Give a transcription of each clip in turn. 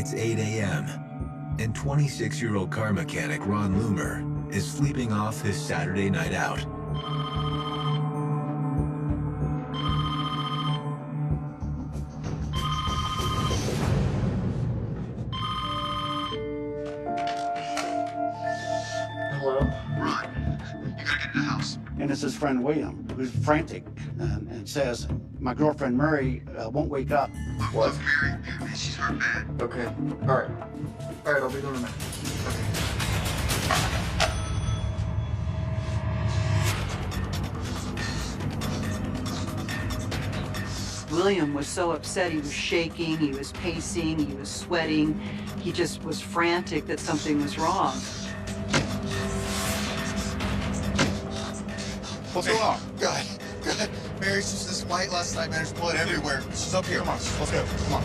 It's 8 a.m., and 26-year-old car mechanic Ron Loomer is sleeping off his Saturday night out. Hello? Ron, you gotta get in the house. And it's his friend William, who's frantic and says, my girlfriend Mary won't wake up. What? Mary, she's hurt bad. Okay. All right. All right, I'll be going in a minute. Okay. William was so upset. He was shaking, he was pacing, he was sweating. He just was frantic that something was wrong. What's going on? God. Mary's just this white last night, man. There's blood everywhere. She's up here. Come on, let's go. Come on.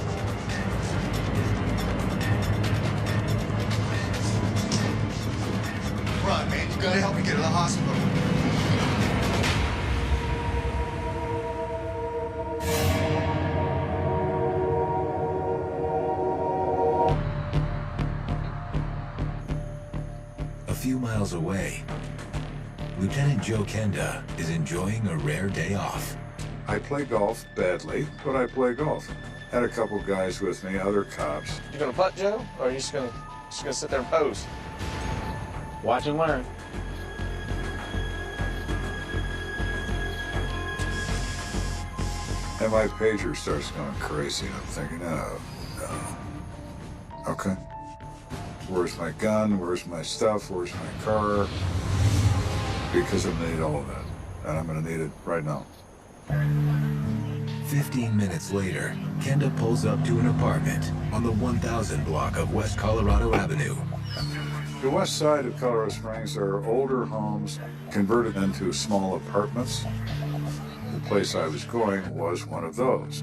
Ron, man, you gotta help me get to the hospital. A few miles away, Lt.Joe Kenda is enjoying a rare day off. I play golf badly, but I play golf. Had a couple guys with me, other cops. You gonna putt, Joe? Or are you just gonna sit there and pose? Watch and learn. And my pager starts going crazy. I'm thinking, oh, no. Okay. Where's my gun? Where's my stuff? Where's my car? Because I'm gonna need all of that. And I'm gonna need it right now. 15 minutes later, Kenda pulls up to an apartment on the 1000 block of West Colorado Avenue. The west side of Colorado Springs are older homes converted into small apartments. The place I was going was one of those.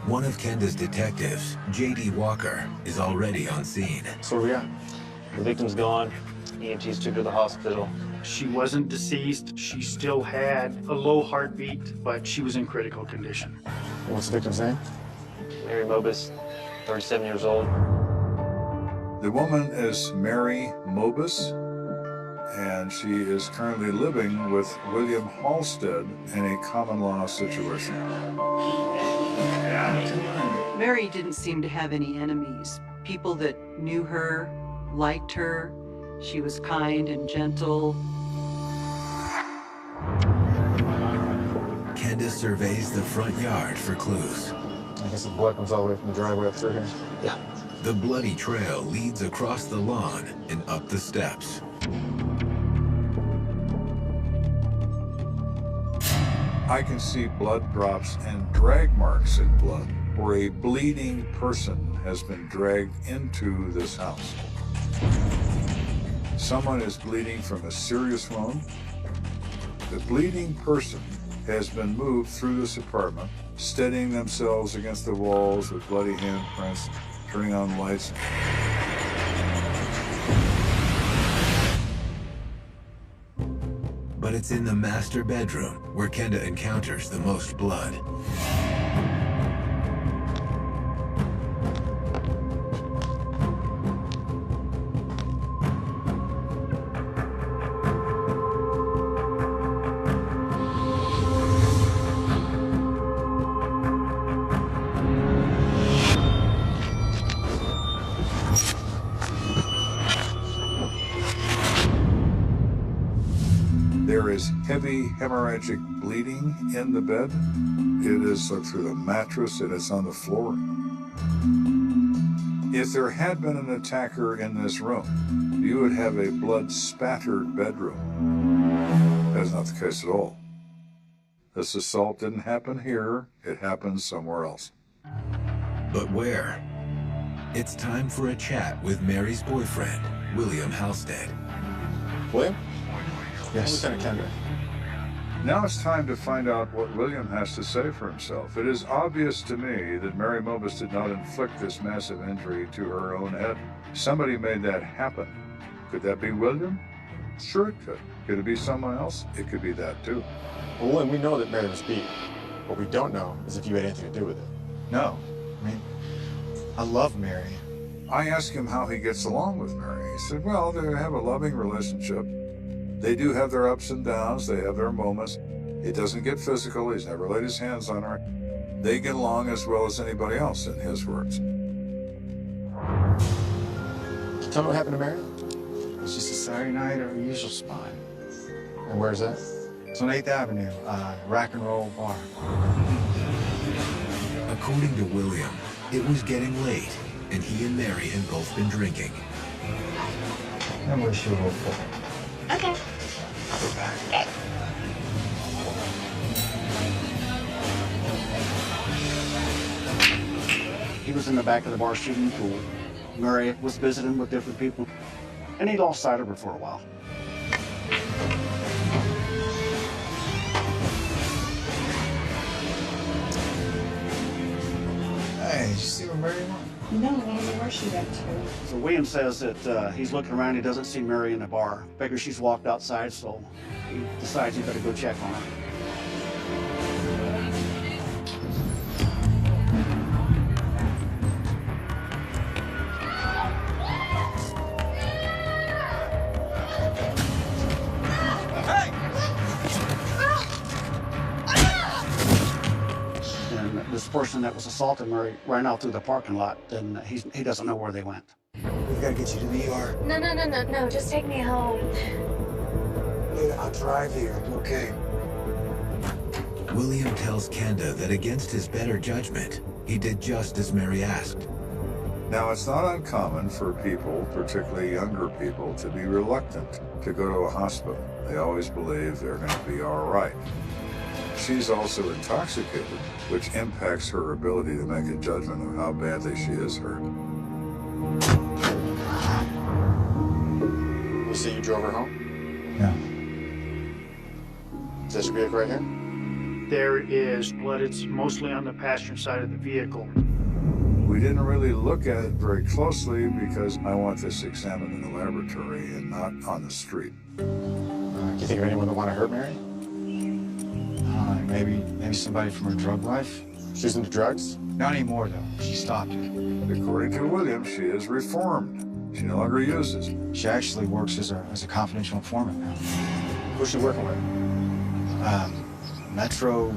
One of Kenda's detectives, J.D. Walker, is already on scene. So where we at? The victim's gone. EMTs took her to the hospital. She wasn't deceased. She still had a low heartbeat, but she was in critical condition. What's the victim's name? Mary Mobus, 37 years old. The woman is Mary Mobus, and she is currently living with William Halstead in a common law situation. Mary didn't seem to have any enemies. People that knew her, liked her. She was kind and gentle. Kenda surveys the front yard for clues. I guess the blood comes all the way from the driveway up through here. Yeah. The bloody trail leads across the lawn and up the steps. I can see blood drops and drag marks in blood, where a bleeding person has been dragged into this house. Someone is bleeding from a serious wound. The bleeding person has been moved through this apartment, steadying themselves against the walls with bloody handprints, turning on lights. But it's in the master bedroom where Kenda encounters the most blood. There is heavy hemorrhagic bleeding in the bed. It is through the mattress and it's on the floor. If there had been an attacker in this room, you would have a blood-spattered bedroom. That's not the case at all. This assault didn't happen here. It happened somewhere else. But where? It's time for a chat with Mary's boyfriend, William Halstead. William? Yes. Lieutenant Kenda. Now it's time to find out what William has to say for himself. It is obvious to me that Mary Mobus did not inflict this massive injury to her own head. Somebody made that happen. Could that be William? Sure it could. Could it be someone else? It could be that too. Well, William, we know that Mary was beat. What we don't know is if you had anything to do with it. No. I mean, I love Mary. I asked him how he gets along with Mary. He said, well, they have a loving relationship. They do have their ups and downs. They have their moments. It doesn't get physical. He's never laid his hands on her. They get along as well as anybody else, in his words. Tell me what happened to Mary? It's just a Saturday night at our usual spot. And where's that? It's on 8th Avenue, Rack and Roll Bar. According to William, it was getting late, and he and Mary had both been drinking. I'm wish you were full. Okay. I'll be back. He was in the back of the bar shooting pool. Murray was visiting with different people, and he lost sight of her for a while. Hey, did you see where Mary went? No, I don't know where she went to. So William says that he's looking around, he doesn't see Mary in the bar. Figures she's walked outside, so he decides he better go check on her. This person that was assaulting Murray ran out through the parking lot, and he doesn't know where they went. We gotta get you to the ER. No, just take me home. Hey, I'll drive here, okay? William tells Kenda that against his better judgment, he did just as Mary asked. Now, it's not uncommon for people, particularly younger people, to be reluctant to go to a hospital. They always believe they're going to be all right. She's also intoxicated, which impacts her ability to make a judgment of how badly she is hurt. You say you drove her home? Yeah. Is this your vehicle right here? There is blood. It's mostly on the passenger side of the vehicle. We didn't really look at it very closely because I want this examined in the laboratory and not on the street. Do you think of anyone that want to hurt Mary? Maybe somebody from her drug life. She's into drugs? Not anymore, though. She stopped it. According to William, she is reformed. She no longer uses. She actually works as a confidential informant now. Who's she working with? Metro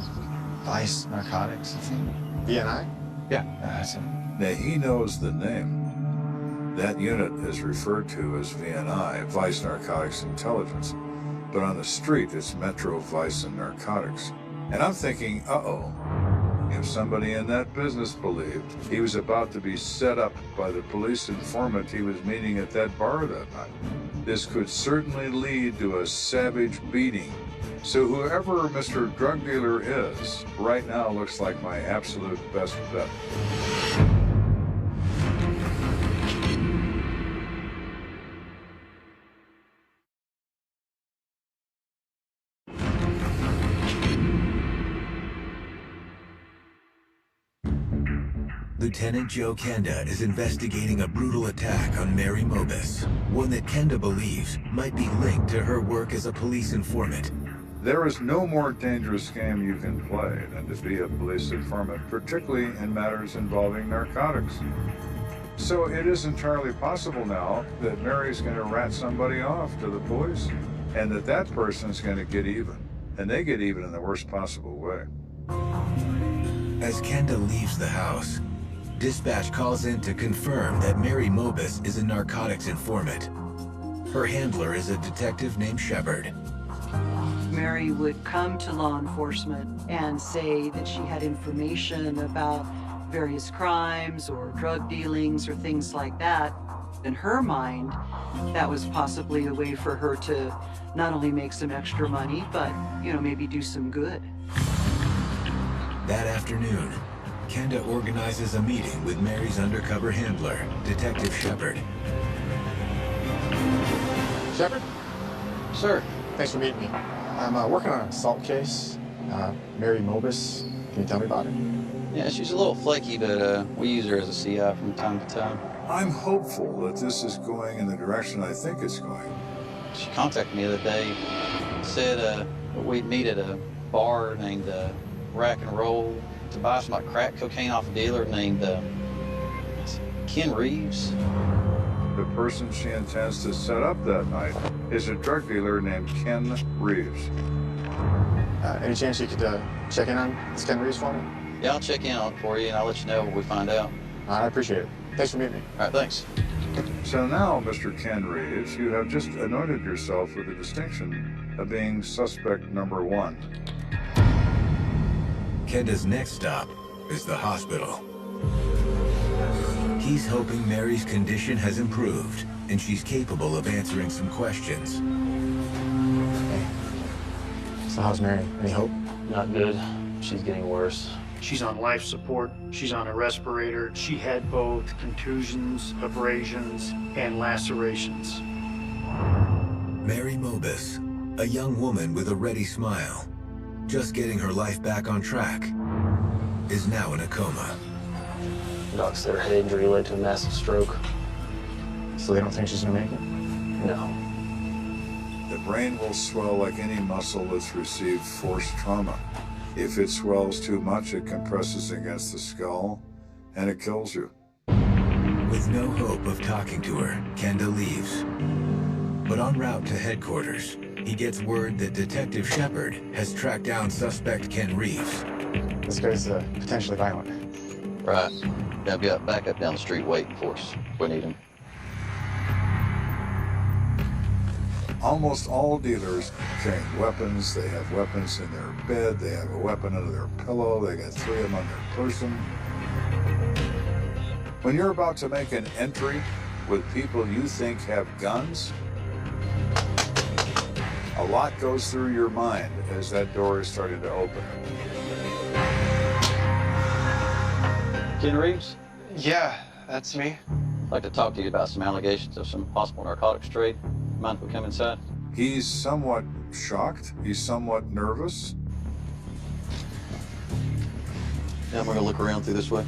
Vice Narcotics, I think. BNI? Yeah, that's it. Now, he knows the name. That unit is referred to as VNI, Vice Narcotics Intelligence. But on the street, it's Metro Vice and Narcotics. And I'm thinking, uh-oh, if somebody in that business believed he was about to be set up by the police informant he was meeting at that bar that night, this could certainly lead to a savage beating. So whoever Mr. Drug Dealer is, right now looks like my absolute best bet. Lt.Joe Kenda is investigating a brutal attack on Mary Mobus, one that Kenda believes might be linked to her work as a police informant. There is no more dangerous game you can play than to be a police informant, particularly in matters involving narcotics. So it is entirely possible now that Mary's going to rat somebody off to the police, and that person is going to get even. And they get even in the worst possible way. As Kenda leaves the house, dispatch calls in to confirm that Mary Mobus is a narcotics informant. Her handler is a detective named Shepard. Mary would come to law enforcement and say that she had information about various crimes or drug dealings or things like that. In her mind, that was possibly a way for her to not only make some extra money, but, maybe do some good. That afternoon, Kenda organizes a meeting with Mary's undercover handler, Detective Shepard. Shepard? Sir. Thanks for meeting me. I'm working on an assault case. Mary Mobus. Can you tell me about her? Yeah, she's a little flaky, but we use her as a CI from time to time. I'm hopeful that this is going in the direction I think it's going. She contacted me the other day, said we'd meet at a bar named Rack and Roll to buy some crack cocaine off a dealer named Ken Reeves? The person she intends to set up that night is a drug dealer named Ken Reeves. Any chance you could check in on this Ken Reeves for me? Yeah, I'll check in on it for you and I'll let you know what we find out. I appreciate it. Thanks for meeting me. All right, thanks. So now, Mr. Ken Reeves, you have just anointed yourself with the distinction of being suspect number 1. Kenda's next stop is the hospital. He's hoping Mary's condition has improved and she's capable of answering some questions. Hey. So how's Mary? Any hope? Not good. She's getting worse. She's on life support. She's on a respirator. She had both contusions, abrasions, and lacerations. Mary Mobus, a young woman with a ready smile, just getting her life back on track, is now in a coma. Doc said her head injury led to a massive stroke. So they don't think she's gonna make it? No. The brain will swell like any muscle that's received force trauma. If it swells too much, it compresses against the skull, and it kills you. With no hope of talking to her, Kenda leaves. But en route to headquarters, he gets word that Detective Shepard has tracked down suspect Ken Reeves. This guy's potentially violent. Right. They'll be back up down the street waiting for us. We need him. Almost all dealers carry weapons. They have weapons in their bed. They have a weapon under their pillow. They got 3 of them on their person. When you're about to make an entry with people you think have guns, a lot goes through your mind as that door is starting to open. Ken Reeves? Yeah, that's me. I'd like to talk to you about some allegations of some possible narcotics trade. Mind if we come inside? He's somewhat shocked. He's somewhat nervous. Yeah, I'm gonna look around through this way.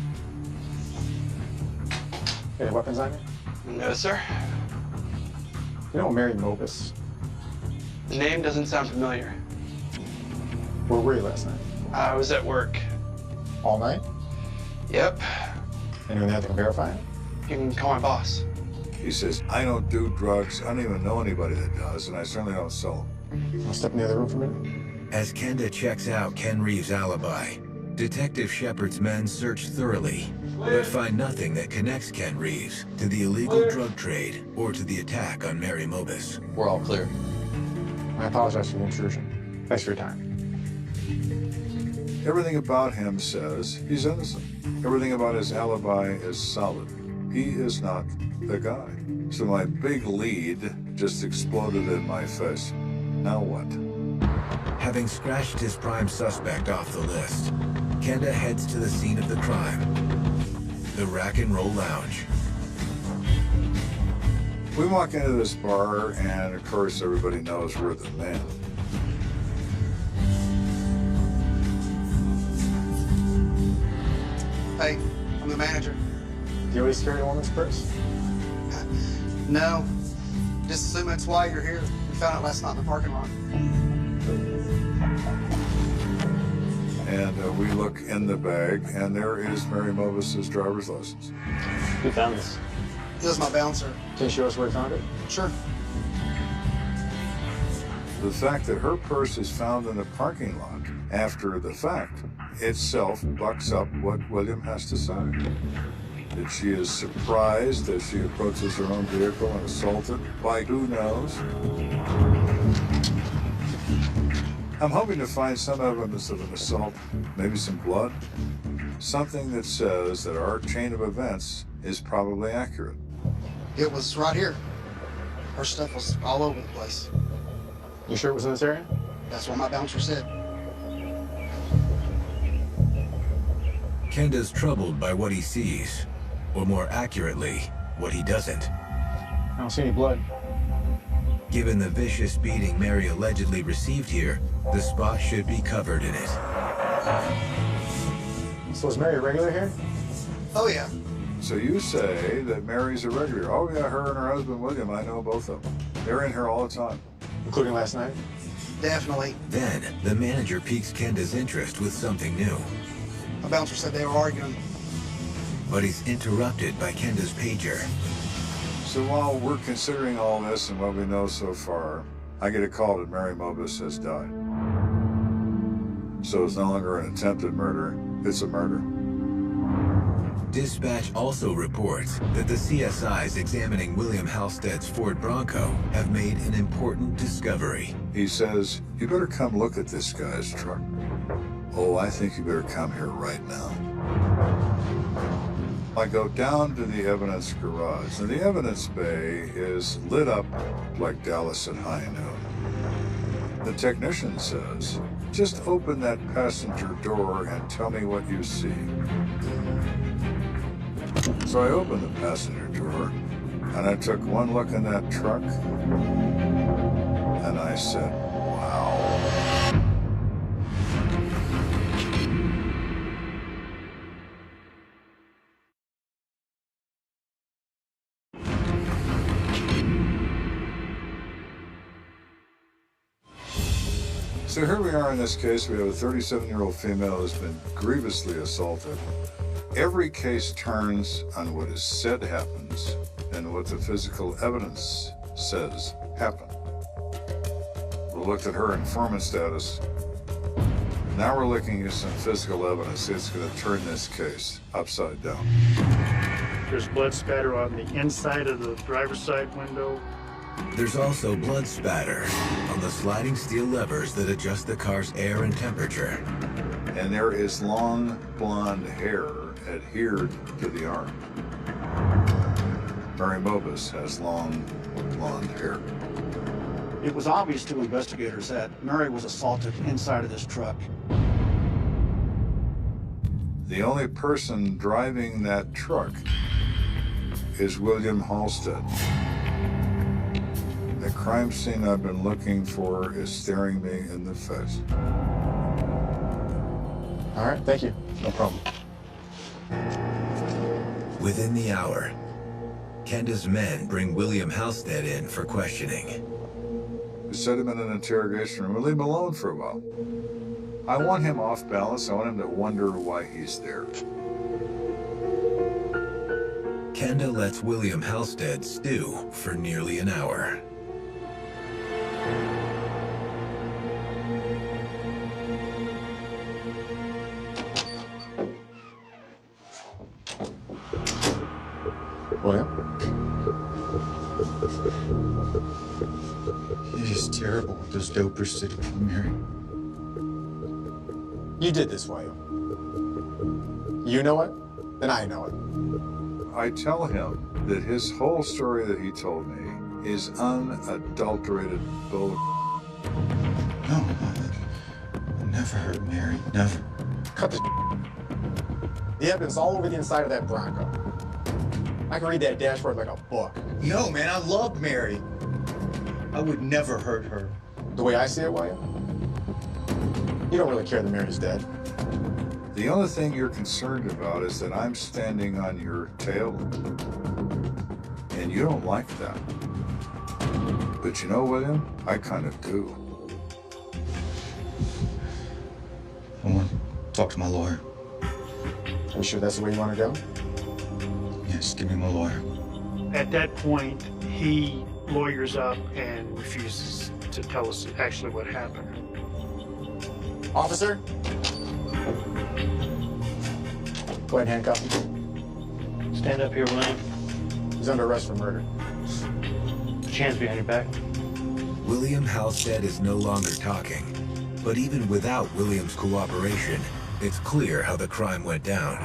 Any weapons on you? No, sir. You know Mary Mobus? The name doesn't sound familiar. Where were you last night? I was at work. All night? Yep. Anyone there that can verify it? You can call my boss. He says, I don't do drugs. I don't even know anybody that does, and I certainly don't sell them. I'll step in the other room for a minute. As Kenda checks out Ken Reeves' alibi, Detective Shepard's men search thoroughly, but find nothing that connects Ken Reeves to the illegal drug trade or to the attack on Mary Mobus. We're all clear. I apologize for the intrusion. Thanks for your time. Everything about him says he's innocent. Everything about his alibi is solid. He is not the guy. So my big lead just exploded in my face. Now what? Having scratched his prime suspect off the list, Kenda heads to the scene of the crime, the Rack and Roll Lounge. We walk into this bar, and of course everybody knows we're the men. Hey, I'm the manager. Do you always carry a woman's purse? No. Just assume that's why you're here. We found it last night in the parking lot. And we look in the bag, and there is Mary Mobus's driver's license. Who found this? This is my bouncer. Can you show us where you found it? Sure. The fact that her purse is found in the parking lot after the fact itself bucks up what William has to say. That she is surprised as she approaches her own vehicle and assaulted by who knows. I'm hoping to find some evidence of an assault, maybe some blood, something that says that our chain of events is probably accurate. It was right here. Her stuff was all over the place. You sure it was in this area? That's what my bouncer said. Kenda's troubled by what he sees, or more accurately, what he doesn't. I don't see any blood. Given the vicious beating Mary allegedly received here, the spot should be covered in it. So is Mary a regular here? Oh, yeah. So you say that Mary's a regular. Oh yeah, her and her husband William, I know both of them. They're in here all the time. Including last night? Definitely. Then, the manager piques Kenda's interest with something new. My bouncer said they were arguing. but he's interrupted by Kenda's pager. So while we're considering all this and what we know so far, I get a call that Mary Mobus has died. So it's no longer an attempted murder, it's a murder. Dispatch also reports that the CSIs examining William Halstead's Ford Bronco have made an important discovery. He says, "You better come look at this guy's truck." "Oh, I think you better come here right now." I go down to the evidence garage, and the evidence bay is lit up like Dallas at high noon. The technician says, "Just open that passenger door and tell me what you see." So I opened the passenger door, and I took one look in that truck, and I said, wow. So here we are in this case. We have a 37-year-old female who's been grievously assaulted. Every case turns on what is said happens and what the physical evidence says happened. We looked at her informant status. Now we're looking at some physical evidence that's going to turn this case upside down. There's blood spatter on the inside of the driver's side window. There's also blood spatter on the sliding steel levers that adjust the car's air and temperature. And there is long blonde hair adhered to the arm. Mary Mobus has long blonde hair. It was obvious to investigators that Mary was assaulted inside of this truck. The only person driving that truck is William Halstead. The crime scene I've been looking for is staring me in the face. All right, thank you. No problem. Within the hour, Kenda's men bring William Halstead in for questioning. We set him in an interrogation room and leave him alone for a while. I want him off balance. I want him to wonder why he's there. Kenda lets William Halstead stew for nearly an hour. William? It is terrible what those dopers did with Mary. You did this, William. You know it, and I know it. I tell him that his whole story that he told me is unadulterated bull. No, I never hurt Mary, never. Cut the The evidence all over the inside of that Bronco. I can read that dashboard like a book. No, man, I love Mary. I would never hurt her. The way I see it, William, you don't really care that Mary's dead. The only thing you're concerned about is that I'm standing on your tail. And you don't like that. But you know, William, I kind of do. I want to talk to my lawyer. Are you sure that's the way you want to go? Yes, give me my lawyer. At that point, he lawyers up and refuses to tell us actually what happened. Officer? Go ahead and handcuff him. Stand up here, William. He's under arrest for murder. Put your hands behind your back. William Halstead is no longer talking, but even without William's cooperation, it's clear how the crime went down.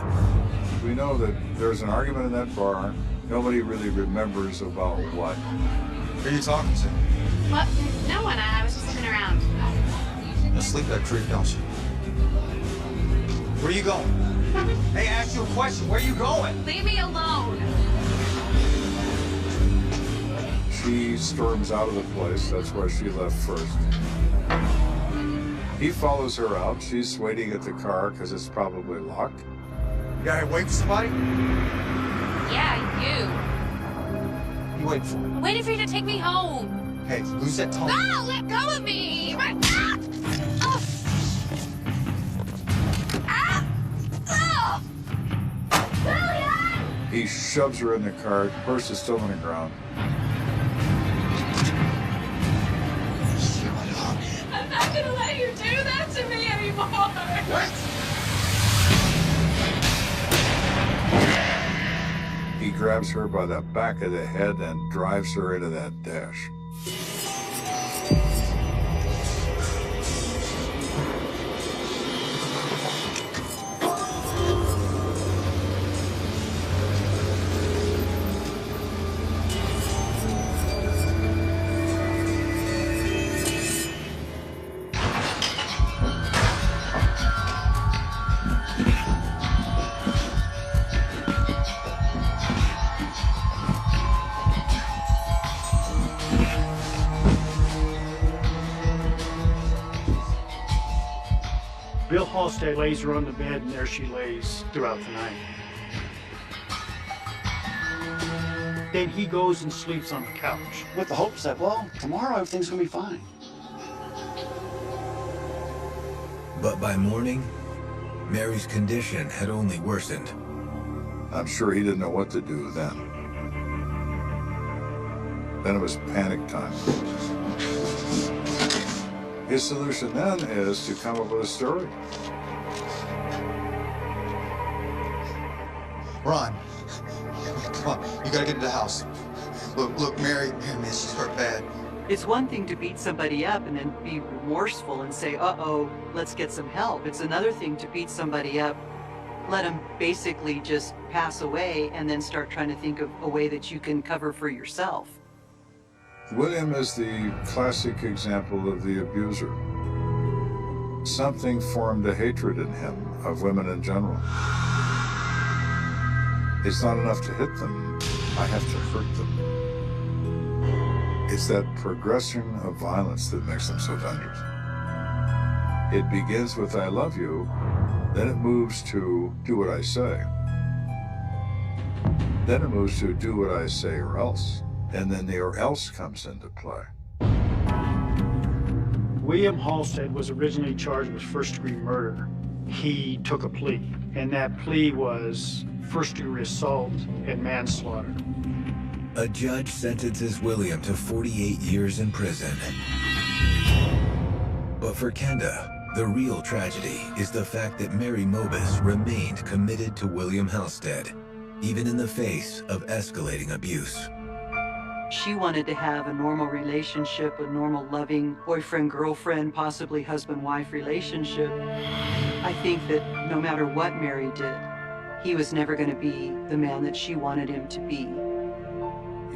We know that there's an argument in that bar. Nobody really remembers about what. Who are you talking to? What? No one. I was just looking around. You sleep that creep, don't you? Where are you going? Hey, I asked you a question. Where are you going? Leave me alone. She storms out of the place. That's why she left first. He follows her out. She's waiting at the car because it's probably locked. You gotta wait for somebody? Yeah, You waiting for? you. Waiting for you to take me home. Hey, lose that tongue. No, let go of me. Ah! Oh. Ah! Oh. William! He shoves her in the car. Purse is still on the ground. I'm not gonna let you do that to me anymore. What? He grabs her by the back of the head and drives her into that dash. Bill Halstead lays her on the bed, and there she lays throughout the night. Then he goes and sleeps on the couch. With the hopes that, well, tomorrow everything's gonna be fine. But by morning, Mary's condition had only worsened. I'm sure he didn't know what to do then. Then it was panic time. His solution then is to come up with a story. Ron, come on, you gotta get to the house. Look, Mary, man, she's hurt bad. It's one thing to beat somebody up and then be remorseful and say, uh-oh, let's get some help. It's another thing to beat somebody up, let them basically just pass away, and then start trying to think of a way that you can cover for yourself. William is the classic example of the abuser. Something formed a hatred in him of women in general. It's not enough to hit them, I have to hurt them. It's that progression of violence that makes them so dangerous. It begins with I love you, then it moves to do what I say. Then it moves to do what I say or else. And then the or else comes into play. William Halstead was originally charged with first-degree murder. He took a plea, and that plea was first-degree assault and manslaughter. A judge sentences William to 48 years in prison. But for Kenda, the real tragedy is the fact that Mary Mobus remained committed to William Halstead, even in the face of escalating abuse. She wanted to have a normal relationship, a normal loving boyfriend-girlfriend, possibly husband-wife relationship. I think that no matter what Mary did, he was never going to be the man that she wanted him to be.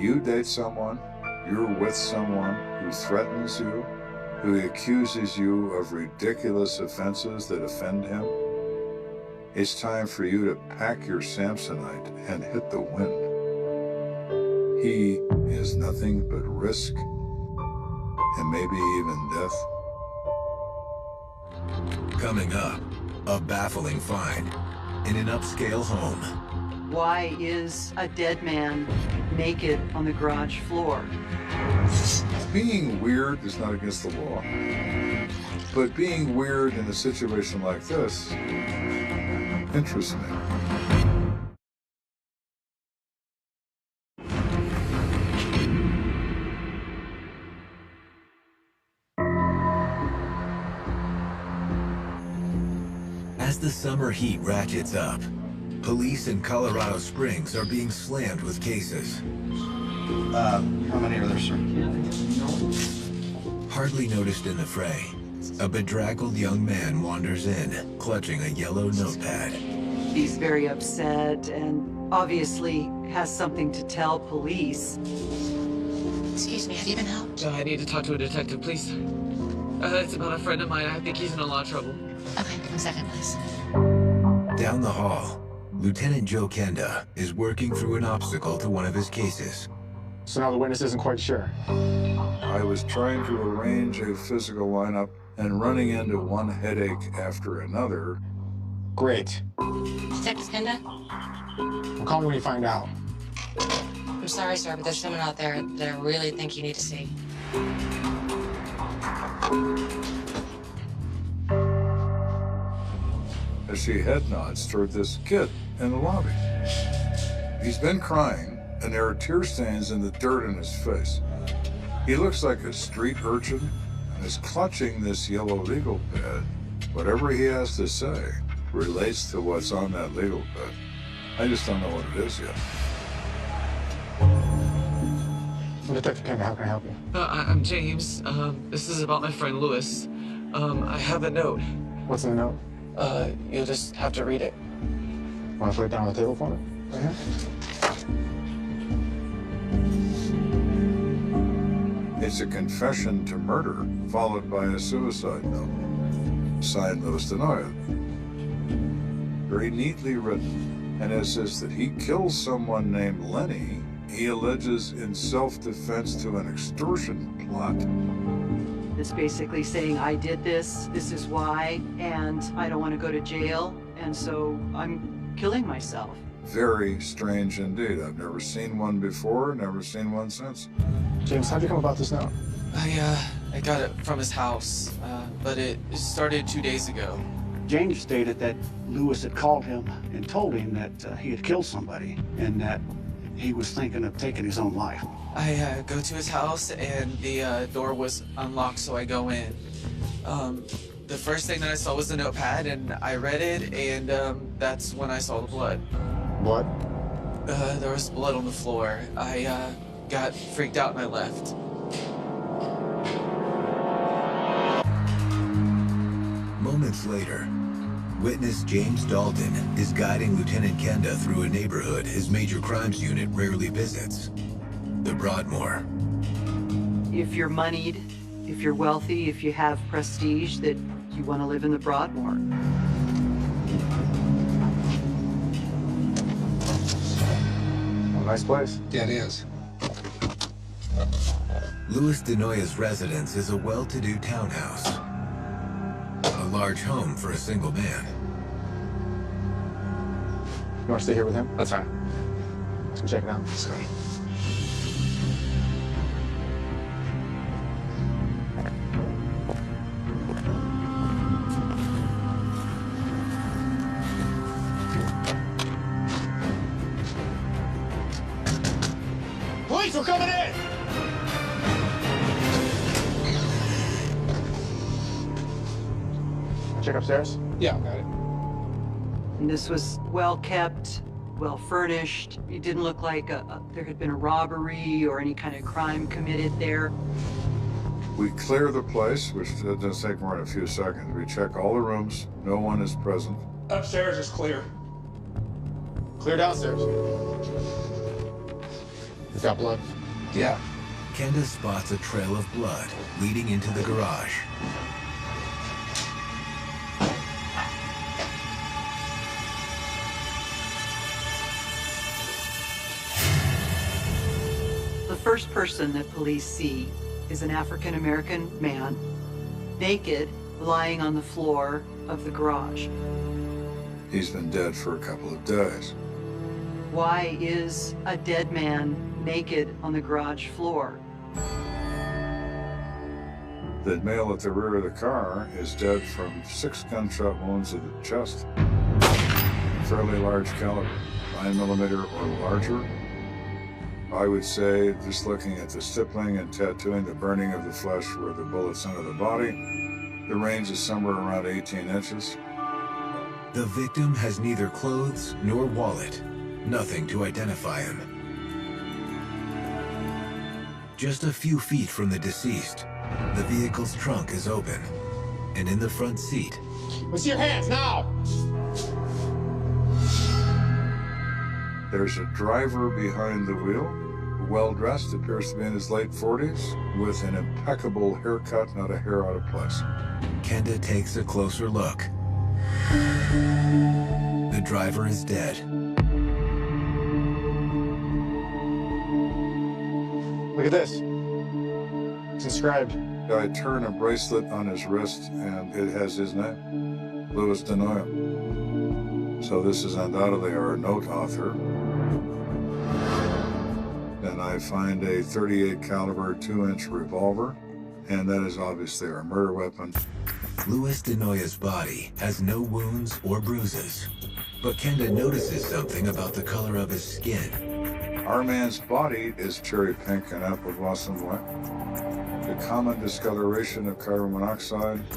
You date someone, you're with someone who threatens you, who accuses you of ridiculous offenses that offend him. It's time for you to pack your Samsonite and hit the wind. He is nothing but risk, and maybe even death. Coming up, a baffling find in an upscale home. Why is a dead man naked on the garage floor? Being weird is not against the law, but being weird in a situation like this interests me. As the summer heat ratchets up, police in Colorado Springs are being slammed with cases. How many are there, sir? Hardly noticed in the fray, a bedraggled young man wanders in, clutching a yellow notepad. He's very upset and obviously has something to tell police. Excuse me, have you been helped? I need to talk to a detective, please. It's about a friend of mine. I think he's in a lot of trouble. Okay, 1 second, please. Down the hall, Lt.Joe Kenda is working through an obstacle to one of his cases. So now the witness isn't quite sure. I was trying to arrange a physical lineup and running into one headache after another. Great. Detective Kenda? Well, call me when you find out. I'm sorry, sir, but there's someone out there that I really think you need to see. As she head nods toward this kid in the lobby. He's been crying, and there are tear stains in the dirt in his face. He looks like a street urchin and is clutching this yellow legal pad. Whatever he has to say relates to what's on that legal pad. I just don't know what it is yet. Detective Kenda, how can I help you? I'm James. This is about my friend Lewis. I have a note. What's in the note? You'll just have to read it. Want to put it down on the table for me? Right here? It's a confession to murder, followed by a suicide note. Signed Lt.Joe. Very neatly written, and it says that he kills someone named Lenny. He alleges in self-defense to an extortion plot. It's basically saying, I did this is why, and I don't want to go to jail, and so I'm killing myself. Very strange indeed. I've never seen one before, never seen one since. James, how'd you come about this note? I got it from his house, but it started 2 days ago. James stated that Lewis had called him and told him that he had killed somebody and that he was thinking of taking his own life. I go to his house and the door was unlocked, so I go in. The first thing that I saw was the notepad, and I read it, and that's when I saw the blood. Blood? There was blood on the floor. I got freaked out and I left. Moments later, witness James Dalton is guiding Lieutenant Kenda through a neighborhood his major crimes unit rarely visits, the Broadmoor. If you're moneyed, if you're wealthy, if you have prestige, that you want to live in the Broadmoor. Oh, nice place. Yeah, it is. Lt.Joe's residence is a well-to-do townhouse. A large home for a single man. You want to stay here with him? That's fine. Let's go check it out. Let's go. Police, we're coming in! Check upstairs? Yeah, got it. And this was well kept, well furnished. It didn't look like there had been a robbery or any kind of crime committed there. We clear the place, which doesn't take more than a few seconds. We check all the rooms. No one is present. Upstairs is clear. Clear downstairs. You've got blood? Yeah. Kenda spots a trail of blood leading into the garage. The first person that police see is an African-American man, naked, lying on the floor of the garage. He's been dead for a couple of days. Why is a dead man naked on the garage floor? The male at the rear of the car is dead from 6 gunshot wounds to the chest. Fairly large caliber, 9mm or larger. I would say, just looking at the stippling and tattooing, the burning of the flesh where the bullets enter the body, the range is somewhere around 18 inches. The victim has neither clothes nor wallet, nothing to identify him. Just a few feet from the deceased, the vehicle's trunk is open, and in the front seat... Let's see your hands, now! There's a driver behind the wheel, well-dressed, appears to be in his late 40s, with an impeccable haircut, not a hair out of place. Kenda takes a closer look. The driver is dead. Look at this. It's inscribed. I turn a bracelet on his wrist, and it has his name, Lt.Joe. So this is undoubtedly our note author. And I find a .38 caliber 2-inch revolver, and that is obviously our murder weapon. Lt.Joe's body has no wounds or bruises, But Kenda notices something about the color of his skin. Our man's body is cherry pink and apple blossom white. The common discoloration of carbon monoxide.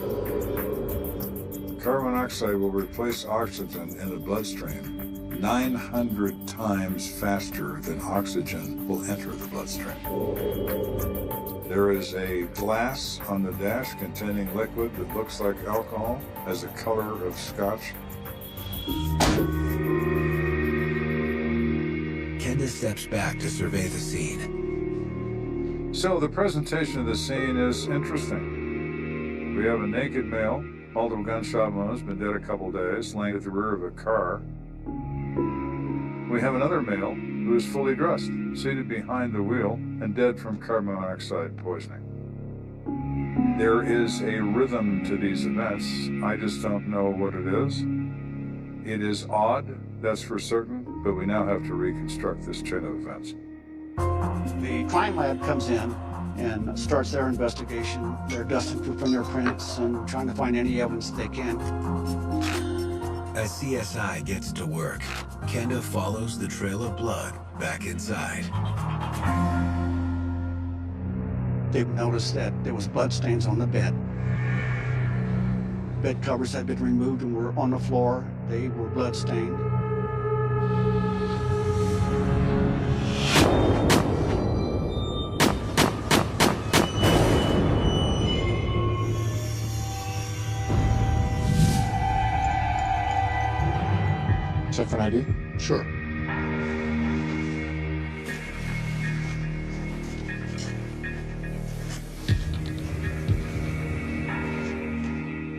Carbon monoxide will replace oxygen in the bloodstream 900 times faster than oxygen will enter the bloodstream. There is a glass on the dash containing liquid that looks like alcohol, has the color of scotch. Kenda steps back to survey the scene. So the presentation of the scene is interesting. We have a naked male, multiple gunshot wounds, been dead a couple days, laying at the rear of a car. We have another male who is fully dressed, seated behind the wheel, and dead from carbon monoxide poisoning. There is a rhythm to these events. I just don't know what it is. It is odd, that's for certain, but we now have to reconstruct this chain of events. The crime lab comes in and starts their investigation. They're dusting through fingerprints and trying to find any evidence they can. As CSI gets to work, Kenda follows the trail of blood back inside. They've noticed that there was bloodstains on the bed. Bed covers had been removed and were on the floor. They were bloodstained. Check for an ID? Sure.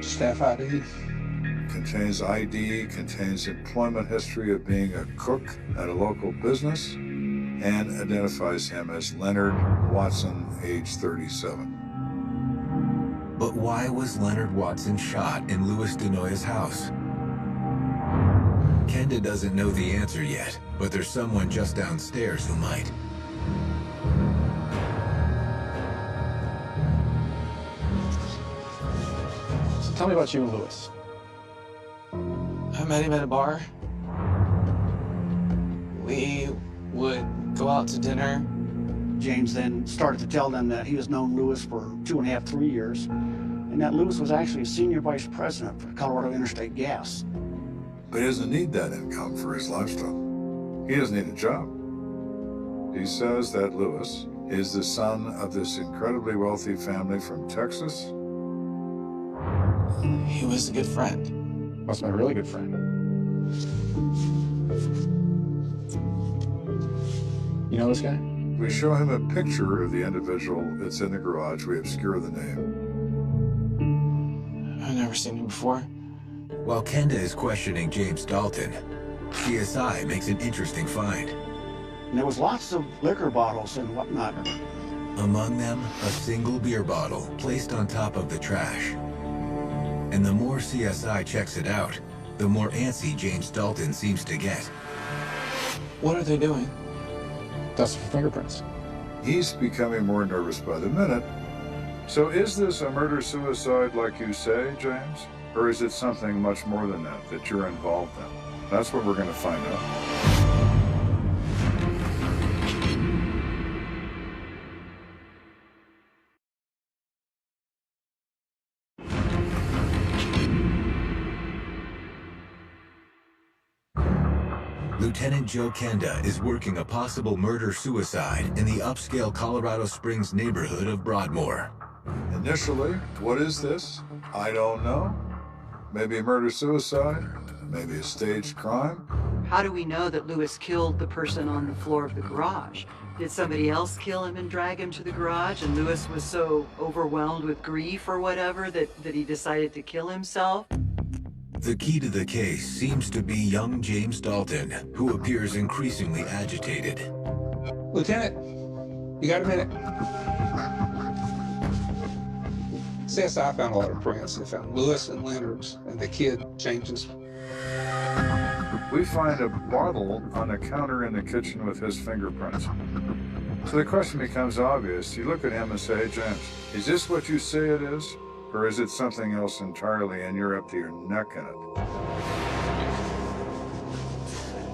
Staff ID? Contains ID, contains employment history of being a cook at a local business, and identifies him as Leonard Watson, age 37. But why was Leonard Watson shot in Louis DeNoya's house? Kenda doesn't know the answer yet, but there's someone just downstairs who might. So tell me about you and Louis. I met him at a bar. We would go out to dinner. James then started to tell them that he has known Louis for 2.5, 3 years, and that Louis was actually a senior vice president for Colorado Interstate Gas. But he doesn't need that income for his lifestyle. He doesn't need a job. He says that Louis is the son of this incredibly wealthy family from Texas. He was a good friend. Must have been a really good friend. You know this guy? We show him a picture of the individual that's in the garage. We obscure the name. I've never seen him before. While Kenda is questioning James Dalton, CSI makes an interesting find. And there was lots of liquor bottles and whatnot. Among them, a single beer bottle placed on top of the trash. And the more CSI checks it out, the more antsy James Dalton seems to get. What are they doing? Dusting for fingerprints. He's becoming more nervous by the minute. So is this a murder-suicide like you say, James? Or is it something much more than that you're involved in? That's what we're going to find out. Lt.Joe Kenda is working a possible murder-suicide in the upscale Colorado Springs neighborhood of Broadmoor. Initially, what is this? I don't know. Maybe a murder-suicide, maybe a staged crime. How do we know that Louis killed the person on the floor of the garage? Did somebody else kill him and drag him to the garage, and Louis was so overwhelmed with grief or whatever that he decided to kill himself? The key to the case seems to be young James Dalton, who appears increasingly agitated. Lieutenant, you got a minute? CSI found a lot of prints. They found Louis and Leonard's and the kid changes. We find a bottle on the counter in the kitchen with his fingerprints. So the question becomes obvious. You look at him and say, James, is this what you say it is? Or is it something else entirely and you're up to your neck in it?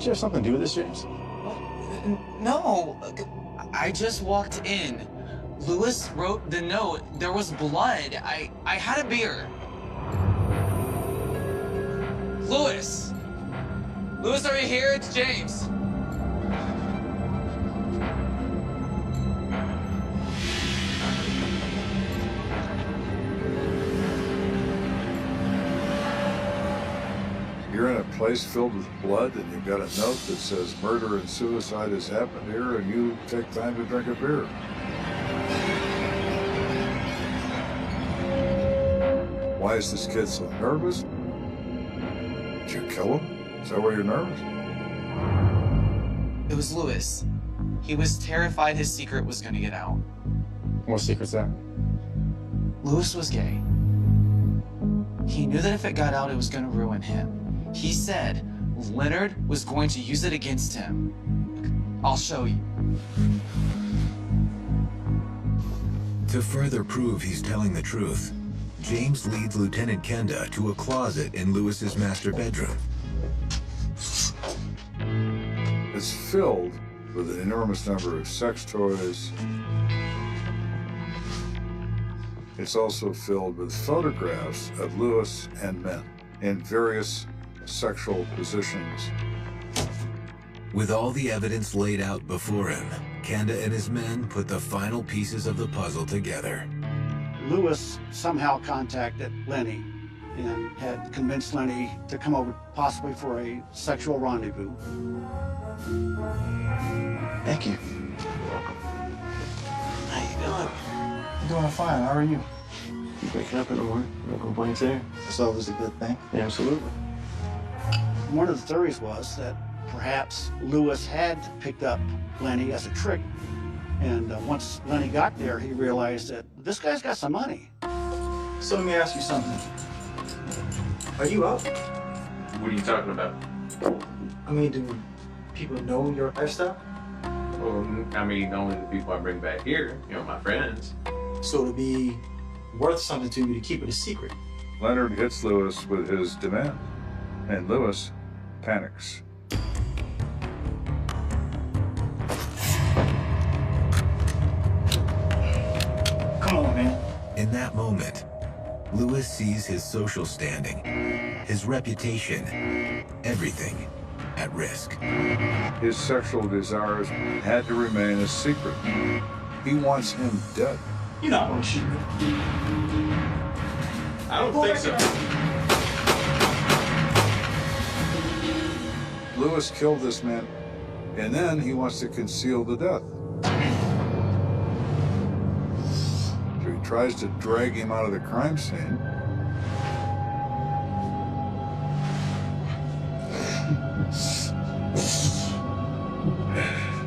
you have something to do with this, James? No, I just walked in. Lewis wrote the note. There was blood. I had a beer. Lewis! Lewis, are you here? It's James. You're in a place filled with blood, and you've got a note that says murder and suicide has happened here, and you take time to drink a beer. Why is this kid so nervous? Did you kill him? Is that why you're nervous? It was Lewis. He was terrified his secret was going to get out. What secret's that? Lewis was gay. He knew that if it got out, it was going to ruin him. He said Leonard was going to use it against him. I'll show you. To further prove he's telling the truth, James leads Lieutenant Kenda to a closet in Lewis's master bedroom. It's filled with an enormous number of sex toys. It's also filled with photographs of Lewis and men in various sexual positions. With all the evidence laid out before him, Kenda and his men put the final pieces of the puzzle together. Lewis somehow contacted Lenny and had convinced Lenny to come over possibly for a sexual rendezvous. Thank you. How you doing? I'm doing fine. How are you? You waking up in the morning? No complaints there? That's always a good thing. Yeah, absolutely. One of the theories was that perhaps Lewis had picked up Lenny as a trick. And once Lenny got there, he realized that this guy's got some money. So let me ask you something. Are you out? What are you talking about? I mean, do people know your lifestyle? Well, I mean, only the people I bring back here, you know, my friends. So it'd be worth something to you to keep it a secret. Leonard hits Lewis with his demand, and Lewis panics. Come on, man. In that moment, Lewis sees his social standing, his reputation, everything at risk. His sexual desires had to remain a secret. He wants him dead. You're not gonna shoot me. I don't think so. Lewis killed this man, and then he wants to conceal the death. So he tries to drag him out of the crime scene.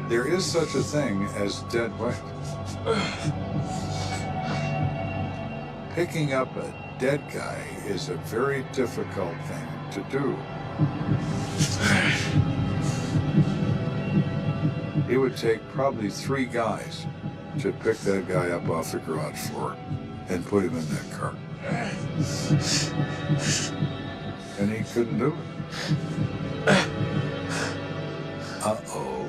There is such a thing as dead weight. Picking up a dead guy is a very difficult thing to do. It would take probably 3 guys to pick that guy up off the garage floor and put him in that car. And he couldn't do it. Uh-oh.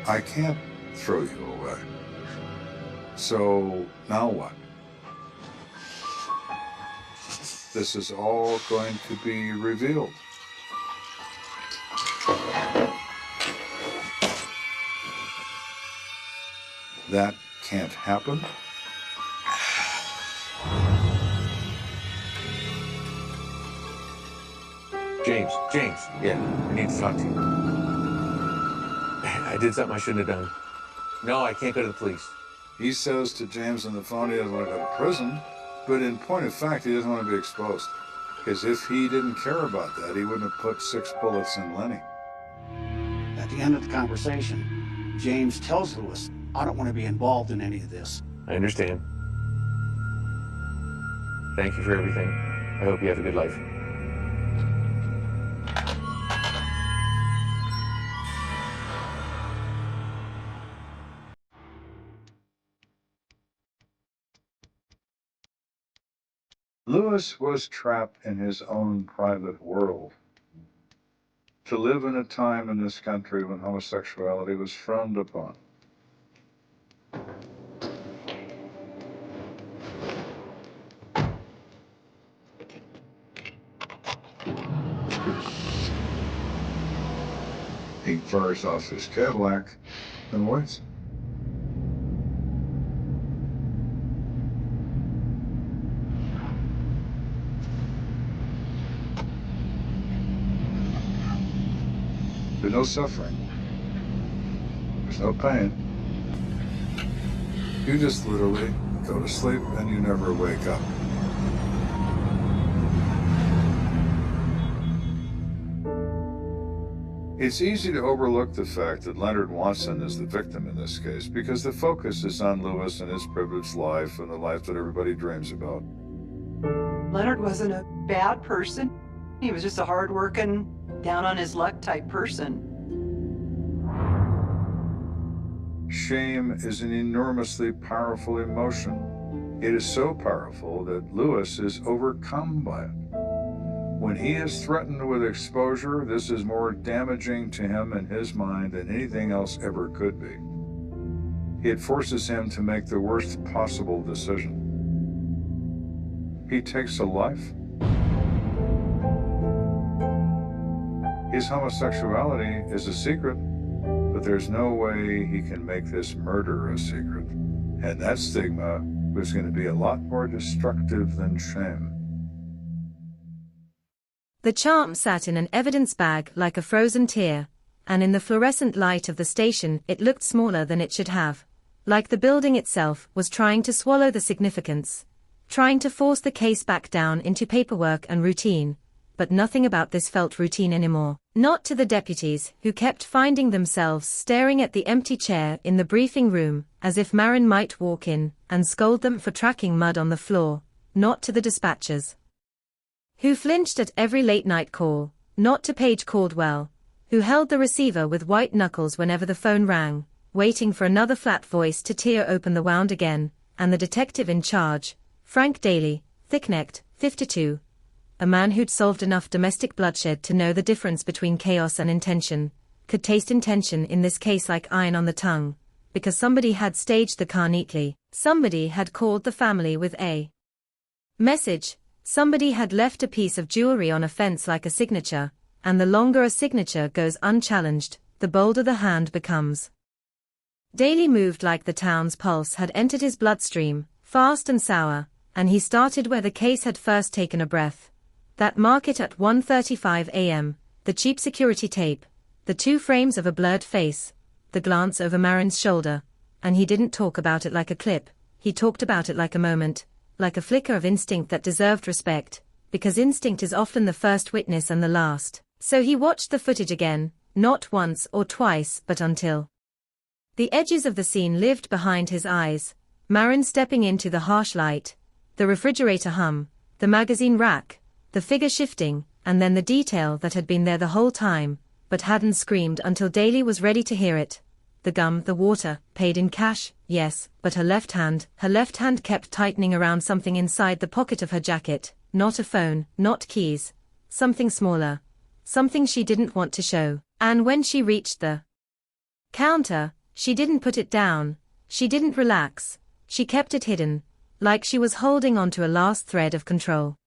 I can't throw you away. So now what? This is all going to be revealed. That can't happen. James, yeah, I need to talk to you. I did something I shouldn't have done. No, I can't go to the police. He says to James on the phone he doesn't want to go to prison, but in point of fact, he doesn't want to be exposed. Because if he didn't care about that, he wouldn't have put 6 bullets in Lenny. At the end of the conversation, James tells Lewis, I don't want to be involved in any of this. I understand. Thank you for everything. I hope you have a good life. Lewis was trapped in his own private world. to live in a time in this country when homosexuality was frowned upon. He fires off his Cadillac and waits. There's no suffering. There's no pain. You just literally go to sleep and you never wake up. It's easy to overlook the fact that Leonard Watson is the victim in this case because the focus is on Lewis and his privileged life and the life that everybody dreams about. Leonard wasn't a bad person. He was just a hard-working, down-on-his-luck type person. Shame is an enormously powerful emotion. It is so powerful that Lewis is overcome by it. When he is threatened with exposure, this is more damaging to him and his mind than anything else ever could be. It forces him to make the worst possible decision. He takes a life. His homosexuality is a secret, but there's no way he can make this murder a secret. And that stigma was going to be a lot more destructive than shame. The charm sat in an evidence bag like a frozen tear, and in the fluorescent light of the station it looked smaller than it should have, like the building itself was trying to swallow the significance, trying to force the case back down into paperwork and routine, but nothing about this felt routine anymore. Not to the deputies, who kept finding themselves staring at the empty chair in the briefing room, as if Marin might walk in and scold them for tracking mud on the floor, not to the dispatchers, who flinched at every late-night call, not to Paige Caldwell, who held the receiver with white knuckles whenever the phone rang, waiting for another flat voice to tear open the wound again, and the detective in charge, Frank Daly, thick-necked, 52, a man who'd solved enough domestic bloodshed to know the difference between chaos and intention, could taste intention in this case like iron on the tongue, because somebody had staged the car neatly, somebody had called the family with a message, somebody had left a piece of jewelry on a fence like a signature, and the longer a signature goes unchallenged, the bolder the hand becomes. Daly moved like the town's pulse had entered his bloodstream, fast and sour, and he started where the case had first taken a breath. That market at 1:35 a.m., the cheap security tape, the two frames of a blurred face, the glance over Marin's shoulder, and he didn't talk about it like a clip, he talked about it like a moment, like a flicker of instinct that deserved respect, because instinct is often the first witness and the last. So he watched the footage again, not once or twice but until the edges of the scene lived behind his eyes, Marin stepping into the harsh light, the refrigerator hum, the magazine rack, the figure shifting, and then the detail that had been there the whole time, but hadn't screamed until Daly was ready to hear it. The gum, the water, paid in cash, yes, but her left hand kept tightening around something inside the pocket of her jacket, not a phone, not keys, something smaller, something she didn't want to show, and when she reached the counter, she didn't put it down, she didn't relax, she kept it hidden, like she was holding on to a last thread of control.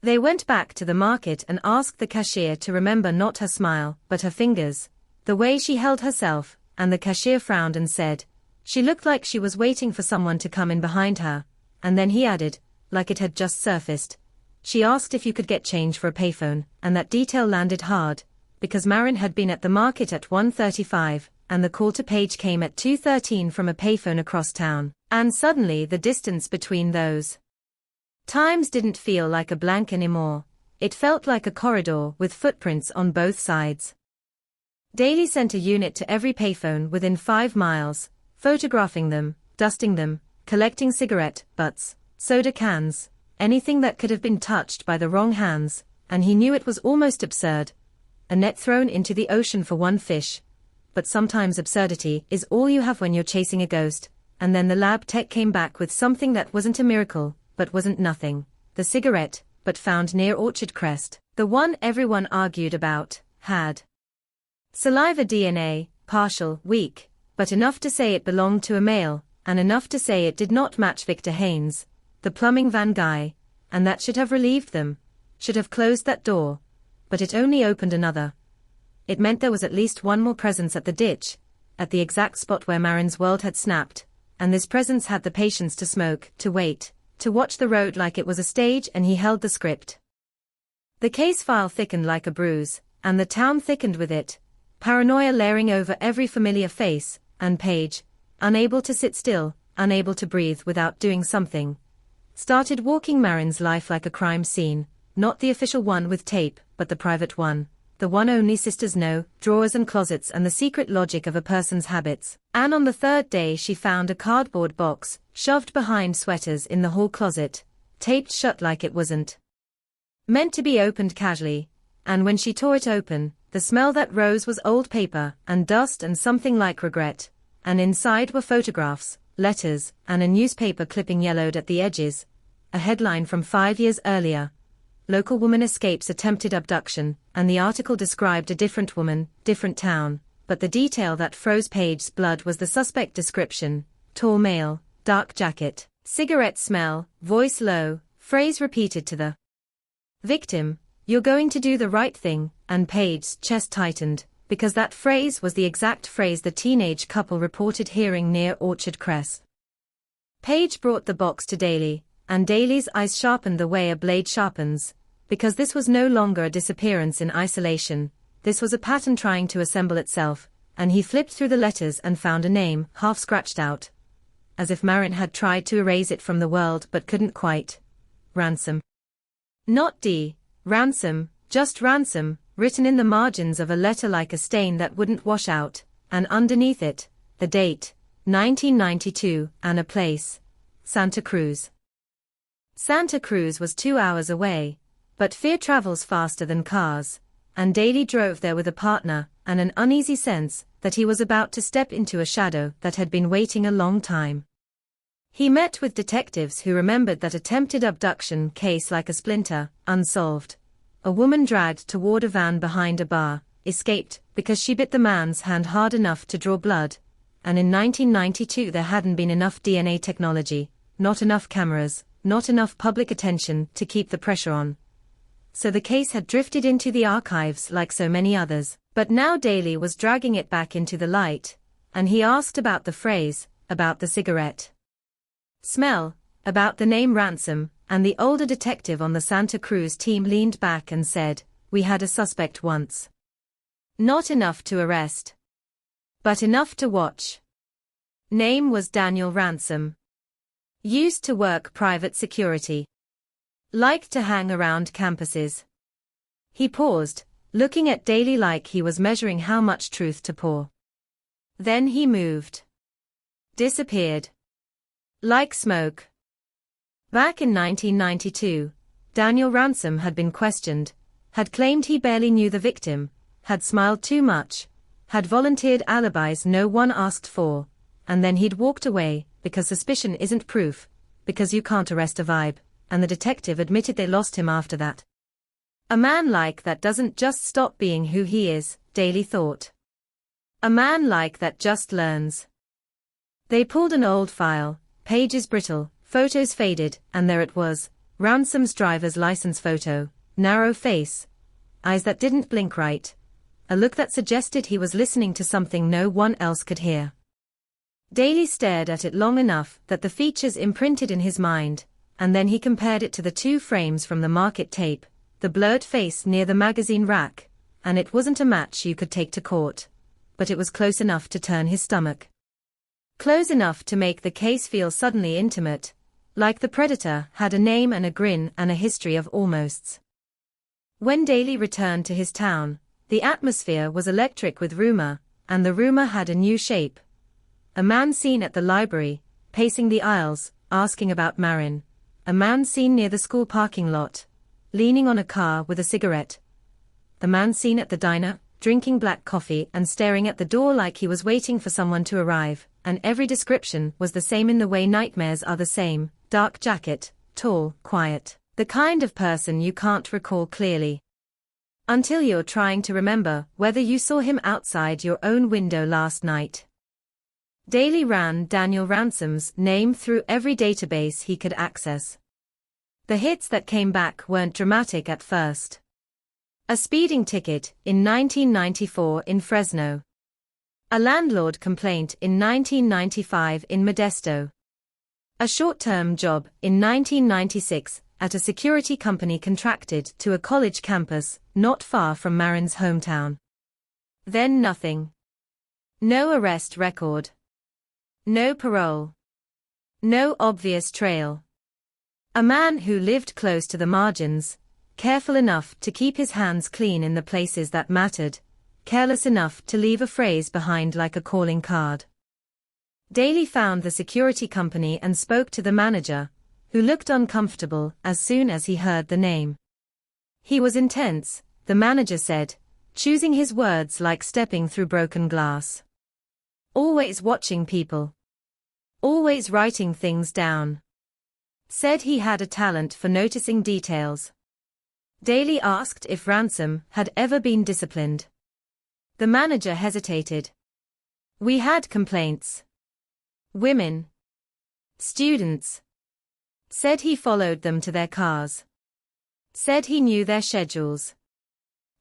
They went back to the market and asked the cashier to remember not her smile, but her fingers, the way she held herself, and the cashier frowned and said, she looked like she was waiting for someone to come in behind her, and then he added, like it had just surfaced, she asked if you could get change for a payphone, and that detail landed hard, because Marin had been at the market at 1:35, and the call to Paige came at 2:13 from a payphone across town, and suddenly the distance between those times didn't feel like a blank anymore, it felt like a corridor with footprints on both sides. Daly sent a unit to every payphone within 5 miles, photographing them, dusting them, collecting cigarette butts, soda cans, anything that could have been touched by the wrong hands, and he knew it was almost absurd. A net thrown into the ocean for one fish. But sometimes absurdity is all you have when you're chasing a ghost, and then the lab tech came back with something that wasn't a miracle, but wasn't nothing. The cigarette, but found near Orchard Crest, the one everyone argued about, had saliva DNA, partial, weak, but enough to say it belonged to a male, and enough to say it did not match Victor Haynes, the plumbing van guy, and that should have relieved them, should have closed that door, but it only opened another. It meant there was at least one more presence at the ditch, at the exact spot where Marin's world had snapped, and this presence had the patience to smoke, to wait, to watch the road like it was a stage, and he held the script. The case file thickened like a bruise, and the town thickened with it, paranoia layering over every familiar face, and Paige, unable to sit still, unable to breathe without doing something, started walking Marin's life like a crime scene, not the official one with tape, but the private one, the one only sisters know, drawers and closets and the secret logic of a person's habits. And on the third day she found a cardboard box, shoved behind sweaters in the hall closet, taped shut like it wasn't meant to be opened casually, and when she tore it open, the smell that rose was old paper, and dust and something like regret, and inside were photographs, letters, and a newspaper clipping yellowed at the edges, a headline from 5 years earlier. Local woman escapes attempted abduction, and the article described a different woman, different town, but the detail that froze Paige's blood was the suspect description: tall male, dark jacket, cigarette smell, voice low, phrase repeated to the victim, "You're going to do the right thing," and Paige's chest tightened, because that phrase was the exact phrase the teenage couple reported hearing near Orchard Crest. Paige brought the box to Daly, and Daly's eyes sharpened the way a blade sharpens, because this was no longer a disappearance in isolation, this was a pattern trying to assemble itself, and he flipped through the letters and found a name, half scratched out, as if Marin had tried to erase it from the world but couldn't quite. Ransom. Not D. Ransom, just ransom, written in the margins of a letter like a stain that wouldn't wash out, and underneath it, the date, 1992, and a place, Santa Cruz. Santa Cruz was 2 hours away, but fear travels faster than cars, and Daly drove there with a partner, and an uneasy sense that he was about to step into a shadow that had been waiting a long time. He met with detectives who remembered that attempted abduction case like a splinter, unsolved. A woman dragged toward a van behind a bar, escaped because she bit the man's hand hard enough to draw blood, and in 1992 there hadn't been enough DNA technology, not enough cameras, not enough public attention to keep the pressure on. So the case had drifted into the archives like so many others, but now Daly was dragging it back into the light, and he asked about the phrase, about the cigarette smell, about the name Ransom, and the older detective on the Santa Cruz team leaned back and said, "We had a suspect once. Not enough to arrest, but enough to watch. Name was Daniel Ransom. Used to work private security. Liked to hang around campuses." He paused, looking at Daly like he was measuring how much truth to pour. Then he moved. Disappeared. Like smoke. Back in 1992, Daniel Ransom had been questioned, had claimed he barely knew the victim, had smiled too much, had volunteered alibis no one asked for, and then he'd walked away, because suspicion isn't proof, because you can't arrest a vibe, and the detective admitted they lost him after that. A man like that doesn't just stop being who he is, Daly thought. A man like that just learns. They pulled an old file, pages brittle, photos faded, and there it was, Ransom's driver's license photo, narrow face, eyes that didn't blink right, a look that suggested he was listening to something no one else could hear. Daly stared at it long enough that the features imprinted in his mind, and then he compared it to the 2 frames from the market tape, the blurred face near the magazine rack, and it wasn't a match you could take to court, but it was close enough to turn his stomach. Close enough to make the case feel suddenly intimate, like the predator had a name and a grin and a history of almosts. When Daly returned to his town, the atmosphere was electric with rumor, and the rumor had a new shape. A man seen at the library, pacing the aisles, asking about Marin. A man seen near the school parking lot, leaning on a car with a cigarette. The man seen at the diner, drinking black coffee and staring at the door like he was waiting for someone to arrive, and every description was the same in the way nightmares are the same: dark jacket, tall, quiet, the kind of person you can't recall clearly. Until you're trying to remember whether you saw him outside your own window last night. Daley ran Daniel Ransom's name through every database he could access. The hits that came back weren't dramatic at first. A speeding ticket in 1994 in Fresno. A landlord complaint in 1995 in Modesto. A short-term job in 1996 at a security company contracted to a college campus not far from Marin's hometown. Then nothing. No arrest record. No parole. No obvious trail. A man who lived close to the margins, careful enough to keep his hands clean in the places that mattered, careless enough to leave a phrase behind like a calling card. Daley found the security company and spoke to the manager, who looked uncomfortable as soon as he heard the name. He was intense, the manager said, choosing his words like stepping through broken glass. Always watching people. Always writing things down. Said he had a talent for noticing details. Daley asked if Ransom had ever been disciplined. The manager hesitated. We had complaints. Women. Students. Said he followed them to their cars. Said he knew their schedules.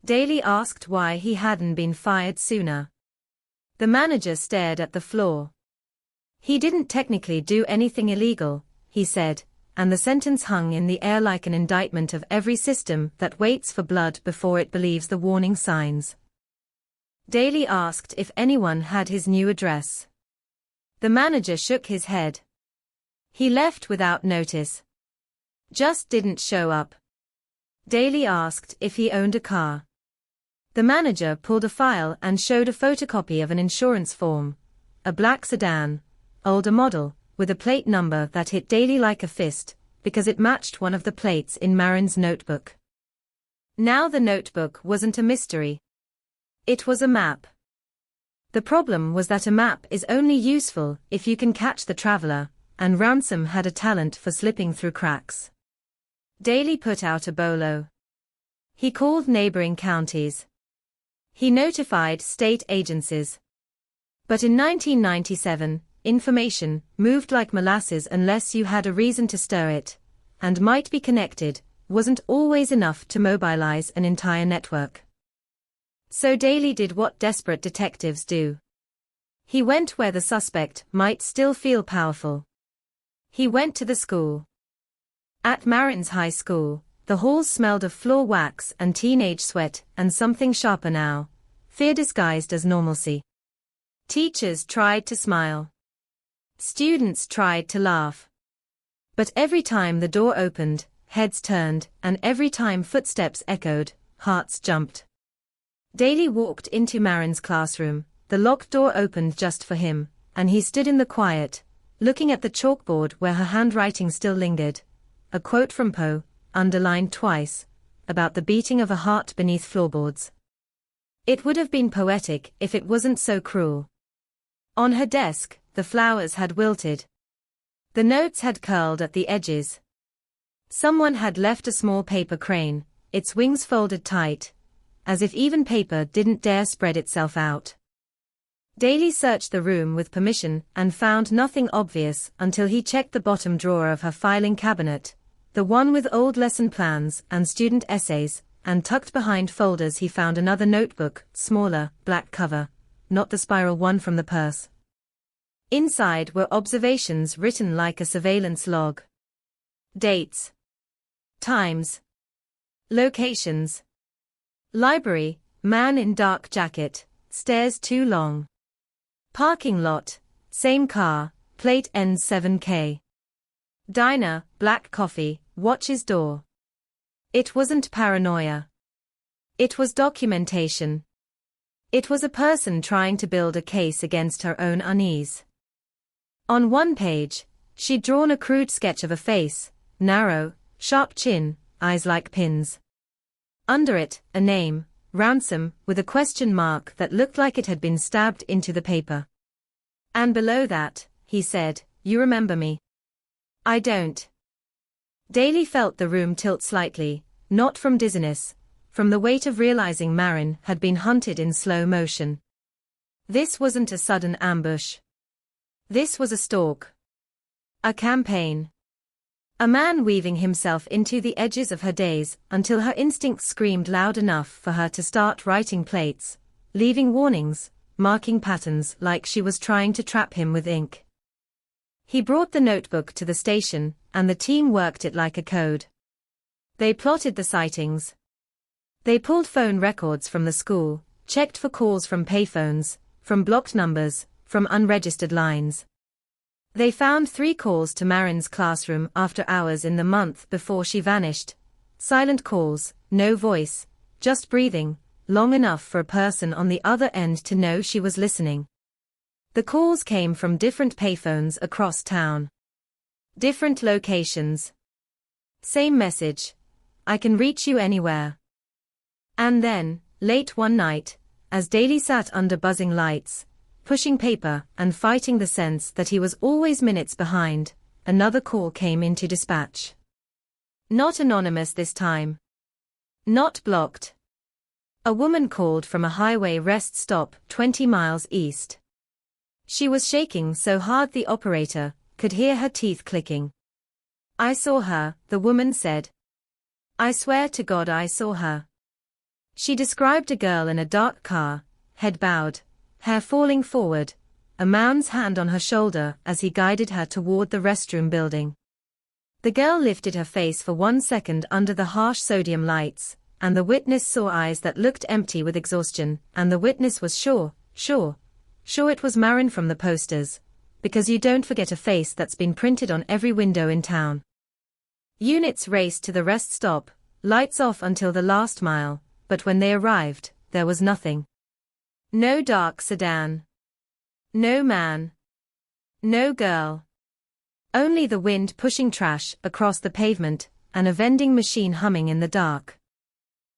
Daley asked why he hadn't been fired sooner. The manager stared at the floor. He didn't technically do anything illegal, he said, and the sentence hung in the air like an indictment of every system that waits for blood before it believes the warning signs. Daley asked if anyone had his new address. The manager shook his head. He left without notice. Just didn't show up. Daley asked if he owned a car. The manager pulled a file and showed a photocopy of an insurance form, a black sedan, older model, with a plate number that hit Daley like a fist, because it matched one of the plates in Marin's notebook. Now the notebook wasn't a mystery. It was a map. The problem was that a map is only useful if you can catch the traveler, and Ransom had a talent for slipping through cracks. Daley put out a bolo. He called neighboring counties. He notified state agencies. But in 1997, information moved like molasses unless you had a reason to stir it, and might be connected, wasn't always enough to mobilize an entire network. So Daley did what desperate detectives do. He went where the suspect might still feel powerful. He went to the school. At Marin's high school, the halls smelled of floor wax and teenage sweat and something sharper now, fear disguised as normalcy. Teachers tried to smile. Students tried to laugh. But every time the door opened, heads turned, and every time footsteps echoed, hearts jumped. Daley walked into Marin's classroom, the locked door opened just for him, and he stood in the quiet, looking at the chalkboard where her handwriting still lingered. A quote from Poe, underlined twice, about the beating of a heart beneath floorboards. It would have been poetic if it wasn't so cruel. On her desk, the flowers had wilted. The notes had curled at the edges. Someone had left a small paper crane, its wings folded tight, as if even paper didn't dare spread itself out. Daley searched the room with permission and found nothing obvious until he checked the bottom drawer of her filing cabinet, the one with old lesson plans and student essays, and tucked behind folders he found another notebook, smaller, black cover, not the spiral one from the purse. Inside were observations written like a surveillance log. Dates. Times. Locations. Library, man in dark jacket, stairs too long. Parking lot, same car, plate ends 7K. Diner, black coffee, watches door. It wasn't paranoia. It was documentation. It was a person trying to build a case against her own unease. On one page, she'd drawn a crude sketch of a face, narrow, sharp chin, eyes like pins. Under it, a name, Ransom, with a question mark that looked like it had been stabbed into the paper. And below that, he said, "You remember me?" "I don't." Daley felt the room tilt slightly, not from dizziness, from the weight of realizing Marin had been hunted in slow motion. This wasn't a sudden ambush. This was a stalk. A campaign. A man weaving himself into the edges of her days until her instincts screamed loud enough for her to start writing plates, leaving warnings, marking patterns like she was trying to trap him with ink. He brought the notebook to the station, and the team worked it like a code. They plotted the sightings. They pulled phone records from the school, checked for calls from payphones, from blocked numbers, from unregistered lines. They found 3 calls to Marin's classroom after hours in the month before she vanished. Silent calls, no voice, just breathing, long enough for a person on the other end to know she was listening. The calls came from different payphones across town. Different locations. Same message. I can reach you anywhere. And then, late one night, as Daly sat under buzzing lights, pushing paper and fighting the sense that he was always minutes behind, another call came into dispatch. Not anonymous this time. Not blocked. A woman called from a highway rest stop 20 miles east. She was shaking so hard the operator could hear her teeth clicking. I saw her, the woman said. I swear to God I saw her. She described a girl in a dark car, head bowed, hair falling forward, a man's hand on her shoulder as he guided her toward the restroom building. The girl lifted her face for 1 second under the harsh sodium lights, and the witness saw eyes that looked empty with exhaustion, and the witness was sure it was Marin from the posters, because you don't forget a face that's been printed on every window in town. Units raced to the rest stop, lights off until the last mile, but when they arrived, there was nothing. No dark sedan. No man. No girl. Only the wind pushing trash across the pavement, and a vending machine humming in the dark.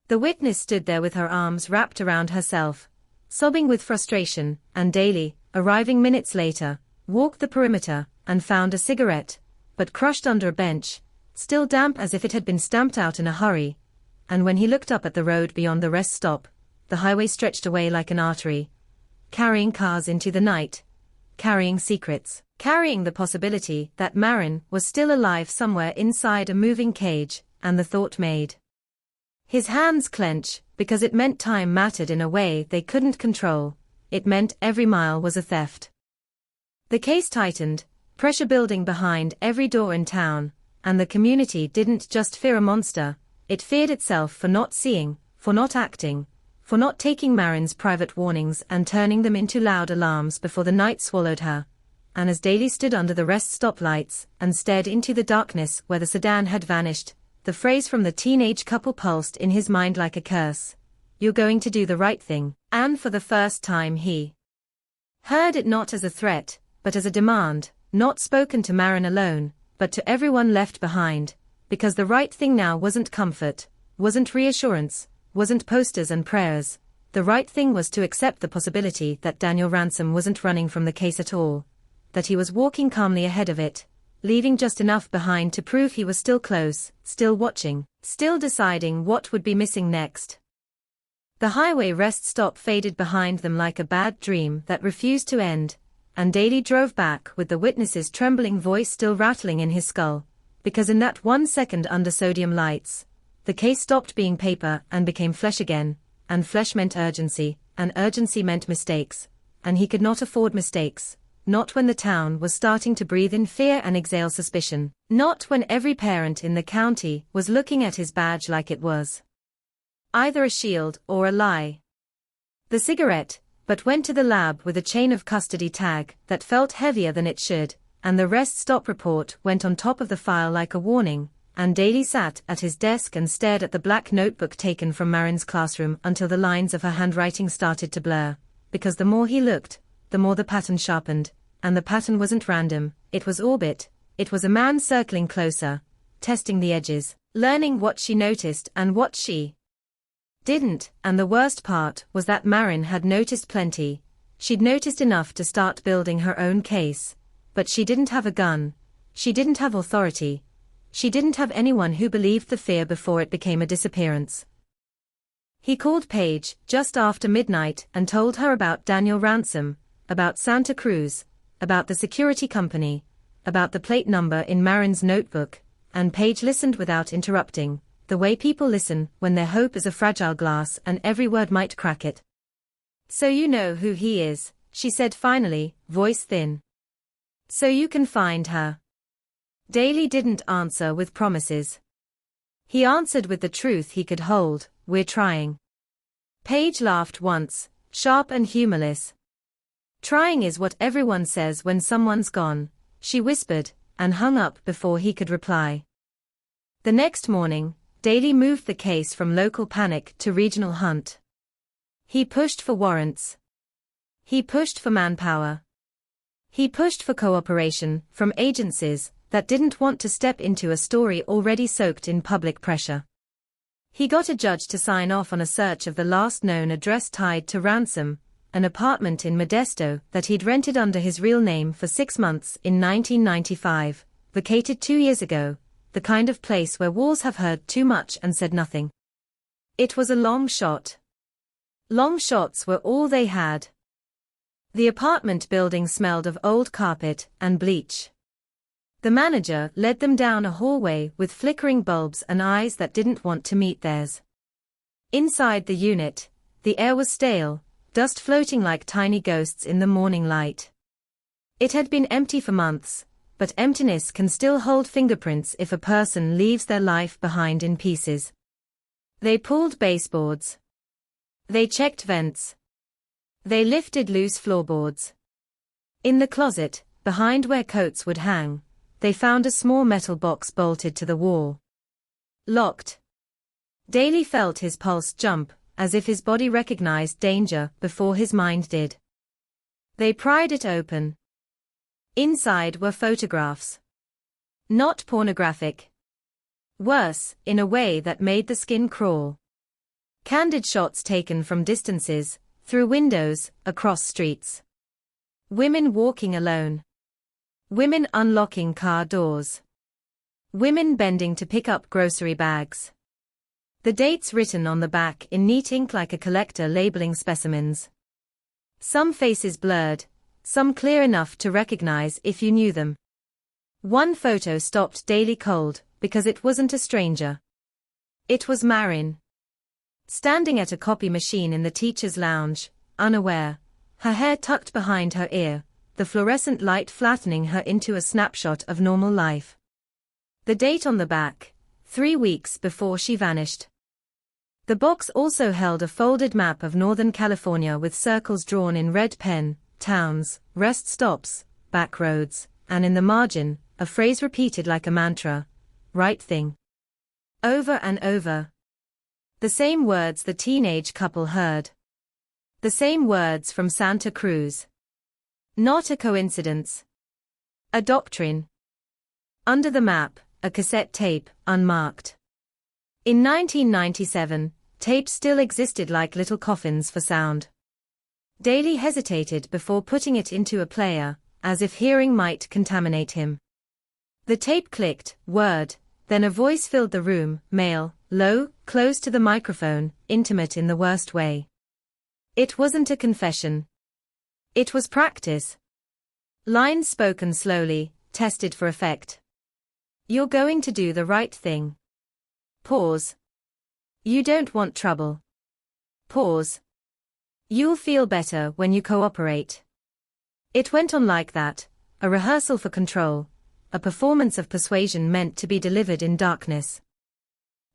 The witness stood there with her arms wrapped around herself, sobbing with frustration, and Daly, arriving minutes later, walked the perimeter, and found a cigarette, but crushed under a bench, still damp as if it had been stamped out in a hurry, and when he looked up at the road beyond the rest stop, the highway stretched away like an artery, carrying cars into the night, carrying secrets, carrying the possibility that Marin was still alive somewhere inside a moving cage, and the thought made his hands clench, because it meant time mattered in a way they couldn't control. It meant every mile was a theft. The case tightened, pressure building behind every door in town, and the community didn't just fear a monster, it feared itself for not seeing, for not acting, for not taking Marin's private warnings and turning them into loud alarms before the night swallowed her. And as Daly stood under the rest stop lights and stared into the darkness where the sedan had vanished, the phrase from the teenage couple pulsed in his mind like a curse. You're going to do the right thing. And for the first time he heard it not as a threat, but as a demand, not spoken to Marin alone, but to everyone left behind, because the right thing now wasn't comfort, wasn't reassurance, wasn't posters and prayers. The right thing was to accept the possibility that Daniel Ransom wasn't running from the case at all, that he was walking calmly ahead of it, leaving just enough behind to prove he was still close, still watching, still deciding what would be missing next. The highway rest stop faded behind them like a bad dream that refused to end, and Daly drove back with the witness's trembling voice still rattling in his skull, because in that 1 second under sodium lights, the case stopped being paper and became flesh again, and flesh meant urgency, and urgency meant mistakes, and he could not afford mistakes. Not when the town was starting to breathe in fear and exhale suspicion. Not when every parent in the county was looking at his badge like it was either a shield or a lie. The cigarette, but went to the lab with a chain of custody tag that felt heavier than it should, and the rest stop report went on top of the file like a warning, and Daly sat at his desk and stared at the black notebook taken from Marin's classroom until the lines of her handwriting started to blur, because the more he looked, the more the pattern sharpened, and the pattern wasn't random, it was orbit, it was a man circling closer, testing the edges, learning what she noticed and what she didn't, and the worst part was that Marin had noticed plenty. She'd noticed enough to start building her own case, but she didn't have a gun, she didn't have authority, she didn't have anyone who believed the fear before it became a disappearance. He called Paige just after midnight and told her about Daniel Ransom, about Santa Cruz, about the security company, about the plate number in Marin's notebook, and Paige listened without interrupting, the way people listen when their hope is a fragile glass and every word might crack it. "So you know who he is," she said finally, voice thin. "So you can find her." Daly didn't answer with promises. He answered with the truth he could hold, "We're trying." Paige laughed once, sharp and humorless. "Trying is what everyone says when someone's gone," she whispered, and hung up before he could reply. The next morning, Daly moved the case from local panic to regional hunt. He pushed for warrants. He pushed for manpower. He pushed for cooperation from agencies that didn't want to step into a story already soaked in public pressure. He got a judge to sign off on a search of the last known address tied to Ransom, an apartment in Modesto that he'd rented under his real name for 6 months in 1995, vacated 2 years ago, the kind of place where walls have heard too much and said nothing. It was a long shot. Long shots were all they had. The apartment building smelled of old carpet and bleach. The manager led them down a hallway with flickering bulbs and eyes that didn't want to meet theirs. Inside the unit, the air was stale, dust floating like tiny ghosts in the morning light. It had been empty for months, but emptiness can still hold fingerprints if a person leaves their life behind in pieces. They pulled baseboards. They checked vents. They lifted loose floorboards. In the closet, behind where coats would hang, they found a small metal box bolted to the wall. Locked. Daly felt his pulse jump, as if his body recognized danger before his mind did. They pried it open. Inside were photographs. Not pornographic. Worse, in a way that made the skin crawl. Candid shots taken from distances, through windows, across streets. Women walking alone. Women unlocking car doors. Women bending to pick up grocery bags. The dates written on the back in neat ink like a collector labeling specimens. Some faces blurred, some clear enough to recognize if you knew them. One photo stopped Daly cold, because it wasn't a stranger. It was Marin. Standing at a copy machine in the teacher's lounge, unaware, her hair tucked behind her ear, the fluorescent light flattening her into a snapshot of normal life. The date on the back, 3 weeks before she vanished. The box also held a folded map of Northern California with circles drawn in red pen, towns, rest stops, back roads, and in the margin, a phrase repeated like a mantra, "Right thing." Over and over. The same words the teenage couple heard. The same words from Santa Cruz. Not a coincidence. A doctrine. Under the map, a cassette tape, unmarked. In 1997, tapes still existed like little coffins for sound. Daly hesitated before putting it into a player, as if hearing might contaminate him. The tape clicked, word, then a voice filled the room, male, low, close to the microphone, intimate in the worst way. It wasn't a confession. It was practice. Lines spoken slowly, tested for effect. "You're going to do the right thing." Pause. "You don't want trouble." Pause. "You'll feel better when you cooperate." It went on like that, a rehearsal for control, a performance of persuasion meant to be delivered in darkness.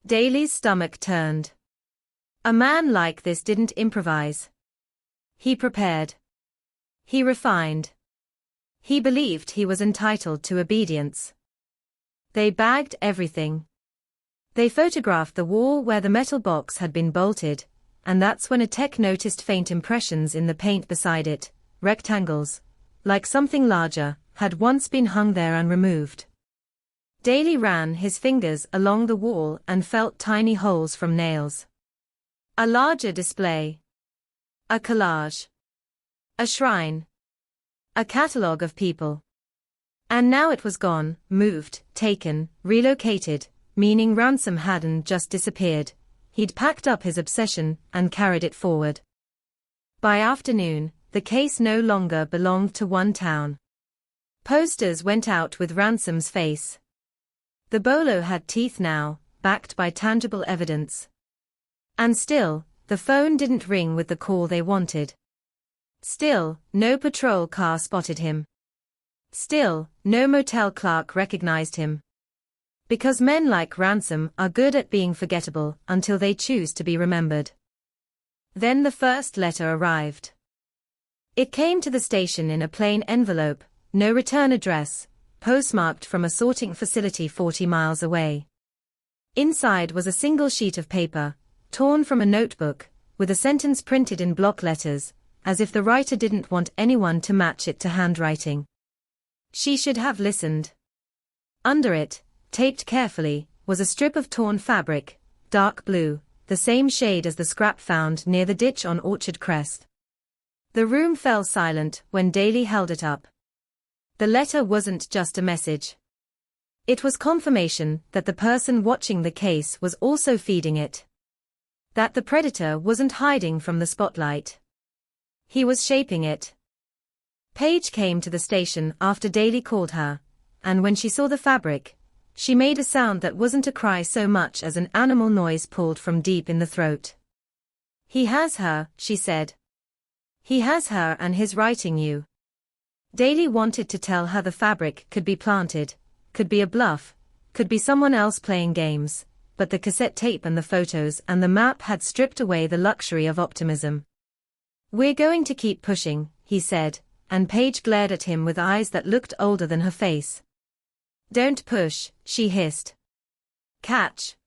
Daly's stomach turned. A man like this didn't improvise. He prepared. He refined. He believed he was entitled to obedience. They bagged everything. They photographed the wall where the metal box had been bolted, and that's when a tech noticed faint impressions in the paint beside it, rectangles, like something larger, had once been hung there unremoved. Daly ran his fingers along the wall and felt tiny holes from nails. A larger display. A collage. A shrine. A catalogue of people. And now it was gone, moved, taken, relocated, meaning Ransom hadn't just disappeared. He'd packed up his obsession and carried it forward. By afternoon, the case no longer belonged to one town. Posters went out with Ransom's face. The bolo had teeth now, backed by tangible evidence. And still, the phone didn't ring with the call they wanted. Still, no patrol car spotted him. Still, no motel clerk recognized him. Because men like Ransom are good at being forgettable until they choose to be remembered. Then the first letter arrived. It came to the station in a plain envelope, no return address, postmarked from a sorting facility 40 miles away. Inside was a single sheet of paper, torn from a notebook, with a sentence printed in block letters, as if the writer didn't want anyone to match it to handwriting. She should have listened. Under it, taped carefully, was a strip of torn fabric, dark blue, the same shade as the scrap found near the ditch on Orchard Crest. The room fell silent when Daly held it up. The letter wasn't just a message. It was confirmation that the person watching the case was also feeding it. That the predator wasn't hiding from the spotlight. He was shaping it. Paige came to the station after Daly called her, and when she saw the fabric, she made a sound that wasn't a cry so much as an animal noise pulled from deep in the throat. He has her, she said. He has her and his writing you. Daly wanted to tell her the fabric could be planted, could be a bluff, could be someone else playing games, but the cassette tape and the photos and the map had stripped away the luxury of optimism. We're going to keep pushing, he said, and Paige glared at him with eyes that looked older than her face. Don't push, she hissed. Catch.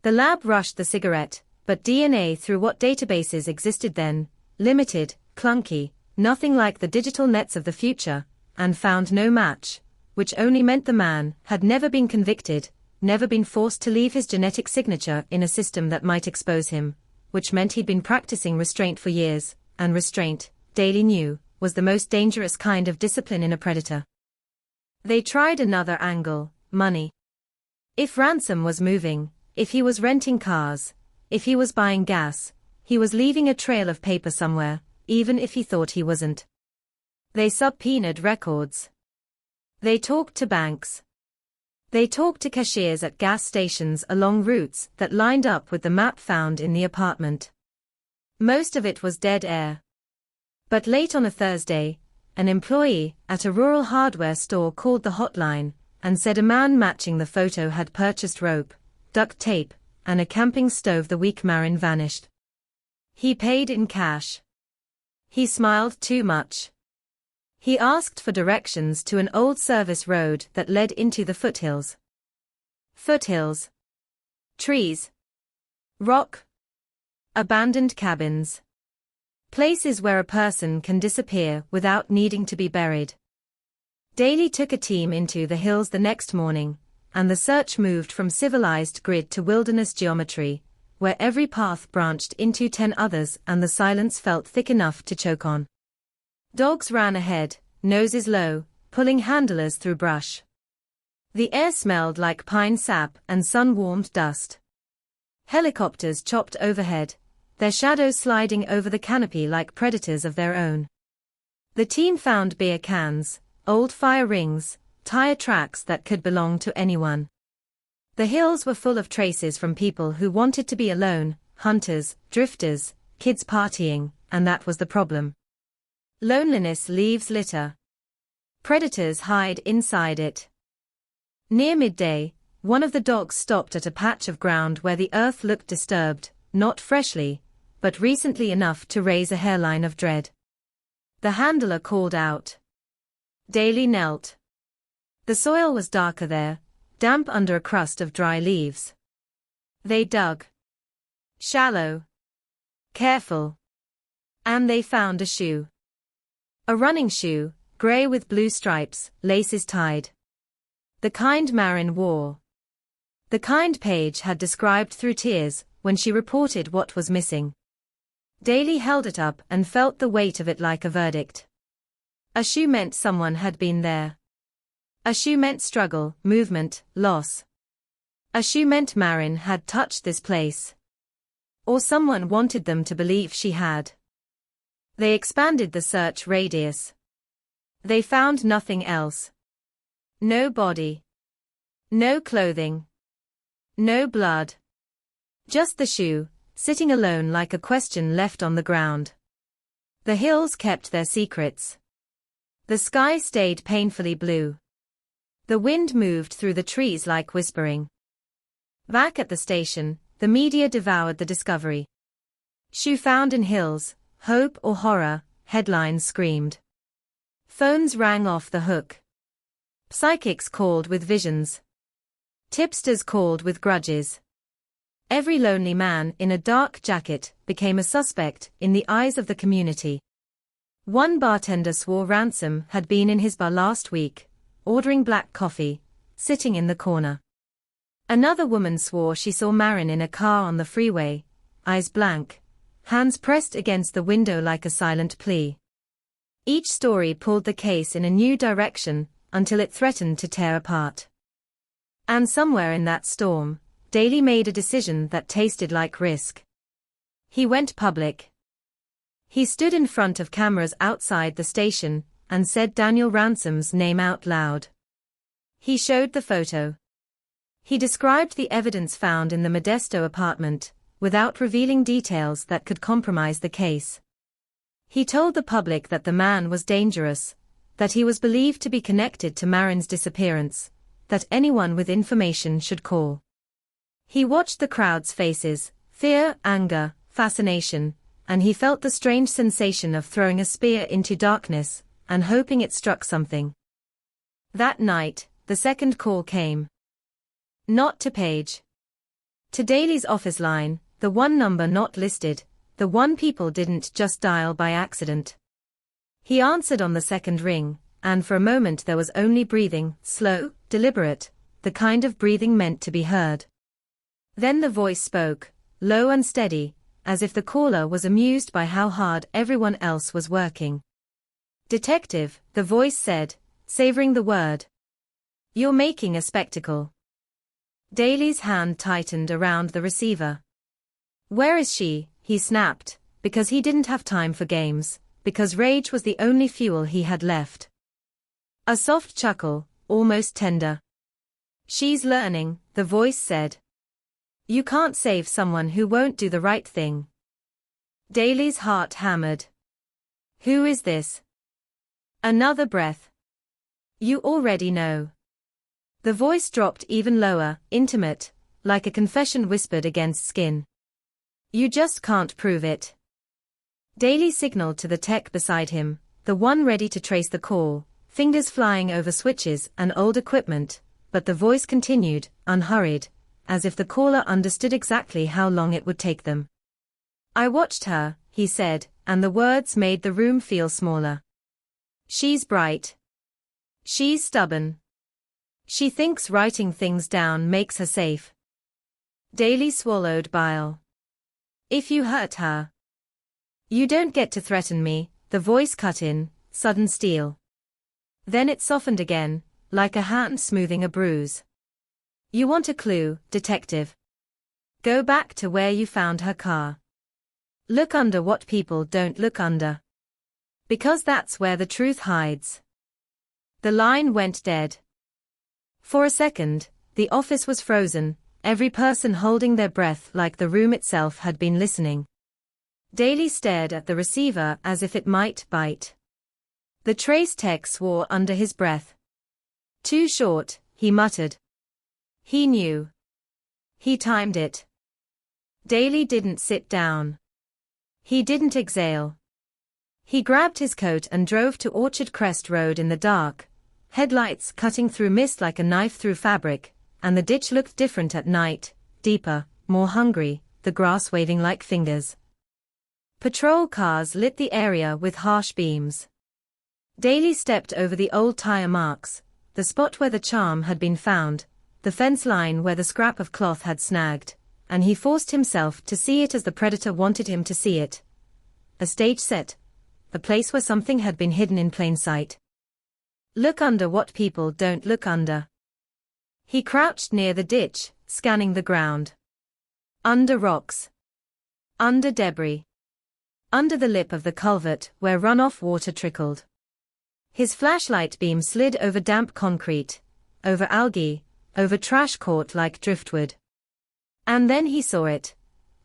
The lab rushed the cigarette, but DNA through what databases existed then, limited, clunky, nothing like the digital nets of the future, and found no match, which only meant the man had never been convicted, never been forced to leave his genetic signature in a system that might expose him, which meant he'd been practicing restraint for years, and restraint, Daly knew, was the most dangerous kind of discipline in a predator. They tried another angle, money. If Ransom was moving, if he was renting cars, if he was buying gas, he was leaving a trail of paper somewhere, even if he thought he wasn't. They subpoenaed records. They talked to banks. They talked to cashiers at gas stations along routes that lined up with the map found in the apartment. Most of it was dead air. But late on a Thursday, an employee at a rural hardware store called the hotline and said a man matching the photo had purchased rope, duct tape, and a camping stove the week Marin vanished. He paid in cash. He smiled too much. He asked for directions to an old service road that led into the foothills. Foothills. Trees. Rock. Abandoned cabins. Places where a person can disappear without needing to be buried. Daly took a team into the hills the next morning, and the search moved from civilized grid to wilderness geometry, where every path branched into 10 others and the silence felt thick enough to choke on. Dogs ran ahead, noses low, pulling handlers through brush. The air smelled like pine sap and sun-warmed dust. Helicopters chopped overhead, their shadows sliding over the canopy like predators of their own. The team found beer cans, old fire rings, tire tracks that could belong to anyone. The hills were full of traces from people who wanted to be alone, hunters, drifters, kids partying, and that was the problem. Loneliness leaves litter. Predators hide inside it. Near midday, one of the dogs stopped at a patch of ground where the earth looked disturbed, not freshly, but recently enough to raise a hairline of dread. The handler called out. Daly knelt. The soil was darker there, damp under a crust of dry leaves. They dug. Shallow. Careful. And they found a shoe. A running shoe, grey with blue stripes, laces tied. The kind Marin wore. The kind Paige had described through tears when she reported what was missing. Daly held it up and felt the weight of it like a verdict. A shoe meant someone had been there. A shoe meant struggle, movement, loss. A shoe meant Marin had touched this place. Or someone wanted them to believe she had. They expanded the search radius. They found nothing else. No body. No clothing. No blood. Just the shoe, sitting alone like a question left on the ground. The hills kept their secrets. The sky stayed painfully blue. The wind moved through the trees like whispering. Back at the station, the media devoured the discovery. Shoe found in hills, hope or horror, headlines screamed. Phones rang off the hook. Psychics called with visions. Tipsters called with grudges. Every lonely man in a dark jacket became a suspect in the eyes of the community. One bartender swore Ransom had been in his bar last week, ordering black coffee, sitting in the corner. Another woman swore she saw Marin in a car on the freeway, eyes blank, hands pressed against the window like a silent plea. Each story pulled the case in a new direction until it threatened to tear apart. And somewhere in that storm, Daly made a decision that tasted like risk. He went public. He stood in front of cameras outside the station and said Daniel Ransom's name out loud. He showed the photo. He described the evidence found in the Modesto apartment, without revealing details that could compromise the case. He told the public that the man was dangerous, that he was believed to be connected to Marin's disappearance, that anyone with information should call. He watched the crowd's faces, fear, anger, fascination, and he felt the strange sensation of throwing a spear into darkness and hoping it struck something. That night, the second call came. Not to Page. To Daly's office line, the one number not listed, the one people didn't just dial by accident. He answered on the second ring, and for a moment there was only breathing, slow, deliberate, the kind of breathing meant to be heard. Then the voice spoke, low and steady, as if the caller was amused by how hard everyone else was working. Detective, the voice said, savoring the word. You're making a spectacle. Daly's hand tightened around the receiver. Where is she? He snapped, because he didn't have time for games, because rage was the only fuel he had left. A soft chuckle, almost tender. She's learning, the voice said. You can't save someone who won't do the right thing. Daly's heart hammered. Who is this? Another breath. You already know. The voice dropped even lower, intimate, like a confession whispered against skin. You just can't prove it. Daly signaled to the tech beside him, the one ready to trace the call, fingers flying over switches and old equipment, but the voice continued, unhurried, as if the caller understood exactly how long it would take them. I watched her, he said, and the words made the room feel smaller. She's bright. She's stubborn. She thinks writing things down makes her safe. Daly swallowed bile. If you hurt her. You don't get to threaten me, the voice cut in, sudden steel. Then it softened again, like a hand smoothing a bruise. You want a clue, detective? Go back to where you found her car. Look under what people don't look under. Because that's where the truth hides. The line went dead. For a second, the office was frozen, every person holding their breath like the room itself had been listening. Daly stared at the receiver as if it might bite. The trace tech swore under his breath. Too short, he muttered. He knew. He timed it. Daly didn't sit down. He didn't exhale. He grabbed his coat and drove to Orchard Crest Road in the dark, headlights cutting through mist like a knife through fabric, and the ditch looked different at night, deeper, more hungry, the grass waving like fingers. Patrol cars lit the area with harsh beams. Daly stepped over the old tire marks, the spot where the charm had been found, the fence line where the scrap of cloth had snagged, and he forced himself to see it as the predator wanted him to see it. A stage set. A place where something had been hidden in plain sight. Look under what people don't look under. He crouched near the ditch, scanning the ground. Under rocks. Under debris. Under the lip of the culvert where runoff water trickled. His flashlight beam slid over damp concrete, over algae, over trash caught like driftwood. And then he saw it.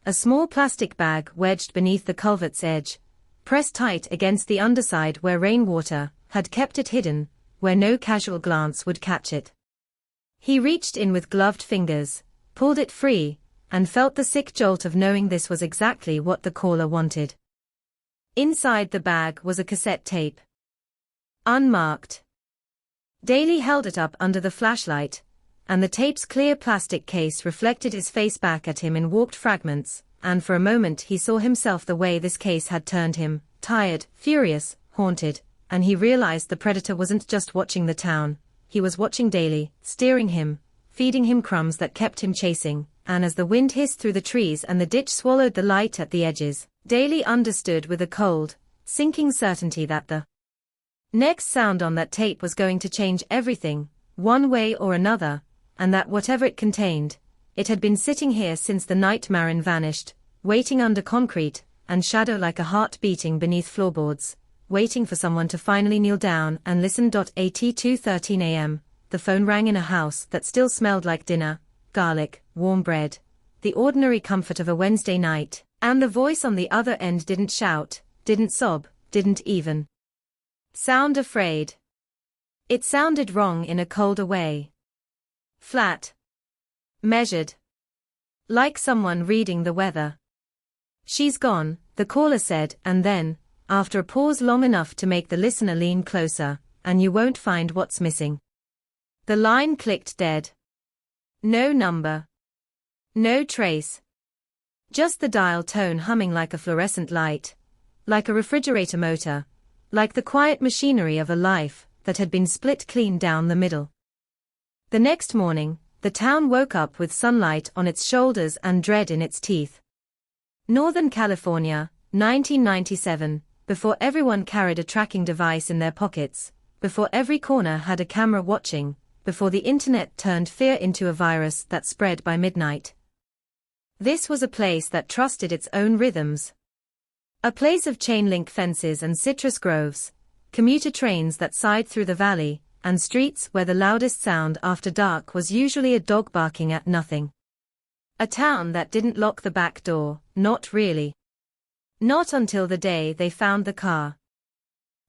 A small plastic bag wedged beneath the culvert's edge, pressed tight against the underside where rainwater had kept it hidden, where no casual glance would catch it. He reached in with gloved fingers, pulled it free, and felt the sick jolt of knowing this was exactly what the caller wanted. Inside the bag was a cassette tape. Unmarked. Daly held it up under the flashlight, and the tape's clear plastic case reflected his face back at him in warped fragments, and for a moment he saw himself the way this case had turned him, tired, furious, haunted, and he realized the predator wasn't just watching the town, he was watching Daly, steering him, feeding him crumbs that kept him chasing, and as the wind hissed through the trees and the ditch swallowed the light at the edges, Daly understood with a cold, sinking certainty that the next sound on that tape was going to change everything, one way or another, and that whatever it contained, it had been sitting here since the night Marin vanished, waiting under concrete, and shadow like a heart beating beneath floorboards, waiting for someone to finally kneel down and listen. At 2:13 a.m., the phone rang in a house that still smelled like dinner, garlic, warm bread, the ordinary comfort of a Wednesday night, and the voice on the other end didn't shout, didn't sob, didn't even sound afraid. It sounded wrong in a colder way. Flat. Measured. Like someone reading the weather. "She's gone," the caller said, and then, after a pause long enough to make the listener lean closer, "and you won't find what's missing." The line clicked dead. No number. No trace. Just the dial tone humming like a fluorescent light, like a refrigerator motor, like the quiet machinery of a life that had been split clean down the middle. The next morning, the town woke up with sunlight on its shoulders and dread in its teeth. Northern California, 1997, before everyone carried a tracking device in their pockets, before every corner had a camera watching, before the internet turned fear into a virus that spread by midnight. This was a place that trusted its own rhythms. A place of chain-link fences and citrus groves, commuter trains that sighed through the valley, and streets where the loudest sound after dark was usually a dog barking at nothing. A town that didn't lock the back door, not really. Not until the day they found the car.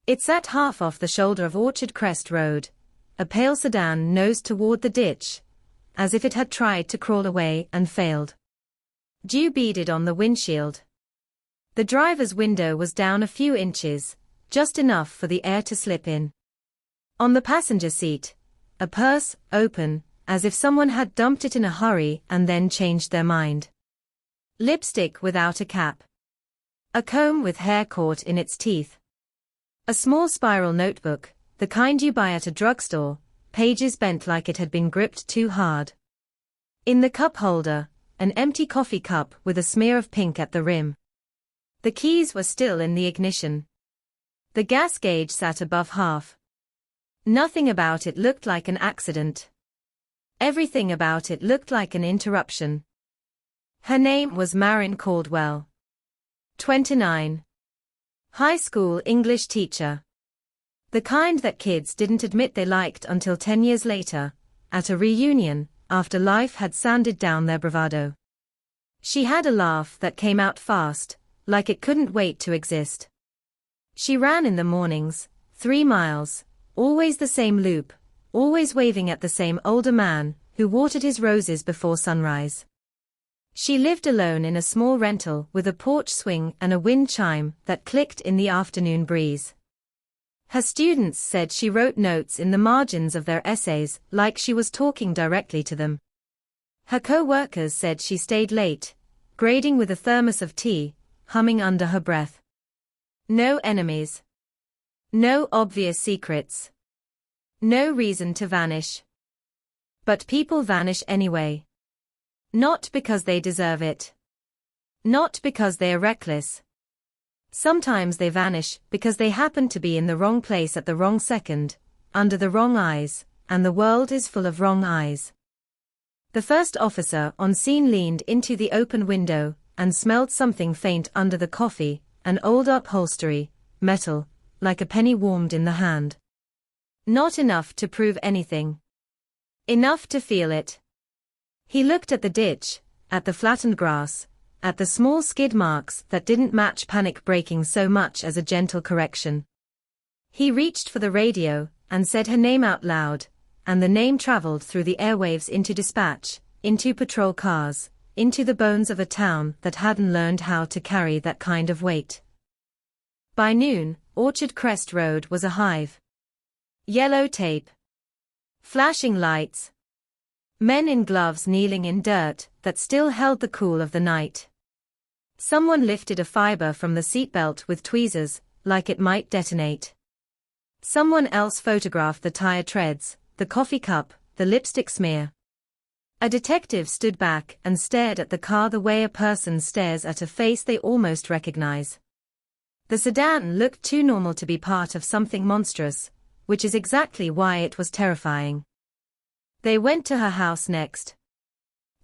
It sat half off the shoulder of Orchard Crest Road, a pale sedan nosed toward the ditch, as if it had tried to crawl away and failed. Dew beaded on the windshield. The driver's window was down a few inches, just enough for the air to slip in. On the passenger seat, a purse, open, as if someone had dumped it in a hurry and then changed their mind. Lipstick without a cap. A comb with hair caught in its teeth. A small spiral notebook, the kind you buy at a drugstore, pages bent like it had been gripped too hard. In the cup holder, an empty coffee cup with a smear of pink at the rim. The keys were still in the ignition. The gas gauge sat above half. Nothing about it looked like an accident. Everything about it looked like an interruption. Her name was Marin Caldwell. 29. High school English teacher. The kind that kids didn't admit they liked until 10 years later, at a reunion, after life had sanded down their bravado. She had a laugh that came out fast, like it couldn't wait to exist. She ran in the mornings, 3 miles, always the same loop, always waving at the same older man, who watered his roses before sunrise. She lived alone in a small rental with a porch swing and a wind chime that clicked in the afternoon breeze. Her students said she wrote notes in the margins of their essays like she was talking directly to them. Her co-workers said she stayed late, grading with a thermos of tea, humming under her breath. No enemies. No obvious secrets. No reason to vanish. But people vanish anyway. Not because they deserve it. Not because they are reckless. Sometimes they vanish because they happen to be in the wrong place at the wrong second, under the wrong eyes, and the world is full of wrong eyes. The first officer on scene leaned into the open window, and smelled something faint under the coffee, an old upholstery, metal, like a penny warmed in the hand. Not enough to prove anything. Enough to feel it. He looked at the ditch, at the flattened grass, at the small skid marks that didn't match panic braking so much as a gentle correction. He reached for the radio and said her name out loud, and the name traveled through the airwaves into dispatch, into patrol cars, into the bones of a town that hadn't learned how to carry that kind of weight. By noon, Orchard Crest Road was a hive. Yellow tape. Flashing lights. Men in gloves kneeling in dirt that still held the cool of the night. Someone lifted a fiber from the seatbelt with tweezers, like it might detonate. Someone else photographed the tire treads, the coffee cup, the lipstick smear. A detective stood back and stared at the car the way a person stares at a face they almost recognize. The sedan looked too normal to be part of something monstrous, which is exactly why it was terrifying. They went to her house next.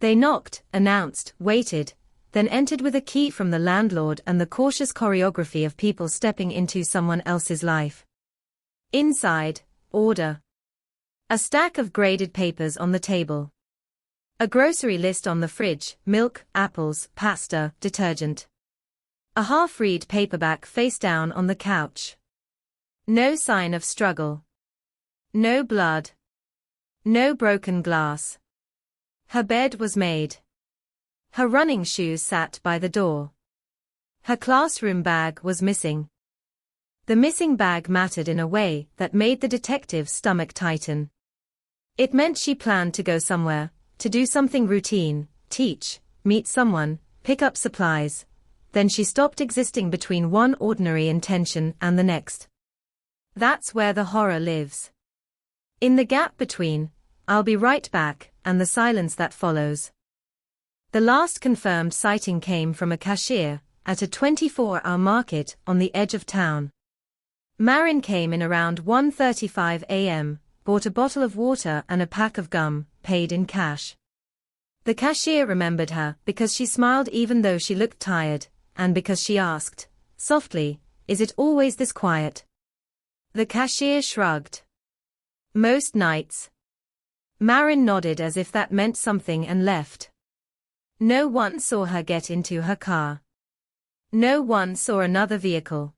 They knocked, announced, waited, then entered with a key from the landlord and the cautious choreography of people stepping into someone else's life. Inside, order. A stack of graded papers on the table. A grocery list on the fridge, milk, apples, pasta, detergent. A half-read paperback face down on the couch. No sign of struggle. No blood. No broken glass. Her bed was made. Her running shoes sat by the door. Her classroom bag was missing. The missing bag mattered in a way that made the detective's stomach tighten. It meant she planned to go somewhere, to do something routine, teach, meet someone, pick up supplies. Then she stopped existing between one ordinary intention and the next. That's where the horror lives. In the gap between, "I'll be right back," and the silence that follows. The last confirmed sighting came from a cashier at a 24-hour market on the edge of town. Marin came in around 1:35 a.m., bought a bottle of water and a pack of gum, paid in cash. The cashier remembered her because she smiled even though she looked tired, and because she asked, softly, "Is it always this quiet?" The cashier shrugged. "Most nights." Marin nodded as if that meant something and left. No one saw her get into her car. No one saw another vehicle.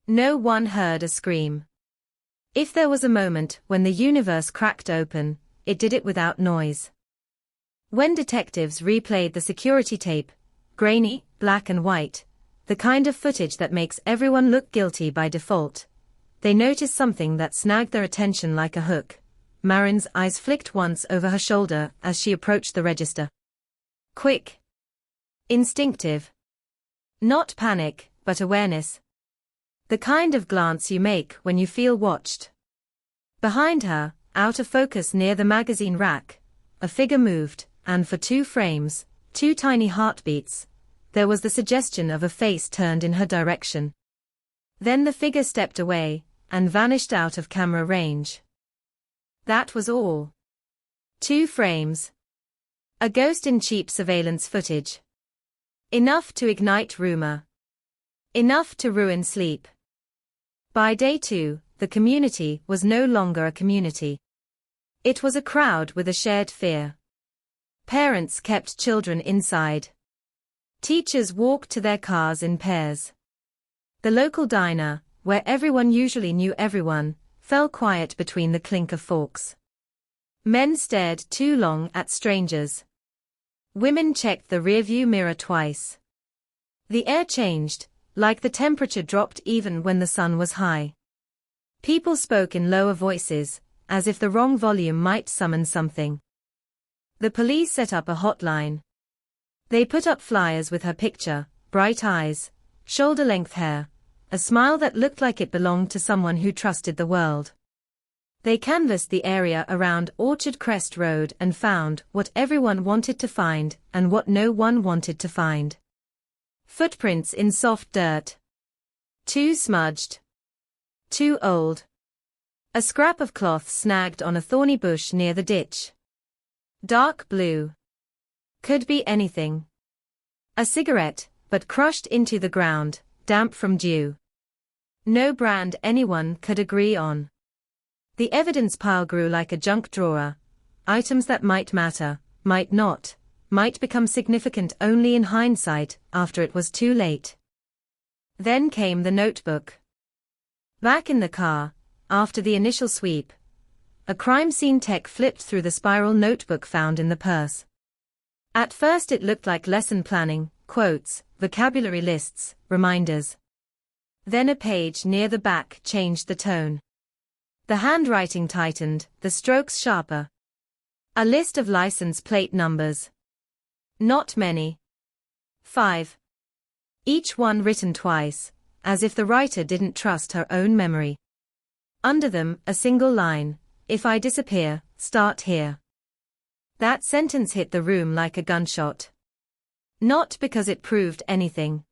No one heard a scream. If there was a moment when the universe cracked open, it did it without noise. When detectives replayed the security tape, grainy, black and white, the kind of footage that makes everyone look guilty by default, they noticed something that snagged their attention like a hook. Marin's eyes flicked once over her shoulder as she approached the register. Quick. Instinctive. Not panic, but awareness. The kind of glance you make when you feel watched. Behind her, out of focus near the magazine rack, a figure moved, and for 2 frames, 2 tiny heartbeats, there was the suggestion of a face turned in her direction. Then the figure stepped away, and vanished out of camera range. That was all. 2 frames. A ghost in cheap surveillance footage. Enough to ignite rumor. Enough to ruin sleep. By day 2, the community was no longer a community. It was a crowd with a shared fear. Parents kept children inside. Teachers walked to their cars in pairs. The local diner, where everyone usually knew everyone, fell quiet between the clink of forks. Men stared too long at strangers. Women checked the rearview mirror twice. The air changed, like the temperature dropped even when the sun was high. People spoke in lower voices, as if the wrong volume might summon something. The police set up a hotline. They put up flyers with her picture, bright eyes, shoulder-length hair, a smile that looked like it belonged to someone who trusted the world. They canvassed the area around Orchard Crest Road and found what everyone wanted to find and what no one wanted to find. Footprints in soft dirt. Too smudged. Too old. A scrap of cloth snagged on a thorny bush near the ditch. Dark blue. Could be anything. A cigarette, but crushed into the ground, damp from dew. No brand anyone could agree on. The evidence pile grew like a junk drawer. Items that might matter, might not, might become significant only in hindsight, after it was too late. Then came the notebook. Back in the car, after the initial sweep, a crime scene tech flipped through the spiral notebook found in the purse. At first it looked like lesson planning, quotes, vocabulary lists, reminders. Then a page near the back changed the tone. The handwriting tightened, the strokes sharper. A list of license plate numbers. Not many. 5. Each one written twice, as if the writer didn't trust her own memory. Under them, a single line, "If I disappear, start here." That sentence hit the room like a gunshot. Not because it proved anything.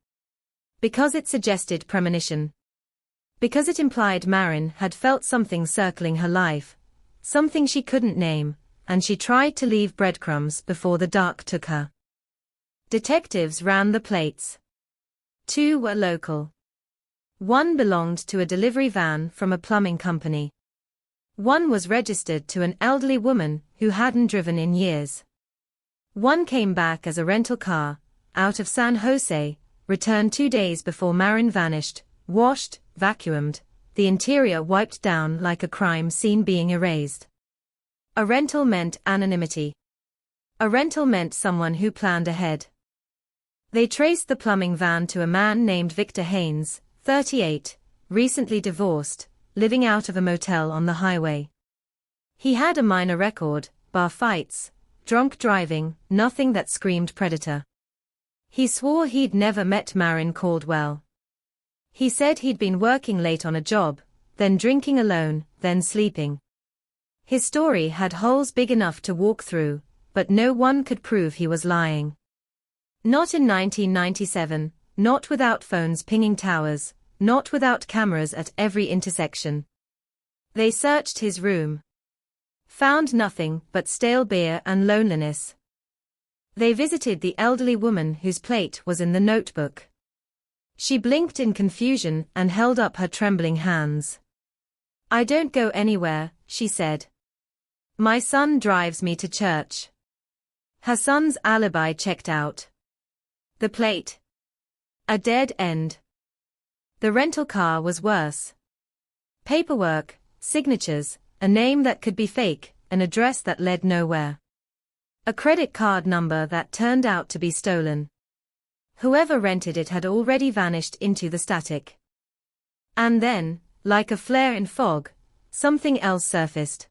Because it suggested premonition. Because it implied Marin had felt something circling her life, something she couldn't name, and she tried to leave breadcrumbs before the dark took her. Detectives ran the plates. 2 were local. 1 belonged to a delivery van from a plumbing company. 1 was registered to an elderly woman who hadn't driven in years. 1 came back as a rental car, out of San Jose, returned 2 days before Marin vanished, washed, vacuumed, the interior wiped down like a crime scene being erased. A rental meant anonymity. A rental meant someone who planned ahead. They traced the plumbing van to a man named Victor Haynes, 38, recently divorced, living out of a motel on the highway. He had a minor record, bar fights, drunk driving, nothing that screamed predator. He swore he'd never met Marin Caldwell. He said he'd been working late on a job, then drinking alone, then sleeping. His story had holes big enough to walk through, but no one could prove he was lying. Not in 1997, not without phones pinging towers, not without cameras at every intersection. They searched his room. Found nothing but stale beer and loneliness. They visited the elderly woman whose plate was in the notebook. She blinked in confusion and held up her trembling hands. "I don't go anywhere," she said. "My son drives me to church." Her son's alibi checked out. The plate. A dead end. The rental car was worse. Paperwork, signatures, a name that could be fake, an address that led nowhere. A credit card number that turned out to be stolen. Whoever rented it had already vanished into the static. And then, like a flare in fog, something else surfaced.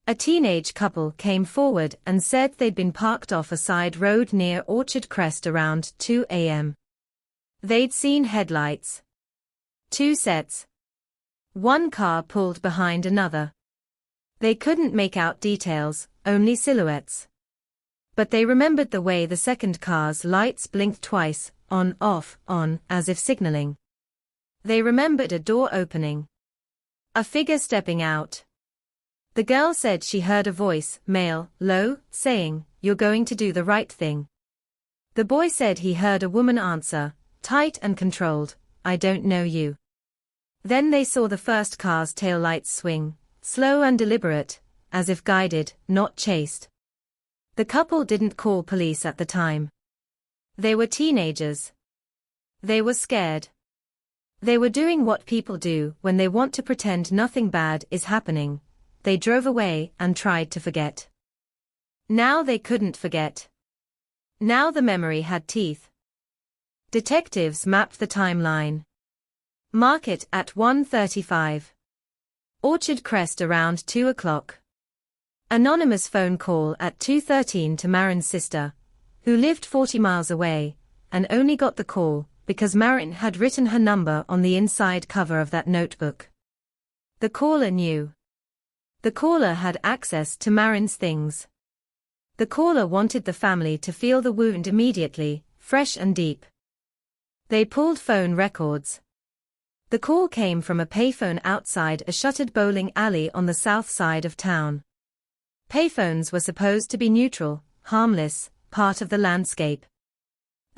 A teenage couple came forward and said they'd been parked off a side road near Orchard Crest around 2 a.m. They'd seen headlights. 2 sets. 1 car pulled behind another. They couldn't make out details, only silhouettes. But they remembered the way the second car's lights blinked twice, on, off, on, as if signaling. They remembered a door opening. A figure stepping out. The girl said she heard a voice, male, low, saying, "You're going to do the right thing." The boy said he heard a woman answer, tight and controlled, "I don't know you." Then they saw the first car's taillights swing, slow and deliberate, as if guided, not chased. The couple didn't call police at the time. They were teenagers. They were scared. They were doing what people do when they want to pretend nothing bad is happening. They drove away and tried to forget. Now they couldn't forget. Now the memory had teeth. Detectives mapped the timeline. Market at 1:35. Orchard Crest around 2 o'clock. Anonymous phone call at 2:13 to Marin's sister, who lived 40 miles away, and only got the call because Marin had written her number on the inside cover of that notebook. The caller knew. The caller had access to Marin's things. The caller wanted the family to feel the wound immediately, fresh and deep. They pulled phone records. The call came from a payphone outside a shuttered bowling alley on the south side of town. Payphones were supposed to be neutral, harmless, part of the landscape.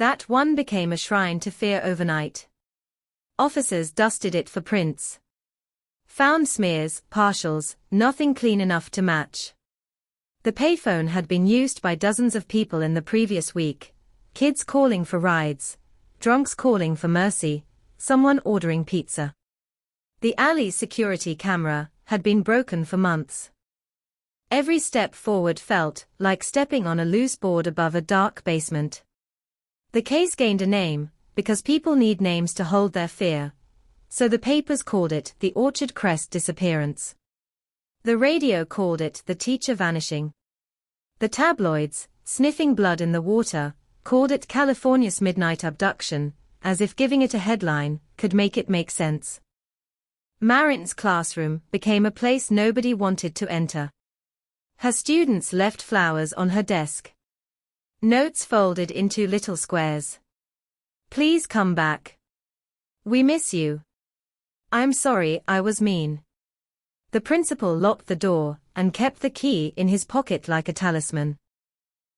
That one became a shrine to fear overnight. Officers dusted it for prints. Found smears, partials, nothing clean enough to match. The payphone had been used by dozens of people in the previous week. Kids calling for rides. Drunks calling for mercy. Someone ordering pizza. The alley's security camera had been broken for months. Every step forward felt like stepping on a loose board above a dark basement. The case gained a name, because people need names to hold their fear. So the papers called it the Orchard Crest disappearance. The radio called it the teacher vanishing. The tabloids, sniffing blood in the water, called it California's midnight abduction, as if giving it a headline could make it make sense. Marin's classroom became a place nobody wanted to enter. Her students left flowers on her desk. Notes folded into little squares. Please come back. We miss you. I'm sorry I was mean. The principal locked the door and kept the key in his pocket like a talisman.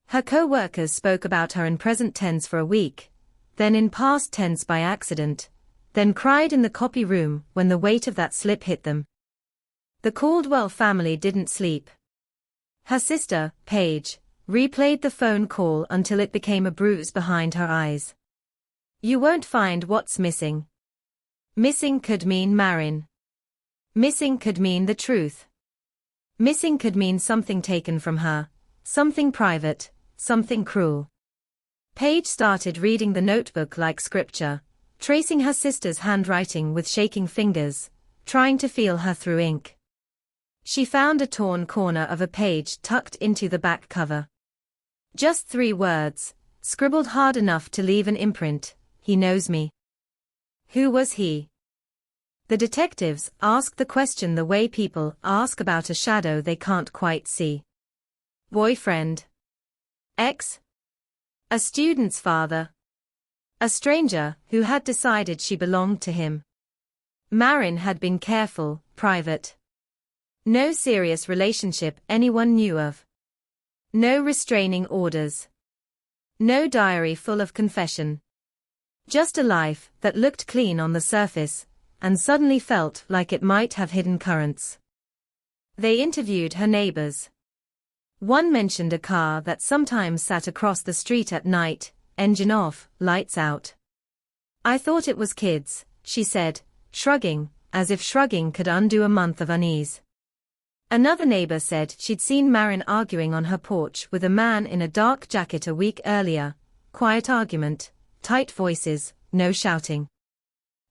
Her co-workers spoke about her in present tense for a week, then in past tense by accident, then cried in the copy room when the weight of that slip hit them. The Caldwell family didn't sleep. Her sister, Paige, replayed the phone call until it became a bruise behind her eyes. You won't find what's missing. Missing could mean Marin. Missing could mean the truth. Missing could mean something taken from her, something private, something cruel. Paige started reading the notebook like scripture, tracing her sister's handwriting with shaking fingers, trying to feel her through ink. She found a torn corner of a page tucked into the back cover. Just 3 words, scribbled hard enough to leave an imprint: he knows me. Who was he? The detectives asked the question the way people ask about a shadow they can't quite see. Boyfriend? Ex? A student's father? A stranger who had decided she belonged to him? Marin had been careful, private. No serious relationship anyone knew of. No restraining orders. No diary full of confession. Just a life that looked clean on the surface, and suddenly felt like it might have hidden currents. They interviewed her neighbors. One mentioned a car that sometimes sat across the street at night, engine off, lights out. I thought it was kids, she said, shrugging, as if shrugging could undo a month of unease. Another neighbor said she'd seen Marin arguing on her porch with a man in a dark jacket a week earlier. Quiet argument, tight voices, no shouting.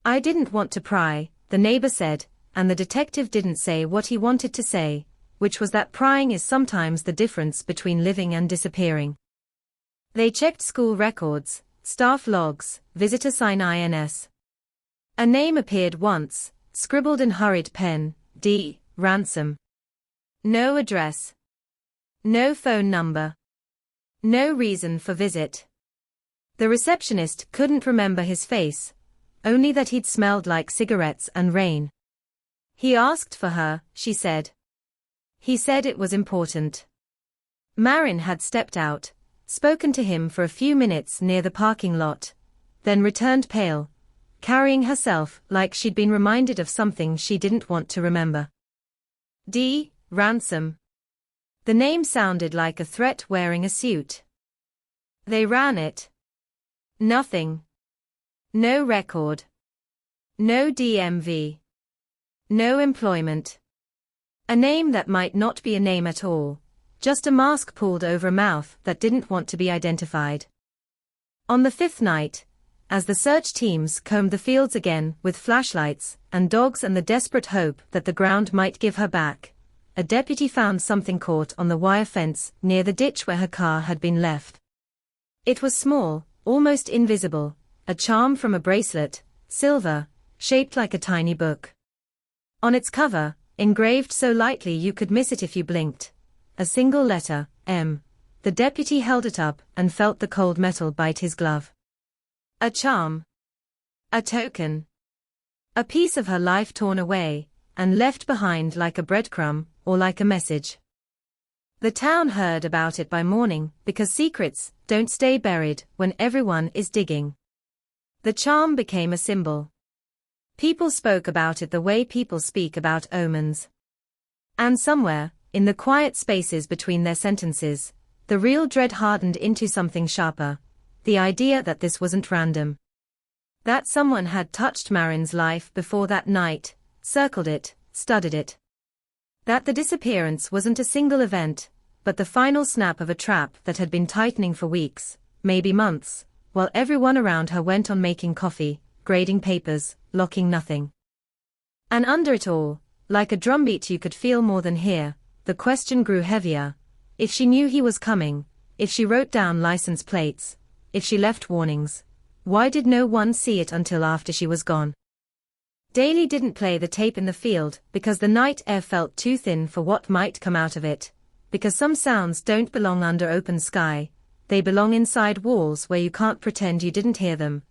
I didn't want to pry, the neighbor said, and the detective didn't say what he wanted to say, which was that prying is sometimes the difference between living and disappearing. They checked school records, staff logs, visitor sign INS. A name appeared once, scribbled in hurried pen: D. Ransom. No address. No phone number. No reason for visit. The receptionist couldn't remember his face, only that he'd smelled like cigarettes and rain. He asked for her, she said. He said it was important. Marin had stepped out, spoken to him for a few minutes near the parking lot, then returned pale, carrying herself like she'd been reminded of something she didn't want to remember. D. Ransom. The name sounded like a threat wearing a suit. They ran it. Nothing. No record. No DMV. No employment. A name that might not be a name at all, just a mask pulled over a mouth that didn't want to be identified. On the 5th night, as the search teams combed the fields again with flashlights and dogs and the desperate hope that the ground might give her back, a deputy found something caught on the wire fence near the ditch where her car had been left. It was small, almost invisible, a charm from a bracelet, silver, shaped like a tiny book. On its cover, engraved so lightly you could miss it if you blinked, a single letter, M. The deputy held it up and felt the cold metal bite his glove. A charm. A token. A piece of her life torn away, and left behind like a breadcrumb, or like a message. The town heard about it by morning because secrets don't stay buried when everyone is digging. The charm became a symbol. People spoke about it the way people speak about omens. And somewhere, in the quiet spaces between their sentences, the real dread hardened into something sharper. The idea that this wasn't random. That someone had touched Marin's life before that night, circled it, studied it. That the disappearance wasn't a single event, but the final snap of a trap that had been tightening for weeks, maybe months, while everyone around her went on making coffee, grading papers, locking nothing. And under it all, like a drumbeat you could feel more than hear, the question grew heavier. If she knew he was coming, if she wrote down license plates, if she left warnings, why did no one see it until after she was gone? Daly didn't play the tape in the field because the night air felt too thin for what might come out of it, because some sounds don't belong under open sky, they belong inside walls where you can't pretend you didn't hear them.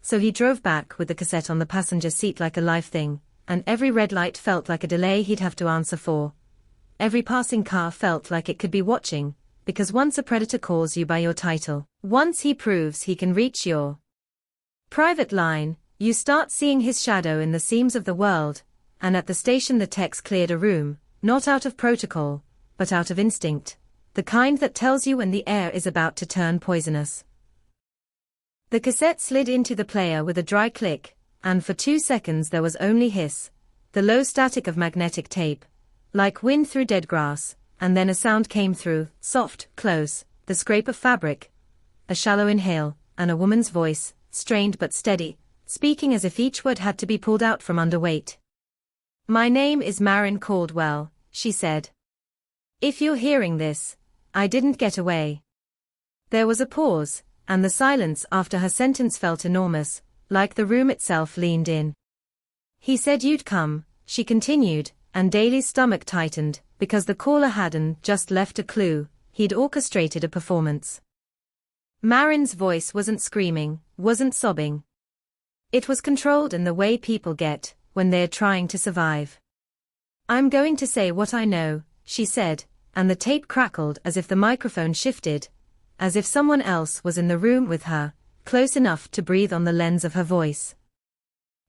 So he drove back with the cassette on the passenger seat like a live thing, and every red light felt like a delay he'd have to answer for. Every passing car felt like it could be watching, because once a predator calls you by your title, once he proves he can reach your private line, you start seeing his shadow in the seams of the world. And at the station the techs cleared a room, not out of protocol, but out of instinct, the kind that tells you when the air is about to turn poisonous. The cassette slid into the player with a dry click, and for 2 seconds there was only hiss, the low static of magnetic tape, like wind through dead grass, and then a sound came through, soft, close, the scrape of fabric, a shallow inhale, and a woman's voice, strained but steady, speaking as if each word had to be pulled out from underweight. "My name is Marin Caldwell," she said. "If you're hearing this, I didn't get away." There was a pause, and the silence after her sentence felt enormous, like the room itself leaned in. "He said you'd come," she continued, and Daly's stomach tightened, because the caller hadn't just left a clue, he'd orchestrated a performance. Marin's voice wasn't screaming, wasn't sobbing. It was controlled in the way people get when they're trying to survive. "I'm going to say what I know," she said, and the tape crackled as if the microphone shifted, as if someone else was in the room with her, close enough to breathe on the lens of her voice.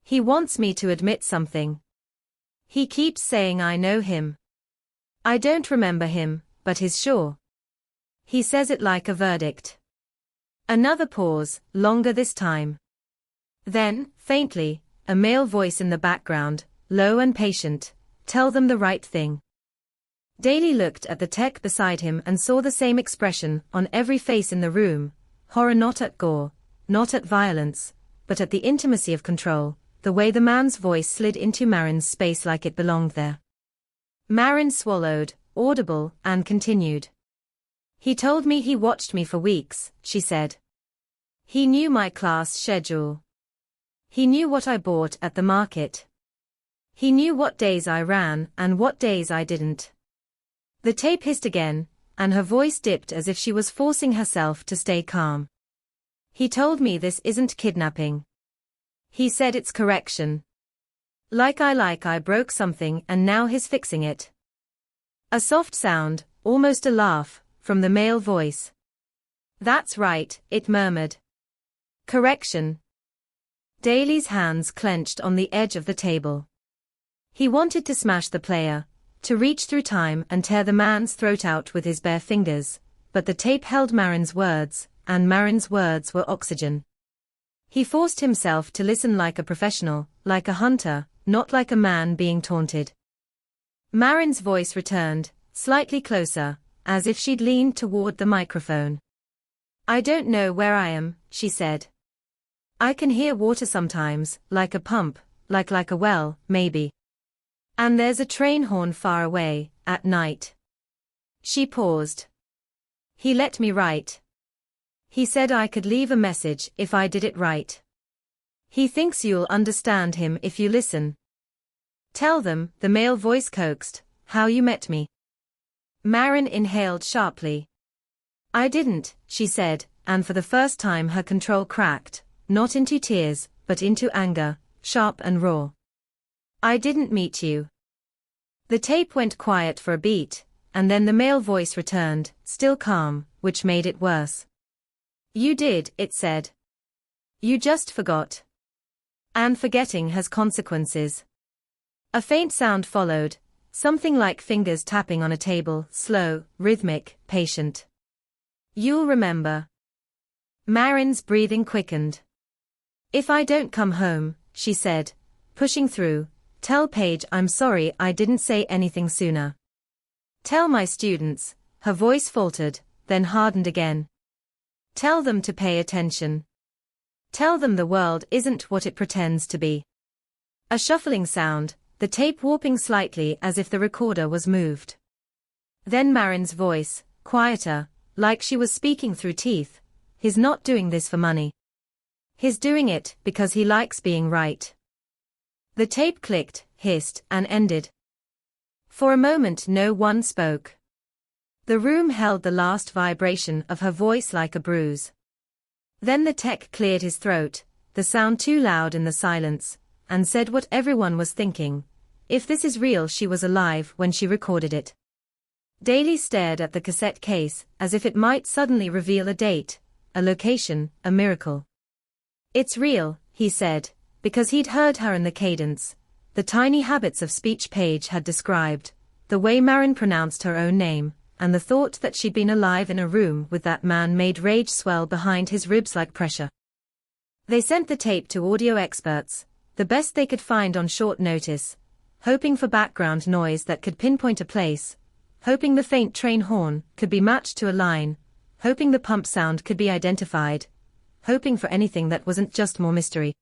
"He wants me to admit something. He keeps saying I know him. I don't remember him, but he's sure. He says it like a verdict." Another pause, longer this time. Then, faintly, a male voice in the background, low and patient, "Tell them the right thing." Daly looked at the tech beside him and saw the same expression on every face in the room, horror not at gore, not at violence, but at the intimacy of control, the way the man's voice slid into Marin's space like it belonged there. Marin swallowed, audible, and continued. "He told me he watched me for weeks," she said. "He knew my class schedule. He knew what I bought at the market. He knew what days I ran and what days I didn't." The tape hissed again, and her voice dipped as if she was forcing herself to stay calm. "He told me this isn't kidnapping. He said it's correction. Like I broke something and now he's fixing it." A soft sound, almost a laugh, from the male voice. "That's right," it murmured. "Correction." Daly's hands clenched on the edge of the table. He wanted to smash the player, to reach through time and tear the man's throat out with his bare fingers, but the tape held Marin's words, and Marin's words were oxygen. He forced himself to listen like a professional, like a hunter, not like a man being taunted. Marin's voice returned, slightly closer, as if she'd leaned toward the microphone. "I don't know where I am," she said. "I can hear water sometimes, like a pump, like a well, maybe. And there's a train horn far away, at night." She paused. "He let me write. He said I could leave a message if I did it right. He thinks you'll understand him if you listen. Tell them," the male voice coaxed, "how you met me." Marin inhaled sharply. "I didn't," she said, and for the first time her control cracked, not into tears, but into anger, sharp and raw. "I didn't meet you." The tape went quiet for a beat, and then the male voice returned, still calm, which made it worse. You did, it said. You just forgot. And forgetting has consequences. A faint sound followed, something like fingers tapping on a table, slow, rhythmic, patient. You'll remember. Marin's breathing quickened. If I don't come home, she said, pushing through, tell Paige I'm sorry I didn't say anything sooner. Tell my students, her voice faltered, then hardened again. Tell them to pay attention. Tell them the world isn't what it pretends to be. A shuffling sound, the tape warping slightly as if the recorder was moved. Then Marin's voice, quieter, like she was speaking through teeth. He's not doing this for money. He's doing it because he likes being right. The tape clicked, hissed, and ended. For a moment no one spoke. The room held the last vibration of her voice like a bruise. Then the tech cleared his throat, the sound too loud in the silence, and said what everyone was thinking. If this is real, she was alive when she recorded it. Daly stared at the cassette case, as if it might suddenly reveal a date, a location, a miracle. It's real, he said, because he'd heard her in the cadence, the tiny habits of speech Paige had described, the way Marin pronounced her own name, and the thought that she'd been alive in a room with that man made rage swell behind his ribs like pressure. They sent the tape to audio experts, the best they could find on short notice, hoping for background noise that could pinpoint a place, hoping the faint train horn could be matched to a line, hoping the pump sound could be identified, hoping for anything that wasn't just more mystery.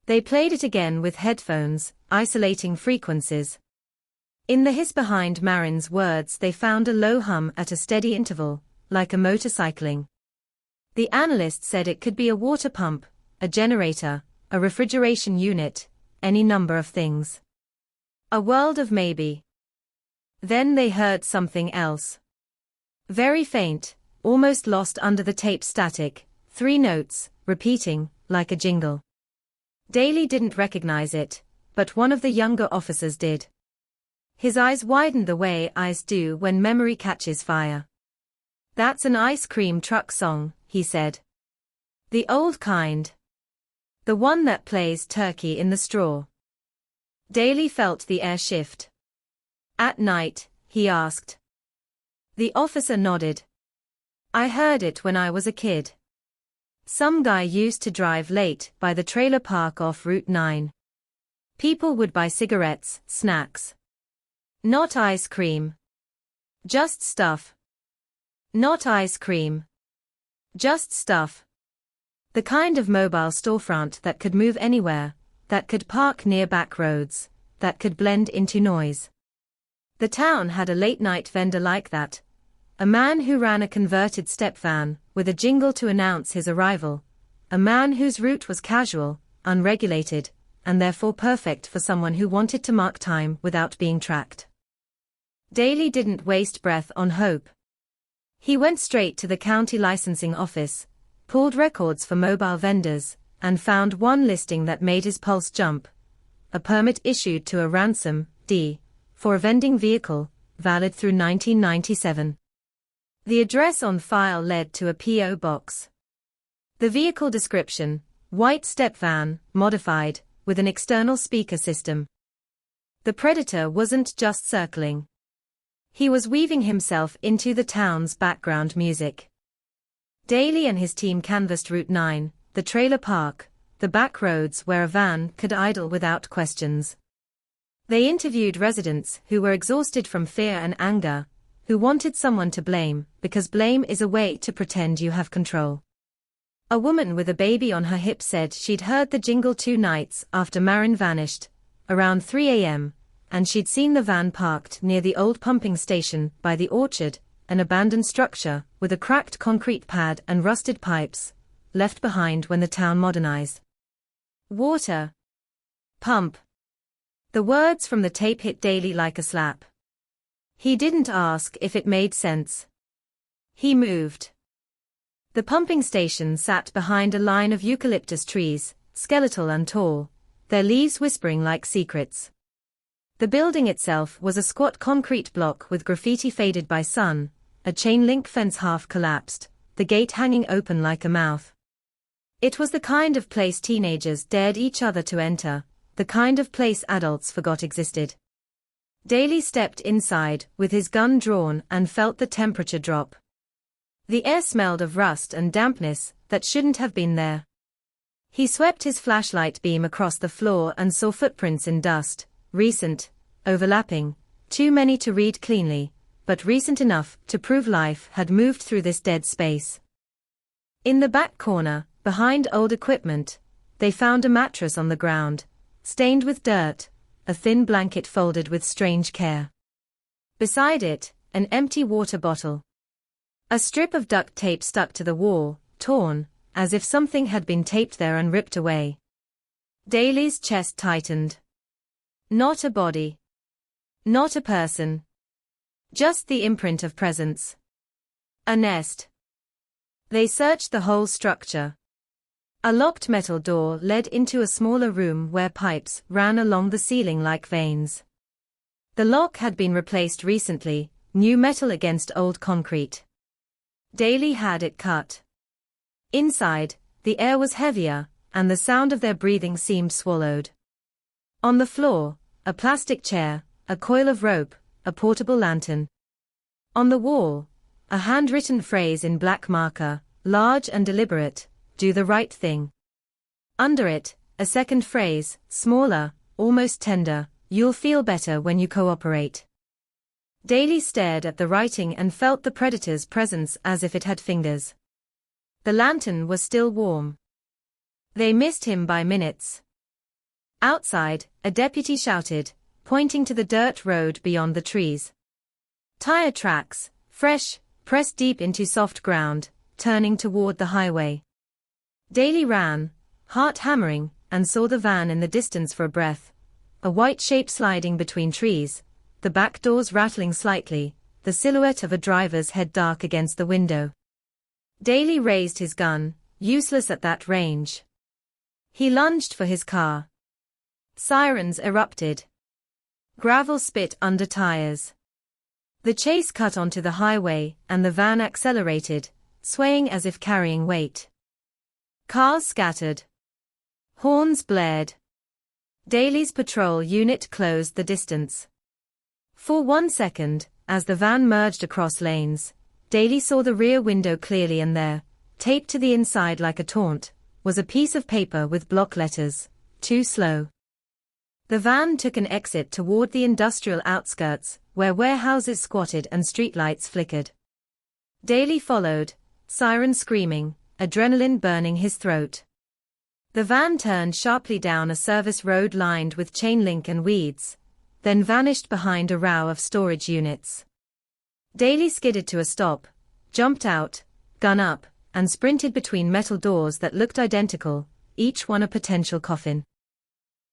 They played it again with headphones, isolating frequencies. In the hiss behind Marin's words they found a low hum at a steady interval, like a motorcycling. The analyst said it could be a water pump, a generator, a refrigeration unit, any number of things. A world of maybe. Then they heard something else. Very faint, almost lost under the tape static, 3 notes, repeating, like a jingle. Daly didn't recognize it, but one of the younger officers did. His eyes widened the way eyes do when memory catches fire. That's an ice cream truck song, he said. The old kind. The one that plays Turkey in the Straw. Daly felt the air shift. At night, he asked. The officer nodded. I heard it when I was a kid. Some guy used to drive late by the trailer park off Route 9. People would buy cigarettes, snacks. Not ice cream. Just stuff. Not ice cream. Just stuff. The kind of mobile storefront that could move anywhere, that could park near back roads, that could blend into noise. The town had a late-night vendor like that. A man who ran a converted step van, with a jingle to announce his arrival. A man whose route was casual, unregulated, and therefore perfect for someone who wanted to mark time without being tracked. Daly didn't waste breath on hope. He went straight to the county licensing office, pulled records for mobile vendors, and found one listing that made his pulse jump. A permit issued to a ransom, D, for a vending vehicle, valid through 1997. The address on file led to a P.O. box. The vehicle description, white step van, modified, with an external speaker system. The predator wasn't just circling. He was weaving himself into the town's background music. Daly and his team canvassed Route 9, the trailer park, the back roads where a van could idle without questions. They interviewed residents who were exhausted from fear and anger, who wanted someone to blame, because blame is a way to pretend you have control. A woman with a baby on her hip said she'd heard the jingle 2 nights after Marin vanished, around 3 a.m., and she'd seen the van parked near the old pumping station by the orchard, an abandoned structure with a cracked concrete pad and rusted pipes, left behind when the town modernized. Water. Pump. The words from the tape hit Daly like a slap. He didn't ask if it made sense. He moved. The pumping station sat behind a line of eucalyptus trees, skeletal and tall, their leaves whispering like secrets. The building itself was a squat concrete block with graffiti faded by sun, a chain-link fence half collapsed, the gate hanging open like a mouth. It was the kind of place teenagers dared each other to enter, the kind of place adults forgot existed. Daly stepped inside with his gun drawn and felt the temperature drop. The air smelled of rust and dampness that shouldn't have been there. He swept his flashlight beam across the floor and saw footprints in dust, recent, overlapping, too many to read cleanly, but recent enough to prove life had moved through this dead space. In the back corner, behind old equipment, they found a mattress on the ground, stained with dirt, a thin blanket folded with strange care. Beside it, an empty water bottle. A strip of duct tape stuck to the wall, torn, as if something had been taped there and ripped away. Daly's chest tightened. Not a body. Not a person. Just the imprint of presence. A nest. They searched the whole structure. A locked metal door led into a smaller room where pipes ran along the ceiling like veins. The lock had been replaced recently, new metal against old concrete. Daly had it cut. Inside, the air was heavier, and the sound of their breathing seemed swallowed. On the floor, a plastic chair, a coil of rope, a portable lantern. On the wall, a handwritten phrase in black marker, large and deliberate, "Do the right thing." Under it, a second phrase, smaller, almost tender, "You'll feel better when you cooperate." Daly stared at the writing and felt the predator's presence as if it had fingers. The lantern was still warm. They missed him by minutes. Outside, a deputy shouted, pointing to the dirt road beyond the trees. Tire tracks, fresh, pressed deep into soft ground, turning toward the highway. Daly ran, heart hammering, and saw the van in the distance for a breath, a white shape sliding between trees, the back doors rattling slightly, the silhouette of a driver's head dark against the window. Daly raised his gun, useless at that range. He lunged for his car. Sirens erupted. Gravel spit under tires. The chase cut onto the highway, and the van accelerated, swaying as if carrying weight. Cars scattered. Horns blared. Daly's patrol unit closed the distance. For 1 second, as the van merged across lanes, Daly saw the rear window clearly, and there, taped to the inside like a taunt, was a piece of paper with block letters, "Too slow." The van took an exit toward the industrial outskirts, where warehouses squatted and streetlights flickered. Daly followed, siren screaming, adrenaline burning his throat. The van turned sharply down a service road lined with chain link and weeds, then vanished behind a row of storage units. Daly skidded to a stop, jumped out, gun up, and sprinted between metal doors that looked identical, each one a potential coffin.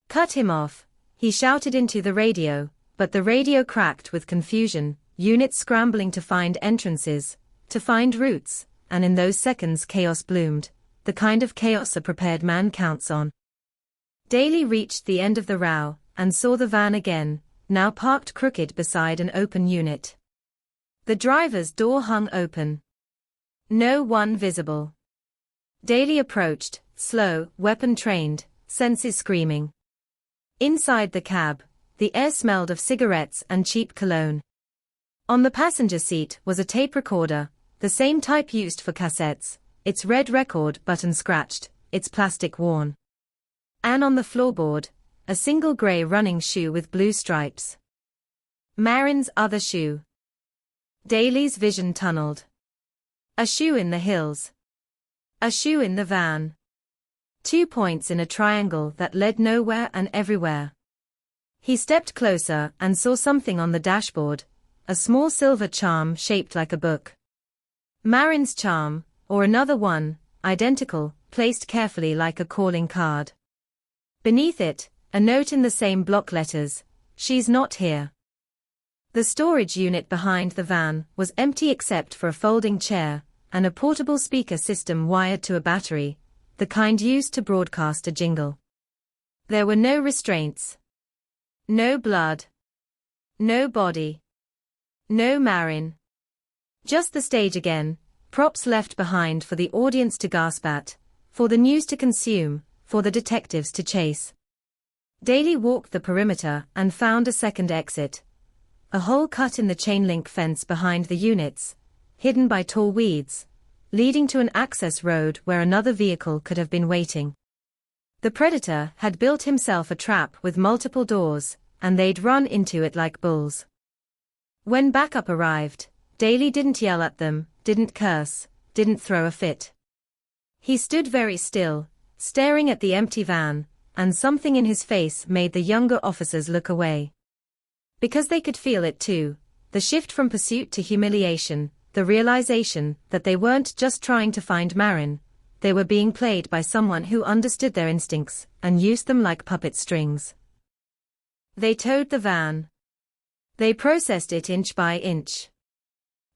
"Cut him off," he shouted into the radio, but the radio cracked with confusion, units scrambling to find entrances, to find routes, and in those seconds chaos bloomed, the kind of chaos a prepared man counts on. Daly reached the end of the row, and saw the van again, now parked crooked beside an open unit. The driver's door hung open. No one visible. Daly approached, slow, weapon-trained, senses screaming. Inside the cab, the air smelled of cigarettes and cheap cologne. On the passenger seat was a tape recorder, the same type used for cassettes, its red record button scratched, its plastic worn. And on the floorboard, a single gray running shoe with blue stripes. Marin's other shoe. Daly's vision tunneled. A shoe in the hills. A shoe in the van. 2 points in a triangle that led nowhere and everywhere. He stepped closer and saw something on the dashboard, a small silver charm shaped like a book. Marin's charm, or another one, identical, placed carefully like a calling card. Beneath it, a note in the same block letters, "She's not here." The storage unit behind the van was empty except for a folding chair, and a portable speaker system wired to a battery, the kind used to broadcast a jingle. There were no restraints. No blood. No body. No Marin. Just the stage again, props left behind for the audience to gasp at, for the news to consume, for the detectives to chase. Daly walked the perimeter and found a second exit. A hole cut in the chain-link fence behind the units, hidden by tall weeds, leading to an access road where another vehicle could have been waiting. The predator had built himself a trap with multiple doors, and they'd run into it like bulls. When backup arrived, Daly didn't yell at them, didn't curse, didn't throw a fit. He stood very still, staring at the empty van, and something in his face made the younger officers look away. Because they could feel it too, the shift from pursuit to humiliation, the realization that they weren't just trying to find Marin, they were being played by someone who understood their instincts and used them like puppet strings. They towed the van. They processed it inch by inch.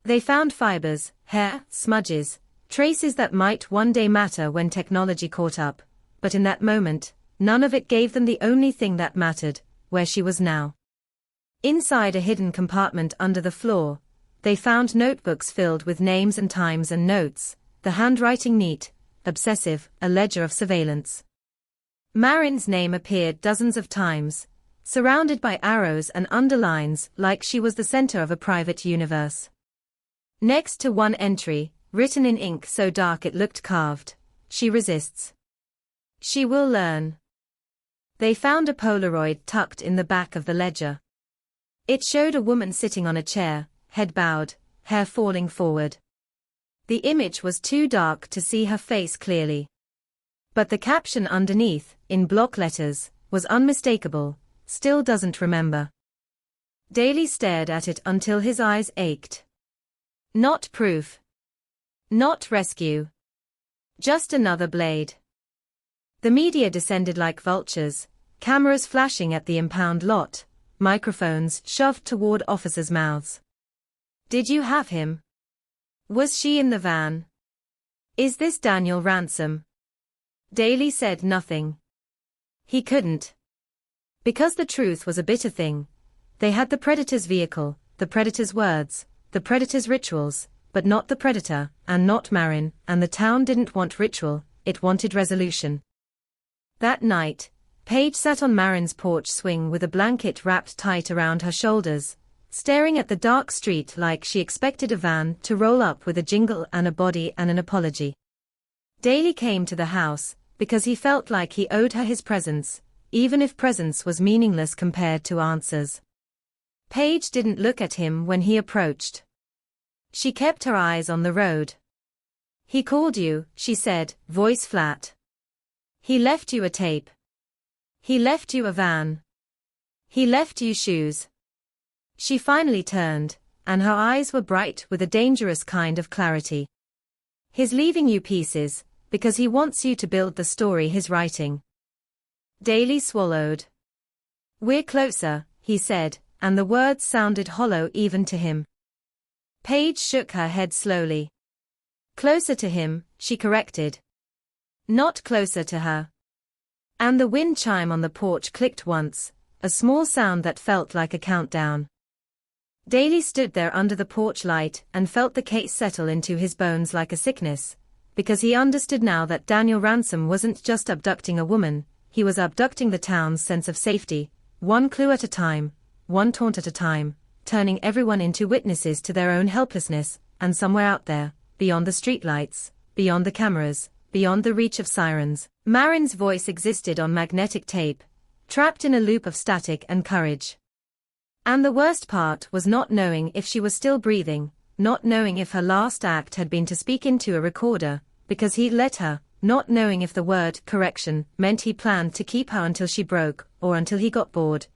They found fibers, hair, smudges, traces that might one day matter when technology caught up, but in that moment, none of it gave them the only thing that mattered, where she was now. Inside a hidden compartment under the floor, they found notebooks filled with names and times and notes, the handwriting neat, obsessive, a ledger of surveillance. Marin's name appeared dozens of times, surrounded by arrows and underlines like she was the center of a private universe. Next to one entry, written in ink so dark it looked carved, she resists. She will learn. They found a Polaroid tucked in the back of the ledger. It showed a woman sitting on a chair, head bowed, hair falling forward. The image was too dark to see her face clearly. But the caption underneath, in block letters, was unmistakable, still doesn't remember. Daly stared at it until his eyes ached. Not proof. Not rescue. Just another blade. The media descended like vultures, cameras flashing at the impound lot, microphones shoved toward officers' mouths. Did you have him? Was she in the van? Is this Daniel Ransom? Daly said nothing. He couldn't. Because the truth was a bitter thing. They had the Predator's vehicle, the Predator's words, the Predator's rituals, but not the Predator, and not Marin, and the town didn't want ritual, it wanted resolution. That night, Paige sat on Marin's porch swing with a blanket wrapped tight around her shoulders, staring at the dark street like she expected a van to roll up with a jingle and a body and an apology. Daly came to the house, because he felt like he owed her his presence, even if presence was meaningless compared to answers. Paige didn't look at him when he approached. She kept her eyes on the road. He called you, she said, voice flat. He left you a tape. He left you a van. He left you shoes. She finally turned, and her eyes were bright with a dangerous kind of clarity. He's leaving you pieces, because he wants you to build the story he's writing. Daly swallowed. We're closer, he said, and the words sounded hollow even to him. Paige shook her head slowly. Closer to him, she corrected. Not closer to her. And the wind chime on the porch clicked once, a small sound that felt like a countdown. Daly stood there under the porch light and felt the case settle into his bones like a sickness, because he understood now that Daniel Ransom wasn't just abducting a woman, he was abducting the town's sense of safety, one clue at a time, one taunt at a time, turning everyone into witnesses to their own helplessness, and somewhere out there, beyond the streetlights, beyond the cameras, beyond the reach of sirens, Marin's voice existed on magnetic tape, trapped in a loop of static and courage. And the worst part was not knowing if she was still breathing, not knowing if her last act had been to speak into a recorder, because he'd let her, not knowing if the word correction meant he planned to keep her until she broke, or until he got bored.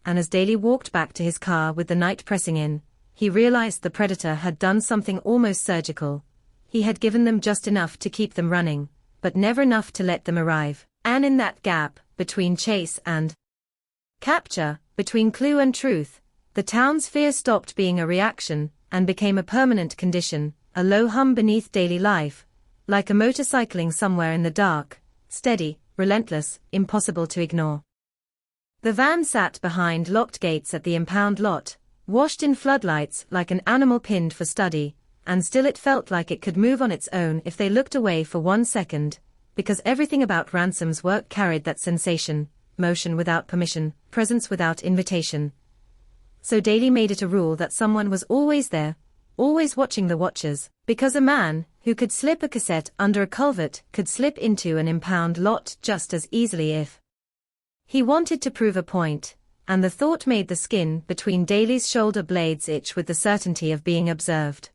And as Daly walked back to his car with the night pressing in, he realized the Predator had done something almost surgical. He had given them just enough to keep them running, but never enough to let them arrive. And in that gap, between chase and capture, between clue and truth, the town's fear stopped being a reaction, and became a permanent condition, a low hum beneath daily life, like a motor cycling somewhere in the dark, steady, relentless, impossible to ignore. The van sat behind locked gates at the impound lot, washed in floodlights like an animal pinned for study, and still it felt like it could move on its own if they looked away for 1 second, because everything about Ransom's work carried that sensation, motion without permission, presence without invitation. So Daly made it a rule that someone was always there, always watching the watchers, because a man who could slip a cassette under a culvert could slip into an impound lot just as easily if he wanted to prove a point, and the thought made the skin between Daly's shoulder blades itch with the certainty of being observed.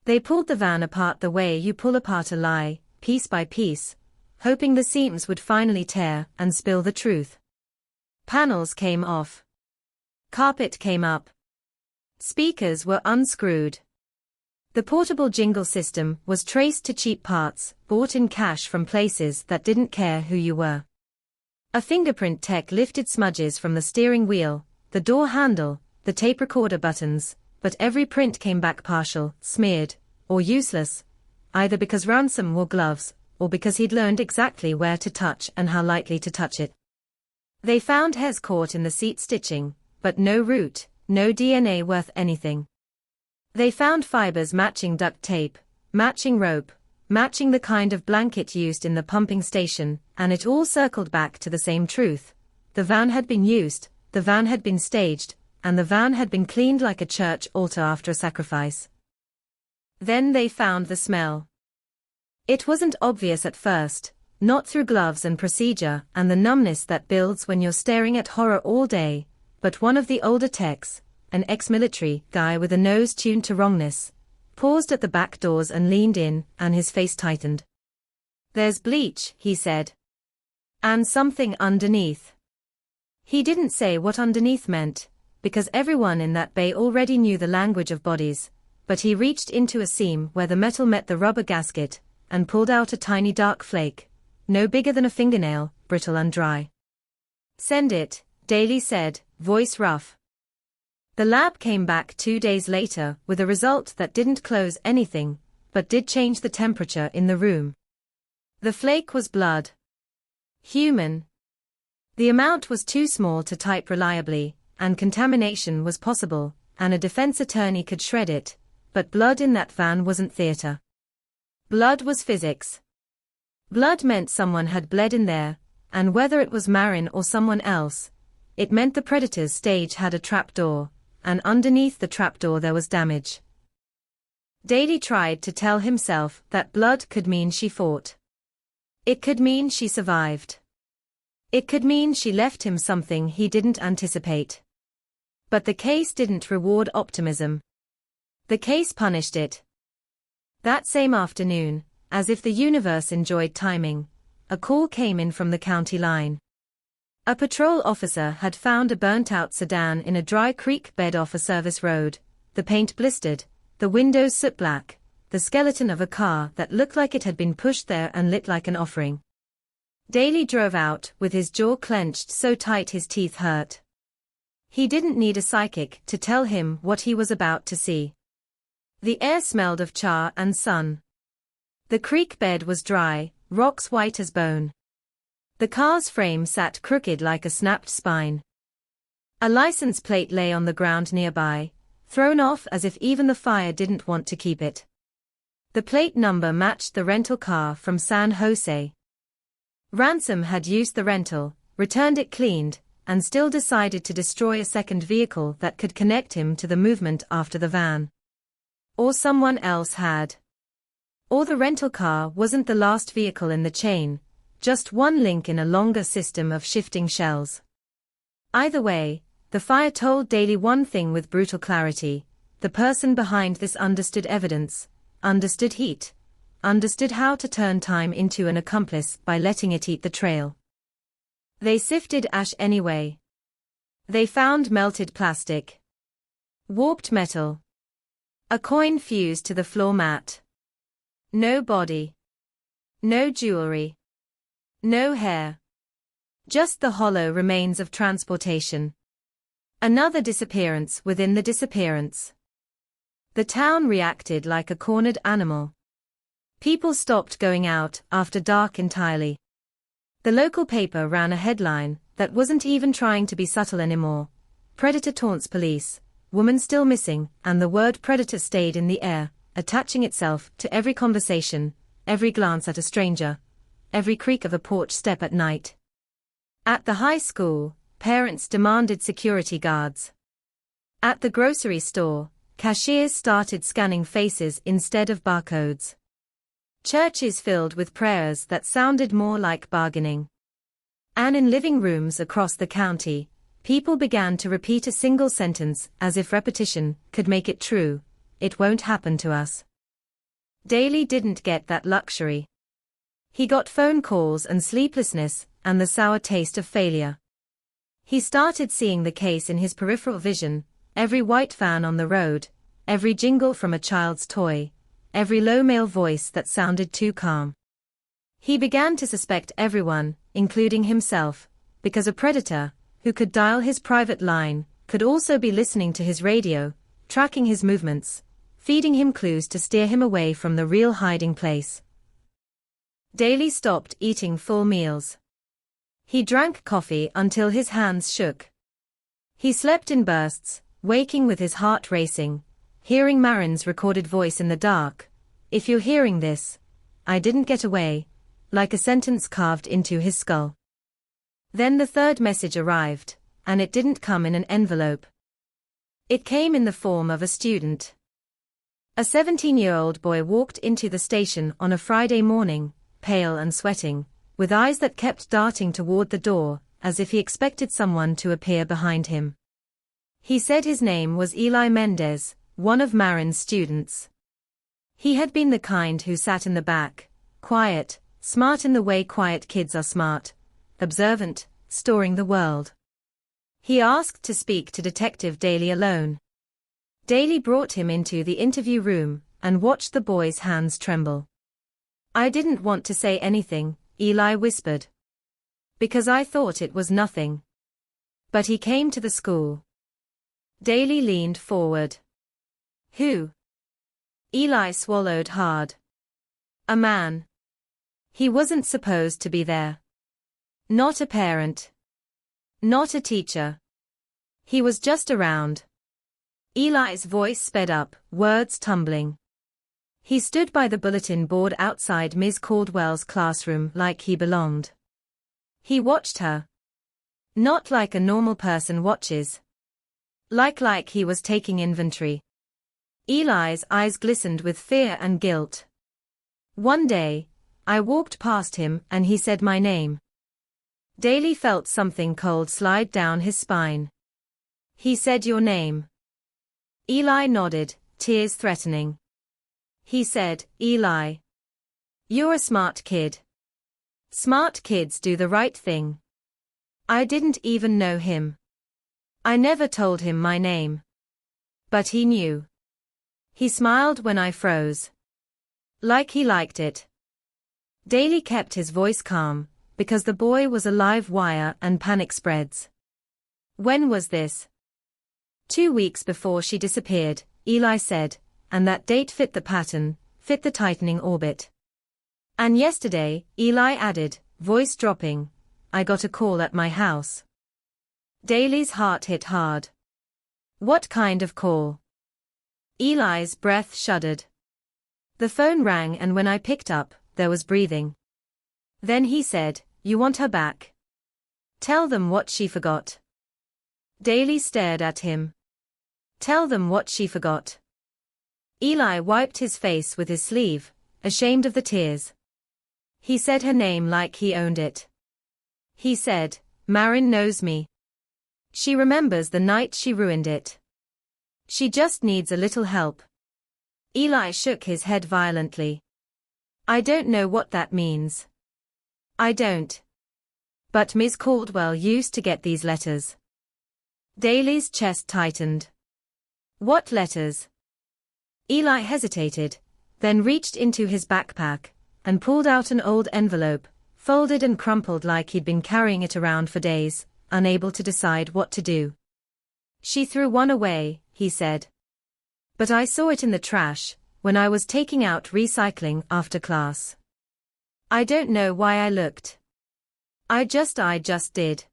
They pulled the van apart the way you pull apart a lie, piece by piece, hoping the seams would finally tear and spill the truth. Panels came off. Carpet came up. Speakers were unscrewed. The portable jingle system was traced to cheap parts, bought in cash from places that didn't care who you were. A fingerprint tech lifted smudges from the steering wheel, the door handle, the tape recorder buttons, but every print came back partial, smeared, or useless, either because Ransom wore gloves, or because he'd learned exactly where to touch and how lightly to touch it. They found hairs caught in the seat stitching, but no root, no DNA worth anything. They found fibers matching duct tape, matching rope, matching the kind of blanket used in the pumping station, and it all circled back to the same truth. The van had been used, the van had been staged, and the van had been cleaned like a church altar after a sacrifice. Then they found the smell. It wasn't obvious at first, not through gloves and procedure and the numbness that builds when you're staring at horror all day, but one of the older techs, an ex-military guy with a nose tuned to wrongness, paused at the back doors and leaned in, and his face tightened. "There's bleach," he said. "And something underneath." He didn't say what underneath meant, because everyone in that bay already knew the language of bodies, but he reached into a seam where the metal met the rubber gasket, and pulled out a tiny dark flake, no bigger than a fingernail, brittle and dry. "Send it," Daly said, voice rough. The lab came back 2 days later with a result that didn't close anything, but did change the temperature in the room. The flake was blood. Human. The amount was too small to type reliably, and contamination was possible, and a defense attorney could shred it, but blood in that van wasn't theater. Blood was physics. Blood meant someone had bled in there, and whether it was Marin or someone else, it meant the predator's stage had a trapdoor, and underneath the trapdoor there was damage. Daly tried to tell himself that blood could mean she fought. It could mean she survived. It could mean she left him something he didn't anticipate. But the case didn't reward optimism. The case punished it. That same afternoon, as if the universe enjoyed timing, a call came in from the county line. A patrol officer had found a burnt-out sedan in a dry creek bed off a service road, the paint blistered, the windows soot black, the skeleton of a car that looked like it had been pushed there and lit like an offering. Daly drove out with his jaw clenched so tight his teeth hurt. He didn't need a psychic to tell him what he was about to see. The air smelled of char and sun. The creek bed was dry, rocks white as bone. The car's frame sat crooked like a snapped spine. A license plate lay on the ground nearby, thrown off as if even the fire didn't want to keep it. The plate number matched the rental car from San Jose. Ransom had used the rental, returned it cleaned, and still decided to destroy a second vehicle that could connect him to the movement after the van. Or someone else had. Or the rental car wasn't the last vehicle in the chain, just one link in a longer system of shifting shells. Either way, the fire told Daly one thing with brutal clarity: the person behind this understood evidence, understood heat, understood how to turn time into an accomplice by letting it eat the trail. They sifted ash anyway. They found melted plastic, warped metal, a coin fused to the floor mat. No body. No jewelry. No hair. Just the hollow remains of transportation. Another disappearance within the disappearance. The town reacted like a cornered animal. People stopped going out after dark entirely. The local paper ran a headline, that wasn't even trying to be subtle anymore. Predator taunts police, woman still missing, and the word predator stayed in the air, attaching itself to every conversation, every glance at a stranger, every creak of a porch step at night. At the high school, parents demanded security guards. At the grocery store, cashiers started scanning faces instead of barcodes. Churches filled with prayers that sounded more like bargaining. And in living rooms across the county, people began to repeat a single sentence as if repetition could make it true: "It won't happen to us." Daley didn't get that luxury. He got phone calls and sleeplessness and the sour taste of failure. He started seeing the case in his peripheral vision: every white van on the road, every jingle from a child's toy, every low male voice that sounded too calm. He began to suspect everyone, including himself, because a predator, who could dial his private line, could also be listening to his radio, tracking his movements, feeding him clues to steer him away from the real hiding place. Daley stopped eating full meals. He drank coffee until his hands shook. He slept in bursts, waking with his heart racing, hearing Marin's recorded voice in the dark: "If you're hearing this, I didn't get away," like a sentence carved into his skull. Then the third message arrived, and it didn't come in an envelope. It came in the form of a student. A 17-year-old boy walked into the station on a Friday morning, pale and sweating, with eyes that kept darting toward the door, as if he expected someone to appear behind him. He said his name was Eli Mendez, one of Marin's students. He had been the kind who sat in the back, quiet, smart in the way quiet kids are smart, observant, storing the world. He asked to speak to Detective Daley alone. Daley brought him into the interview room and watched the boy's hands tremble. "I didn't want to say anything," Eli whispered, "because I thought it was nothing. But he came to the school." Daley leaned forward. "Who?" Eli swallowed hard. "A man. He wasn't supposed to be there. Not a parent. Not a teacher. He was just around." Eli's voice sped up, words tumbling. He stood by the bulletin board outside Ms. Caldwell's classroom like he belonged. He watched her. Not like a normal person watches. Like he was taking inventory. Eli's eyes glistened with fear and guilt. One day, I walked past him and he said my name. Daley felt something cold slide down his spine. "He said your name?" Eli nodded, tears threatening. He said, "Eli, you're a smart kid. Smart kids do the right thing." I didn't even know him. I never told him my name. But he knew. He smiled when I froze. Like he liked it. Daley kept his voice calm, because the boy was a live wire and panic spreads. "When was this?" 2 weeks before she disappeared, Eli said, and that date fit the pattern, fit the tightening orbit. "And yesterday," Eli added, voice dropping, "I got a call at my house." Daley's heart hit hard. "What kind of call?" Eli's breath shuddered. The phone rang and when I picked up, there was breathing. Then he said, "You want her back? Tell them what she forgot." Daley stared at him. "Tell them what she forgot." Eli wiped his face with his sleeve, ashamed of the tears. He said her name like he owned it. He said, "Marin knows me. She remembers the night she ruined it. She just needs a little help." Eli shook his head violently. "I don't know what that means." "I don't. But Ms. Caldwell used to get these letters." Daley's chest tightened. "What letters?" Eli hesitated, then reached into his backpack and pulled out an old envelope, folded and crumpled like he'd been carrying it around for days, unable to decide what to do. "She threw one away," he said. "But I saw it in the trash when I was taking out recycling after class. I don't know why I looked. I just did."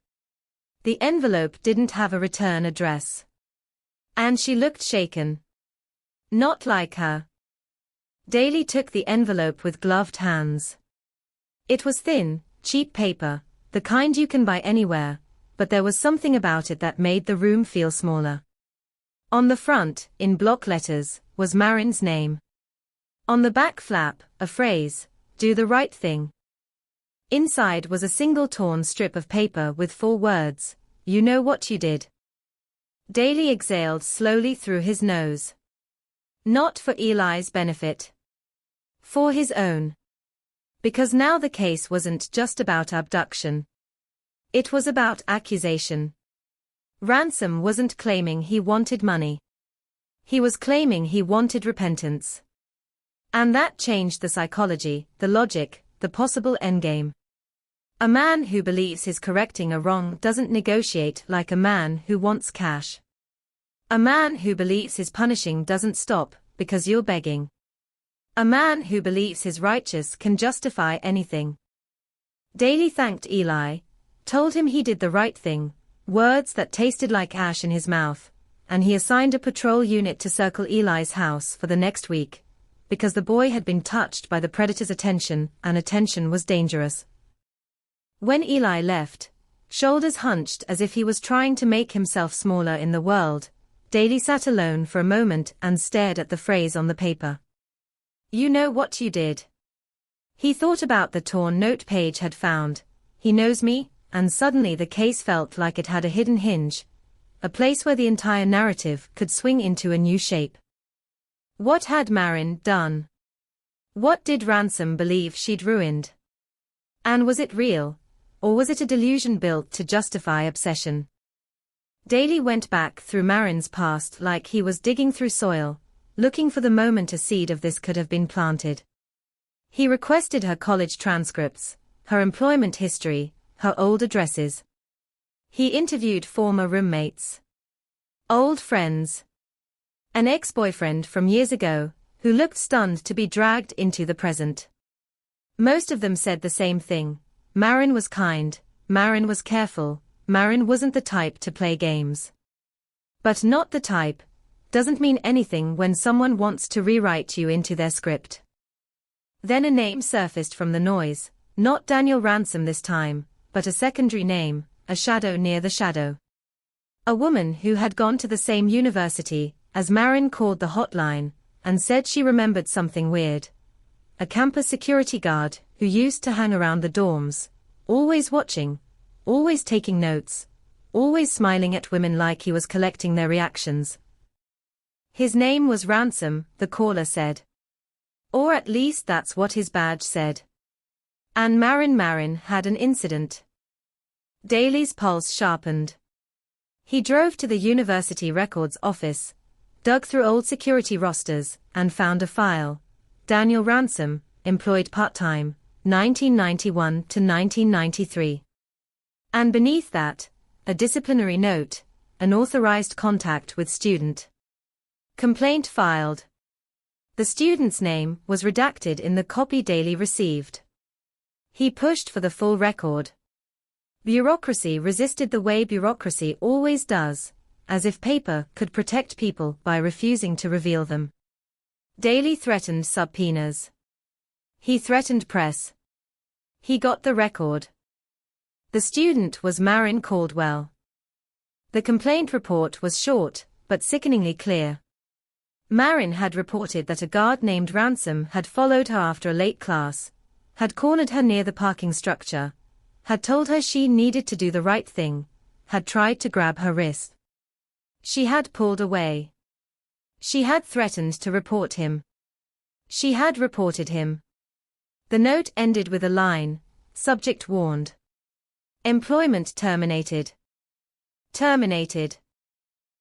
The envelope didn't have a return address. And she looked shaken. Not like her. Daly took the envelope with gloved hands. It was thin, cheap paper, the kind you can buy anywhere, but there was something about it that made the room feel smaller. On the front, in block letters, was Marin's name. On the back flap, a phrase, "Do the right thing." Inside was a single torn strip of paper with 4 words, "You know what you did." Daly exhaled slowly through his nose. Not for Eli's benefit. For his own. Because now the case wasn't just about abduction. It was about accusation. Ransom wasn't claiming he wanted money. He was claiming he wanted repentance. And that changed the psychology, the logic, the possible endgame. A man who believes he's correcting a wrong doesn't negotiate like a man who wants cash. A man who believes his punishing doesn't stop because you're begging. A man who believes he's righteous can justify anything. Daly thanked Eli, told him he did the right thing, words that tasted like ash in his mouth, and he assigned a patrol unit to circle Eli's house for the next week, because the boy had been touched by the predator's attention, and attention was dangerous. When Eli left, shoulders hunched as if he was trying to make himself smaller in the world, Daly sat alone for a moment and stared at the phrase on the paper. You know what you did. He thought about the torn note Paige had found. He knows me, and suddenly the case felt like it had a hidden hinge, a place where the entire narrative could swing into a new shape. What had Marin done? What did Ransom believe she'd ruined? And was it real? Or was it a delusion built to justify obsession? Daly went back through Marin's past like he was digging through soil, looking for the moment a seed of this could have been planted. He requested her college transcripts, her employment history, her old addresses. He interviewed former roommates. Old friends. An ex-boyfriend from years ago, who looked stunned to be dragged into the present. Most of them said the same thing. Marin was kind, Marin was careful, Marin wasn't the type to play games. But not the type doesn't mean anything when someone wants to rewrite you into their script. Then a name surfaced from the noise, not Daniel Ransom this time, but a secondary name, a shadow near the shadow. A woman who had gone to the same university, as Marin called the hotline, and said she remembered something weird. A campus security guard, who used to hang around the dorms, always watching, always taking notes, always smiling at women like he was collecting their reactions. His name was Ransom, the caller said. Or at least that's what his badge said. And Marin had an incident. Daly's pulse sharpened. He drove to the university records office, dug through old security rosters, and found a file. Daniel Ransom, employed part-time, 1991 to 1993. And beneath that, a disciplinary note, an authorized contact with student. Complaint filed. The student's name was redacted in the copy Daly received. He pushed for the full record. Bureaucracy resisted the way bureaucracy always does, as if paper could protect people by refusing to reveal them. Daly threatened subpoenas. He threatened press. He got the record. The student was Marin Caldwell. The complaint report was short, but sickeningly clear. Marin had reported that a guard named Ransom had followed her after a late class, had cornered her near the parking structure, had told her she needed to do the right thing, had tried to grab her wrist. She had pulled away. She had threatened to report him. She had reported him. The note ended with a line, subject warned. Employment terminated. Terminated.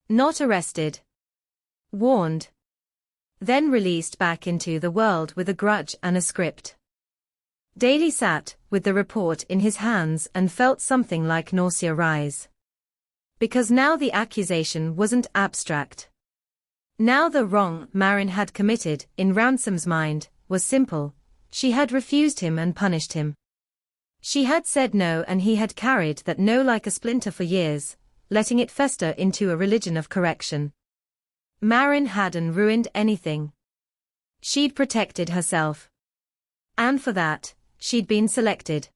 Not arrested. Warned. Then released back into the world with a grudge and a script. Daly sat, with the report in his hands and felt something like nausea rise. Because now the accusation wasn't abstract. Now the wrong Marin had committed, in Ransom's mind, was simple. She had refused him and punished him. She had said no, and he had carried that no like a splinter for years, letting it fester into a religion of correction. Marin hadn't ruined anything. She'd protected herself. And for that, she'd been selected.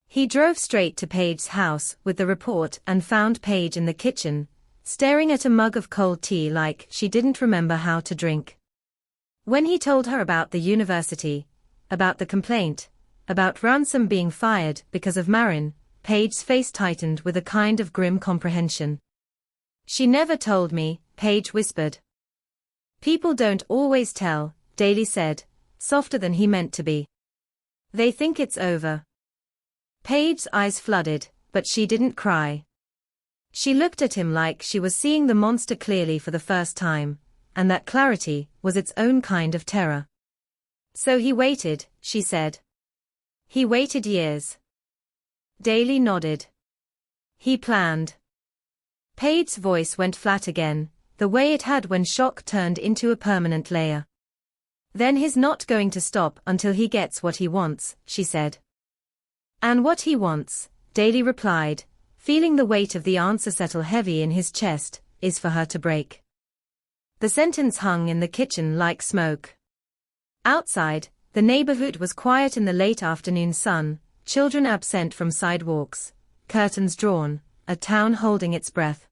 He drove straight to Paige's house with the report and found Paige in the kitchen, staring at a mug of cold tea like she didn't remember how to drink. When he told her about the university, about the complaint, about Ransom being fired because of Marin, Paige's face tightened with a kind of grim comprehension. "She never told me," Paige whispered. "People don't always tell," Daly said, softer than he meant to be. "They think it's over." Paige's eyes flooded, but she didn't cry. She looked at him like she was seeing the monster clearly for the first time, and that clarity was its own kind of terror. "So he waited," she said. "He waited years." Daly nodded. "He planned." Paige's voice went flat again, the way it had when shock turned into a permanent layer. "Then he's not going to stop until he gets what he wants," she said. "And what he wants," Daly replied, feeling the weight of the answer settle heavy in his chest, "is for her to break." The sentence hung in the kitchen like smoke. Outside, the neighborhood was quiet in the late afternoon sun, children absent from sidewalks, curtains drawn, a town holding its breath.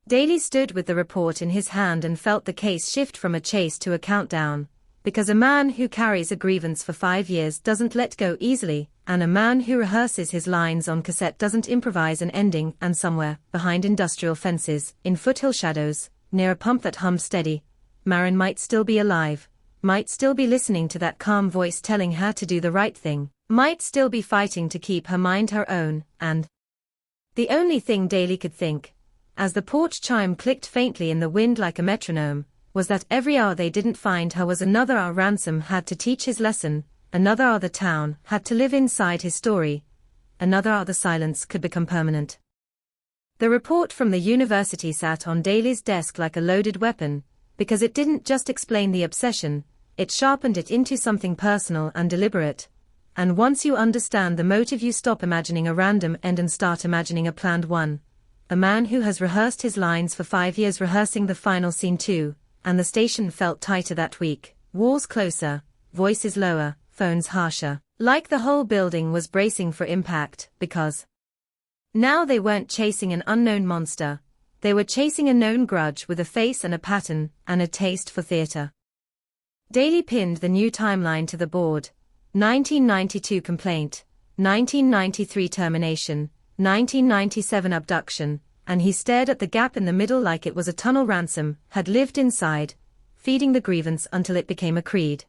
Daly stood with the report in his hand and felt the case shift from a chase to a countdown, because a man who carries a grievance for 5 years doesn't let go easily, and a man who rehearses his lines on cassette doesn't improvise an ending, and somewhere, behind industrial fences, in foothill shadows, near a pump that hummed steady, Marin might still be alive, might still be listening to that calm voice telling her to do the right thing, might still be fighting to keep her mind her own, and the only thing Daly could think, as the porch chime clicked faintly in the wind like a metronome, was that every hour they didn't find her was another hour Ransom had to teach his lesson, another hour the town had to live inside his story, another hour the silence could become permanent. The report from the university sat on Daly's desk like a loaded weapon, because it didn't just explain the obsession, it sharpened it into something personal and deliberate. And once you understand the motive, you stop imagining a random end and start imagining a planned one. A man who has rehearsed his lines for 5 years, rehearsing the final scene too, and the station felt tighter that week, walls closer, voices lower, phones harsher, like the whole building was bracing for impact, because now they weren't chasing an unknown monster, they were chasing a known grudge with a face and a pattern, and a taste for theater. Daly pinned the new timeline to the board: 1992 complaint, 1993 termination, 1997 abduction, and he stared at the gap in the middle like it was a tunnel Ransom had lived inside, feeding the grievance until it became a creed.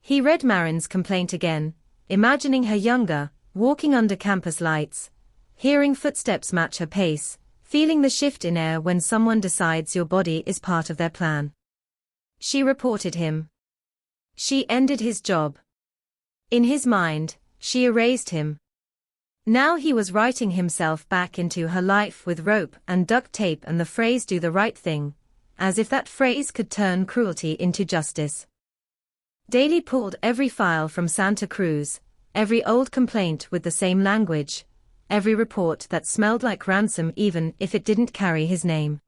He read Marin's complaint again, imagining her younger, walking under campus lights, hearing footsteps match her pace, feeling the shift in air when someone decides your body is part of their plan. She reported him. She ended his job. In his mind, she erased him. Now he was writing himself back into her life with rope and duct tape and the phrase "do the right thing," as if that phrase could turn cruelty into justice. Daly pulled every file from Santa Cruz, every old complaint with the same language, every report that smelled like Ransom even if it didn't carry his name.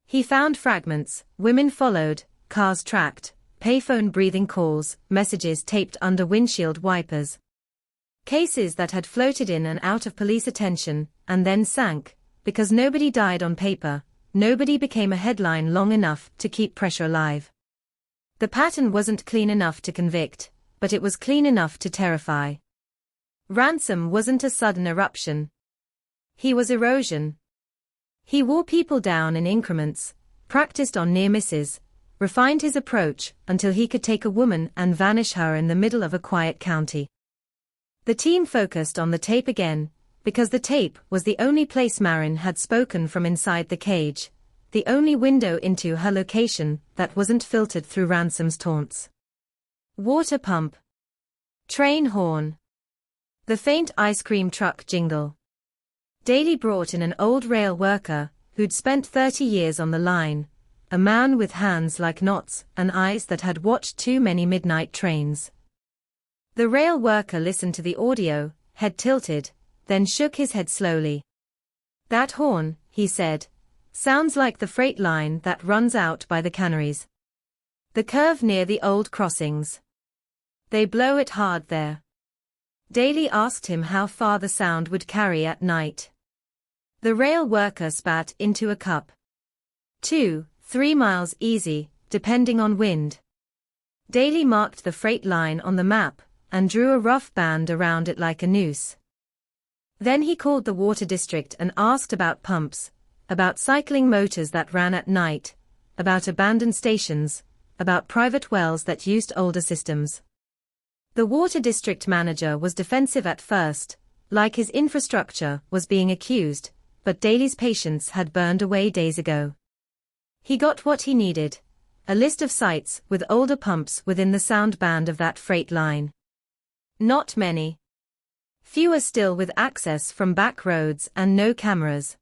He found fragments: women followed, cars tracked, payphone breathing calls, messages taped under windshield wipers. Cases that had floated in and out of police attention, and then sank, because nobody died on paper, nobody became a headline long enough to keep pressure alive. The pattern wasn't clean enough to convict, but it was clean enough to terrify. Ransom wasn't a sudden eruption. He was erosion. He wore people down in increments, practiced on near misses, refined his approach until he could take a woman and vanish her in the middle of a quiet county. The team focused on the tape again, because the tape was the only place Marin had spoken from inside the cage, the only window into her location that wasn't filtered through Ransom's taunts. Water pump. Train horn. The faint ice cream truck jingle. Daly brought in an old rail worker who'd spent 30 years on the line, a man with hands like knots and eyes that had watched too many midnight trains. The rail worker listened to the audio, head tilted, then shook his head slowly. That horn, he said, sounds like the freight line that runs out by the canneries. The curve near the old crossings. They blow it hard there. Daly asked him how far the sound would carry at night. The rail worker spat into a cup. 2-3 miles easy, depending on wind. Daly marked the freight line on the map and drew a rough band around it like a noose. Then he called the water district and asked about pumps, about cycling motors that ran at night, about abandoned stations, about private wells that used older systems. The water district manager was defensive at first, like his infrastructure was being accused, but Daly's patience had burned away days ago. He got what he needed, a list of sites with older pumps within the sound band of that freight line. Not many. Fewer still with access from back roads and no cameras.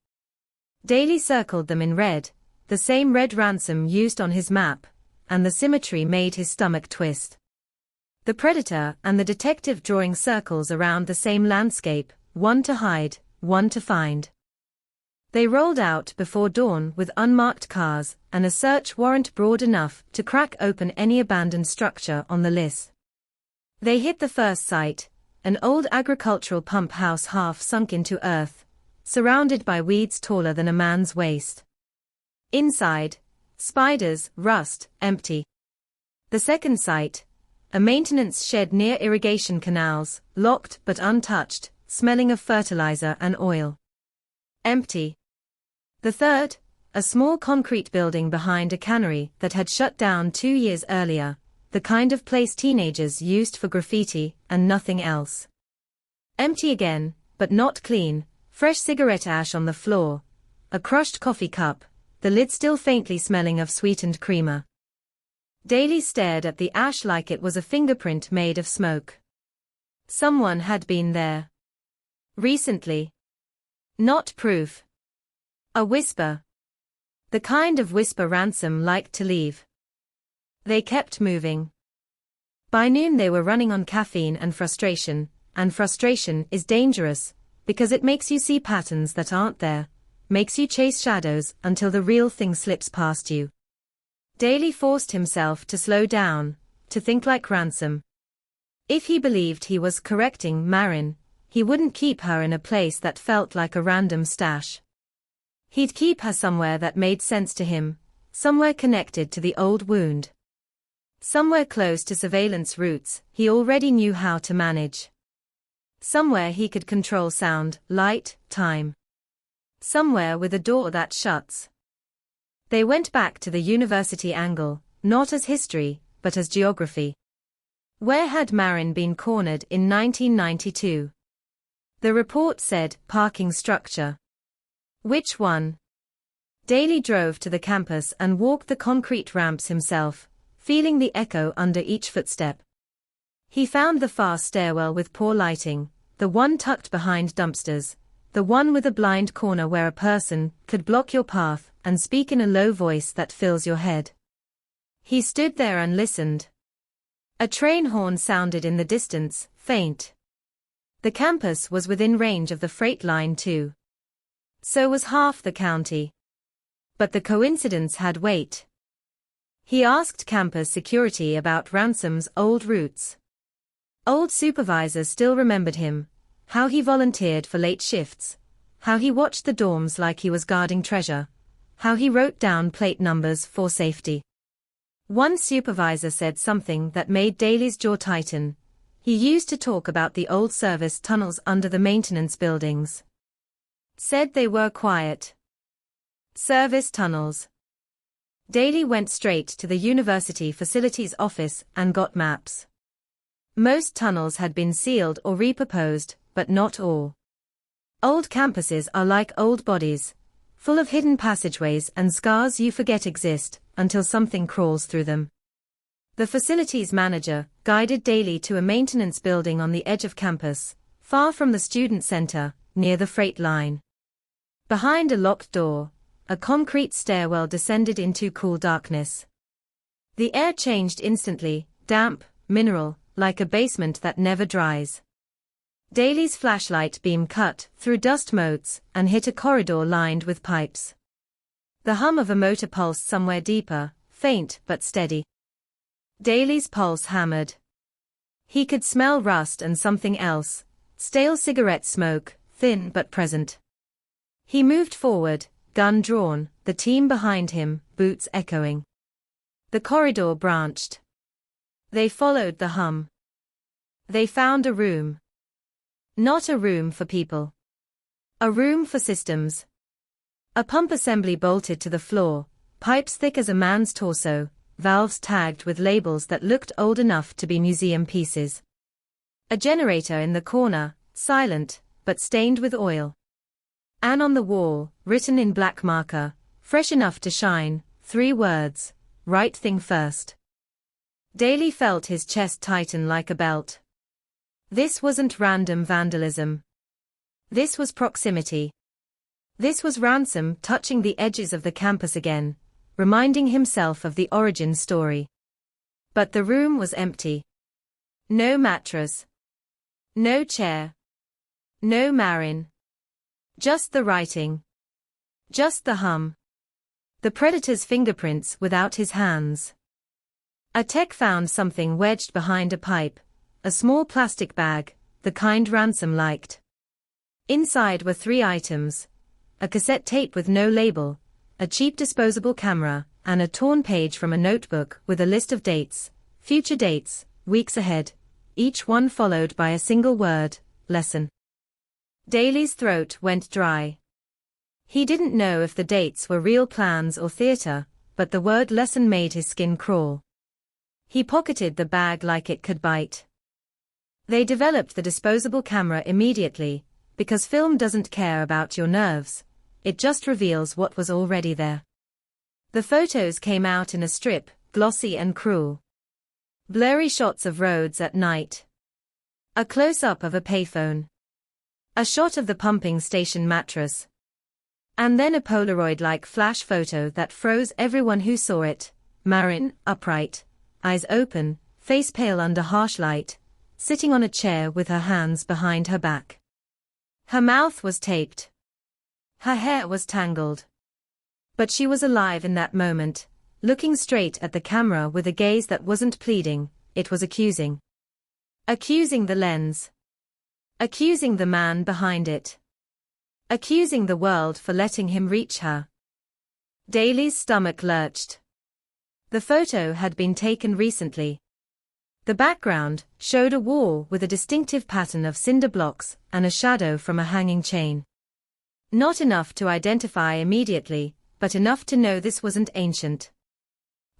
Daly circled them in red, the same red ransom used on his map, and the symmetry made his stomach twist. The predator and the detective drawing circles around the same landscape, one to hide, one to find. They rolled out before dawn with unmarked cars and a search warrant broad enough to crack open any abandoned structure on the list. They hit the first site, an old agricultural pump house half sunk into earth, surrounded by weeds taller than a man's waist. Inside, spiders, rust, empty. The second site, a maintenance shed near irrigation canals, locked but untouched, smelling of fertilizer and oil. Empty. The third, a small concrete building behind a cannery that had shut down 2 years earlier, the kind of place teenagers used for graffiti and nothing else. Empty again, but not clean, fresh cigarette ash on the floor, a crushed coffee cup, the lid still faintly smelling of sweetened creamer. Daly stared at the ash like it was a fingerprint made of smoke. Someone had been there. Recently. Not proof. A whisper. The kind of whisper ransom liked to leave. They kept moving. By noon they were running on caffeine and frustration is dangerous, because it makes you see patterns that aren't there, makes you chase shadows until the real thing slips past you. Daly forced himself to slow down, to think like Ransom. If he believed he was correcting Marin, he wouldn't keep her in a place that felt like a random stash. He'd keep her somewhere that made sense to him, somewhere connected to the old wound. Somewhere close to surveillance routes he already knew how to manage. Somewhere he could control sound, light, time. Somewhere with a door that shuts. They went back to the university angle, not as history, but as geography. Where had Marin been cornered in 1992? The report said, parking structure. Which one? Daly drove to the campus and walked the concrete ramps himself, feeling the echo under each footstep. He found the far stairwell with poor lighting, the one tucked behind dumpsters, the one with a blind corner where a person could block your path and speak in a low voice that fills your head. He stood there and listened. A train horn sounded in the distance, faint. The campus was within range of the freight line too. So was half the county. But the coincidence had weight. He asked campus security about Ransom's old routes. Old supervisors still remembered him, how he volunteered for late shifts, how he watched the dorms like he was guarding treasure, how he wrote down plate numbers for safety. One supervisor said something that made Daly's jaw tighten. He used to talk about the old service tunnels under the maintenance buildings. Said they were quiet. Service tunnels. Daly went straight to the university facilities office and got maps. Most tunnels had been sealed or repurposed, but not all. Old campuses are like old bodies, full of hidden passageways and scars you forget exist until something crawls through them. The facilities manager guided Daly to a maintenance building on the edge of campus, far from the student center, near the freight line. Behind a locked door, a concrete stairwell descended into cool darkness. The air changed instantly, damp, mineral, like a basement that never dries. Daly's flashlight beam cut through dust motes and hit a corridor lined with pipes. The hum of a motor pulsed somewhere deeper, faint but steady. Daly's pulse hammered. He could smell rust and something else, stale cigarette smoke, thin but present. He moved forward, gun drawn, the team behind him, boots echoing. The corridor branched. They followed the hum. They found a room. Not a room for people. A room for systems. A pump assembly bolted to the floor, pipes thick as a man's torso, valves tagged with labels that looked old enough to be museum pieces. A generator in the corner, silent, but stained with oil. And on the wall, written in black marker, fresh enough to shine, 3 words, right thing first. Daly felt his chest tighten like a belt. This wasn't random vandalism. This was proximity. This was Ransom touching the edges of the campus again, reminding himself of the origin story. But the room was empty. No mattress. No chair. No Marin. Just the writing. Just the hum. The predator's fingerprints without his hands. A tech found something wedged behind a pipe, a small plastic bag, the kind Ransom liked. Inside were 3 items: a cassette tape with no label, a cheap disposable camera, and a torn page from a notebook with a list of dates, future dates, weeks ahead, each one followed by a single word, lesson. Daly's throat went dry. He didn't know if the dates were real plans or theater, but the word lesson made his skin crawl. He pocketed the bag like it could bite. They developed the disposable camera immediately, because film doesn't care about your nerves, it just reveals what was already there. The photos came out in a strip, glossy and cruel. Blurry shots of roads at night. A close-up of a payphone. A shot of the pumping station mattress. And then a Polaroid-like flash photo that froze everyone who saw it. Marin, upright, eyes open, face pale under harsh light, sitting on a chair with her hands behind her back. Her mouth was taped. Her hair was tangled. But she was alive in that moment, looking straight at the camera with a gaze that wasn't pleading, it was accusing. Accusing the lens. Accusing the man behind it. Accusing the world for letting him reach her. Daly's stomach lurched. The photo had been taken recently. The background showed a wall with a distinctive pattern of cinder blocks and a shadow from a hanging chain. Not enough to identify immediately, but enough to know this wasn't ancient.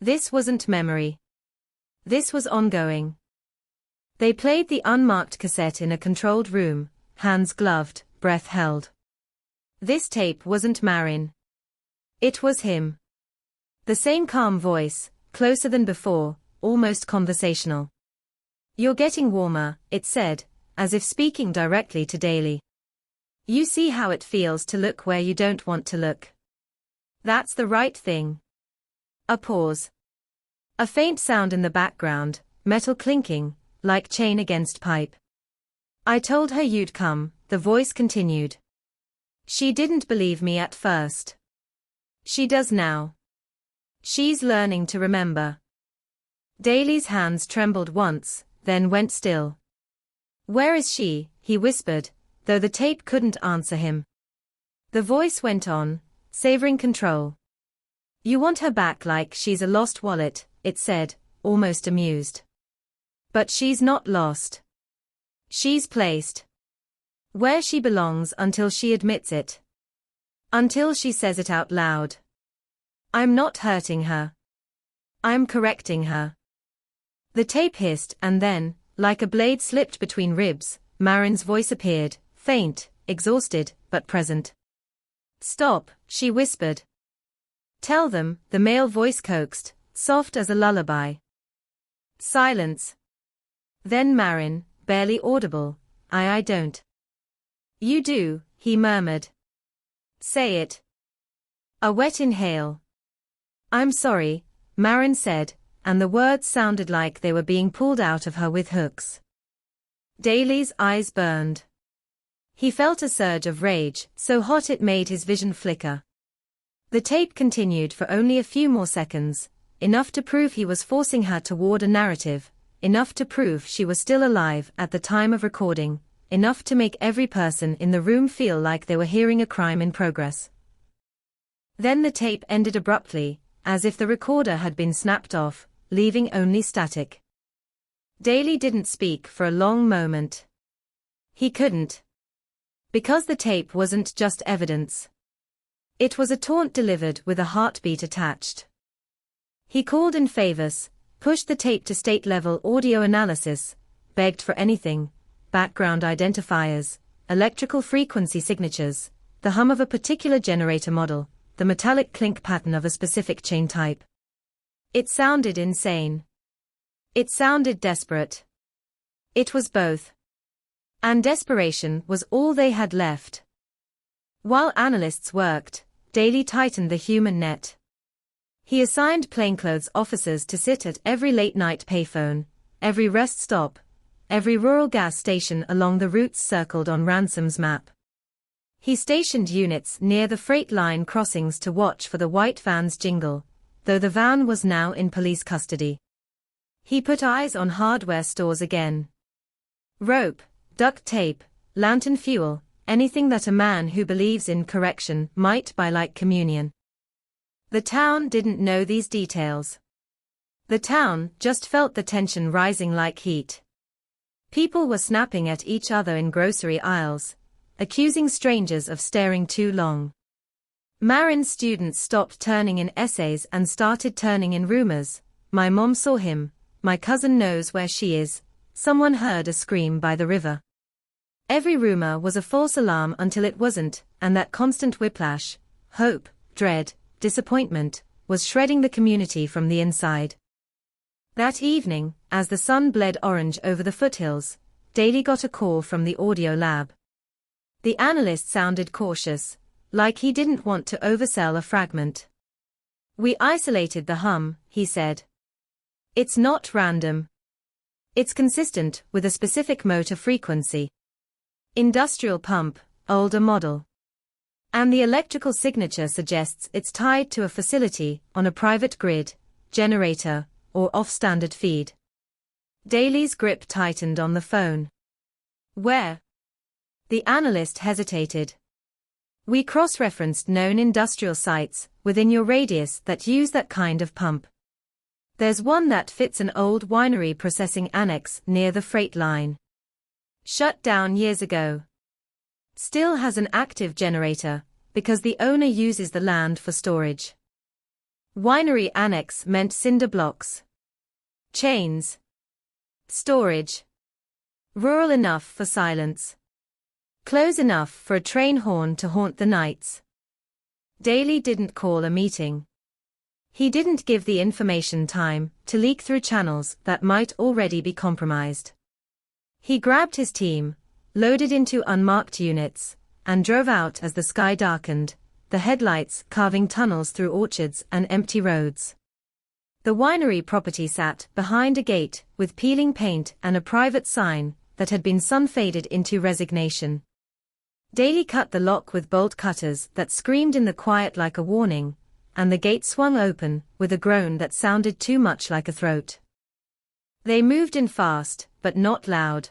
This wasn't memory. This was ongoing. They played the unmarked cassette in a controlled room, hands gloved, breath held. This tape wasn't Marin. It was him. The same calm voice, closer than before, almost conversational. "You're getting warmer," it said, as if speaking directly to Daly. "You see how it feels to look where you don't want to look. That's the right thing." A pause. A faint sound in the background, metal clinking, like chain against pipe. "I told her you'd come," the voice continued. "She didn't believe me at first. She does now. She's learning to remember." Daly's hands trembled once, then went still. "Where is she?" he whispered, though the tape couldn't answer him. The voice went on, savoring control. "You want her back like she's a lost wallet," it said, almost amused. "But she's not lost. She's placed where she belongs until she admits it. Until she says it out loud. I'm not hurting her. I'm correcting her." The tape hissed and then, like a blade slipped between ribs, Marin's voice appeared, faint, exhausted, but present. "Stop," she whispered. "Tell them," the male voice coaxed, soft as a lullaby. Silence. Then Marin, barely audible, I don't." "You do," he murmured. "Say it." A wet inhale. "I'm sorry," Marin said, and the words sounded like they were being pulled out of her with hooks. Daly's eyes burned. He felt a surge of rage, so hot it made his vision flicker. The tape continued for only a few more seconds, enough to prove he was forcing her toward a narrative, enough to prove she was still alive at the time of recording, enough to make every person in the room feel like they were hearing a crime in progress. Then the tape ended abruptly, as if the recorder had been snapped off, leaving only static. Daly didn't speak for a long moment. He couldn't. Because the tape wasn't just evidence. It was a taunt delivered with a heartbeat attached. He called in favors, pushed the tape to state-level audio analysis, begged for anything: background identifiers, electrical frequency signatures, the hum of a particular generator model, the metallic clink pattern of a specific chain type. It sounded insane. It sounded desperate. It was both. And desperation was all they had left. While analysts worked, Daly tightened the human net. He assigned plainclothes officers to sit at every late-night payphone, every rest stop, every rural gas station along the routes circled on Ransom's map. He stationed units near the freight line crossings to watch for the white van's jingle, though the van was now in police custody. He put eyes on hardware stores again. Rope, duct tape, lantern fuel, anything that a man who believes in correction might buy like communion. The town didn't know these details. The town just felt the tension rising like heat. People were snapping at each other in grocery aisles, accusing strangers of staring too long. Marin students stopped turning in essays and started turning in rumors. My mom saw him, my cousin knows where she is, someone heard a scream by the river. Every rumor was a false alarm until it wasn't, and that constant whiplash, hope, dread, disappointment, was shredding the community from the inside. That evening, as the sun bled orange over the foothills, Daly got a call from the audio lab. The analyst sounded cautious, like he didn't want to oversell a fragment. "We isolated the hum," he said. "It's not random. It's consistent with a specific motor frequency. Industrial pump, older model. And the electrical signature suggests it's tied to a facility on a private grid, generator, or off-standard feed." Daly's grip tightened on the phone. "Where?" The analyst hesitated. "We cross-referenced known industrial sites within your radius that use that kind of pump. There's one that fits an old winery processing annex near the freight line. Shut down years ago. Still has an active generator, because the owner uses the land for storage. Winery annex meant cinder blocks. Chains. Storage. Rural enough for silence. Close enough for a train horn to haunt the nights." Daly didn't call a meeting. He didn't give the information time to leak through channels that might already be compromised. He grabbed his team, loaded into unmarked units, and drove out as the sky darkened, the headlights carving tunnels through orchards and empty roads. The winery property sat behind a gate with peeling paint and a private sign that had been sun-faded into resignation. Daly cut the lock with bolt cutters that screamed in the quiet like a warning, and the gate swung open with a groan that sounded too much like a throat. They moved in fast, but not loud.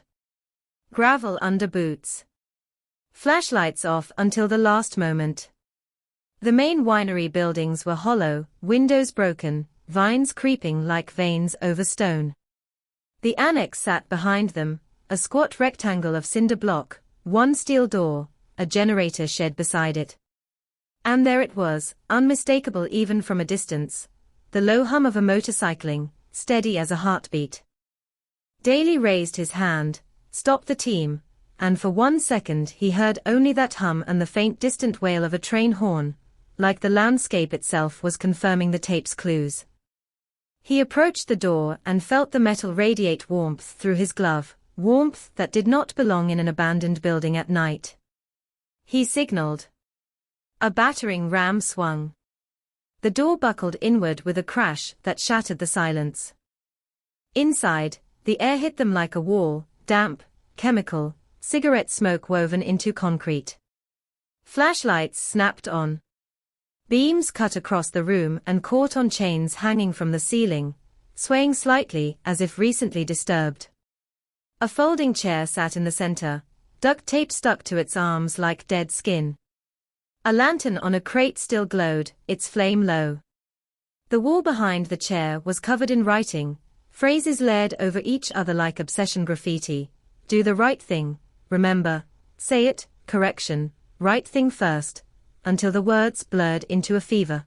Gravel under boots. Flashlights off until the last moment. The main winery buildings were hollow, windows broken, vines creeping like veins over stone. The annex sat behind them, a squat rectangle of cinder block, one steel door, a generator shed beside it. And there it was, unmistakable even from a distance, the low hum of a motorcycling, steady as a heartbeat. Daly raised his hand, stopped the team, and for 1 second he heard only that hum and the faint distant wail of a train horn, like the landscape itself was confirming the tape's clues. He approached the door and felt the metal radiate warmth through his glove, warmth that did not belong in an abandoned building at night. He signaled. A battering ram swung. The door buckled inward with a crash that shattered the silence. Inside, the air hit them like a wall, damp, chemical, cigarette smoke woven into concrete. Flashlights snapped on. Beams cut across the room and caught on chains hanging from the ceiling, swaying slightly as if recently disturbed. A folding chair sat in the center, duct tape stuck to its arms like dead skin. A lantern on a crate still glowed, its flame low. The wall behind the chair was covered in writing, phrases layered over each other like obsession graffiti. Do the right thing, remember, say it, correction, right thing first, until the words blurred into a fever.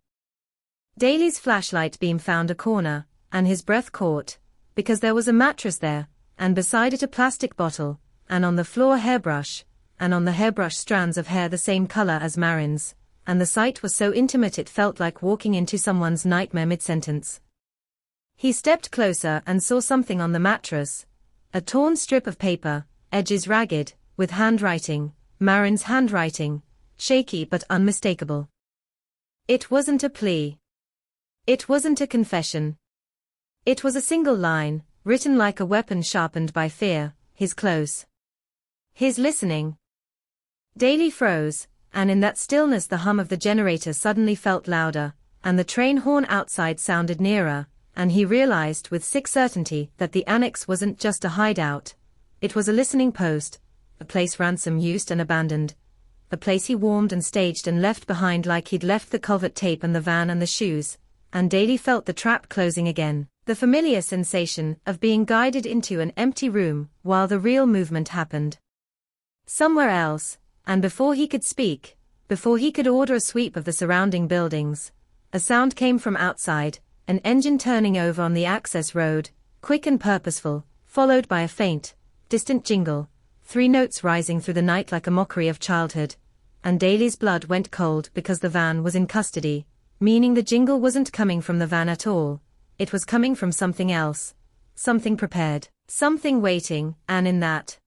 Daly's flashlight beam found a corner, and his breath caught, because there was a mattress there, and beside it a plastic bottle, and on the floor a hairbrush, and on the hairbrush strands of hair the same color as Marin's, and the sight was so intimate it felt like walking into someone's nightmare mid-sentence. He stepped closer and saw something on the mattress, a torn strip of paper, edges ragged, with handwriting, Marin's handwriting, shaky but unmistakable. It wasn't a plea. It wasn't a confession. It was a single line, written like a weapon sharpened by fear, his close. His listening. Daly froze, and in that stillness the hum of the generator suddenly felt louder, and the train horn outside sounded nearer, and he realized with sick certainty that the annex wasn't just a hideout. It was a listening post, a place Ransom used and abandoned, a place he warmed and staged and left behind like he'd left the culvert tape and the van and the shoes, and Daly felt the trap closing again, the familiar sensation of being guided into an empty room while the real movement happened. Somewhere else, and before he could speak, before he could order a sweep of the surrounding buildings, a sound came from outside, an engine turning over on the access road, quick and purposeful, followed by a faint, distant jingle, 3 notes rising through the night like a mockery of childhood, and Daly's blood went cold because the van was in custody, meaning the jingle wasn't coming from the van at all, it was coming from something else, something prepared, something waiting, and in that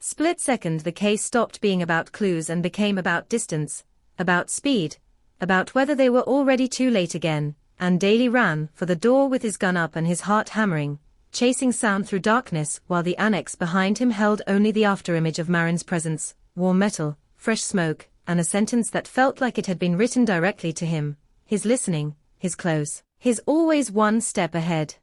split second the case stopped being about clues and became about distance, about speed, about whether they were already too late again, and Daly ran for the door with his gun up and his heart hammering, chasing sound through darkness while the annex behind him held only the afterimage of Marin's presence, warm metal, fresh smoke, and a sentence that felt like it had been written directly to him, his listening, his close, his always one step ahead.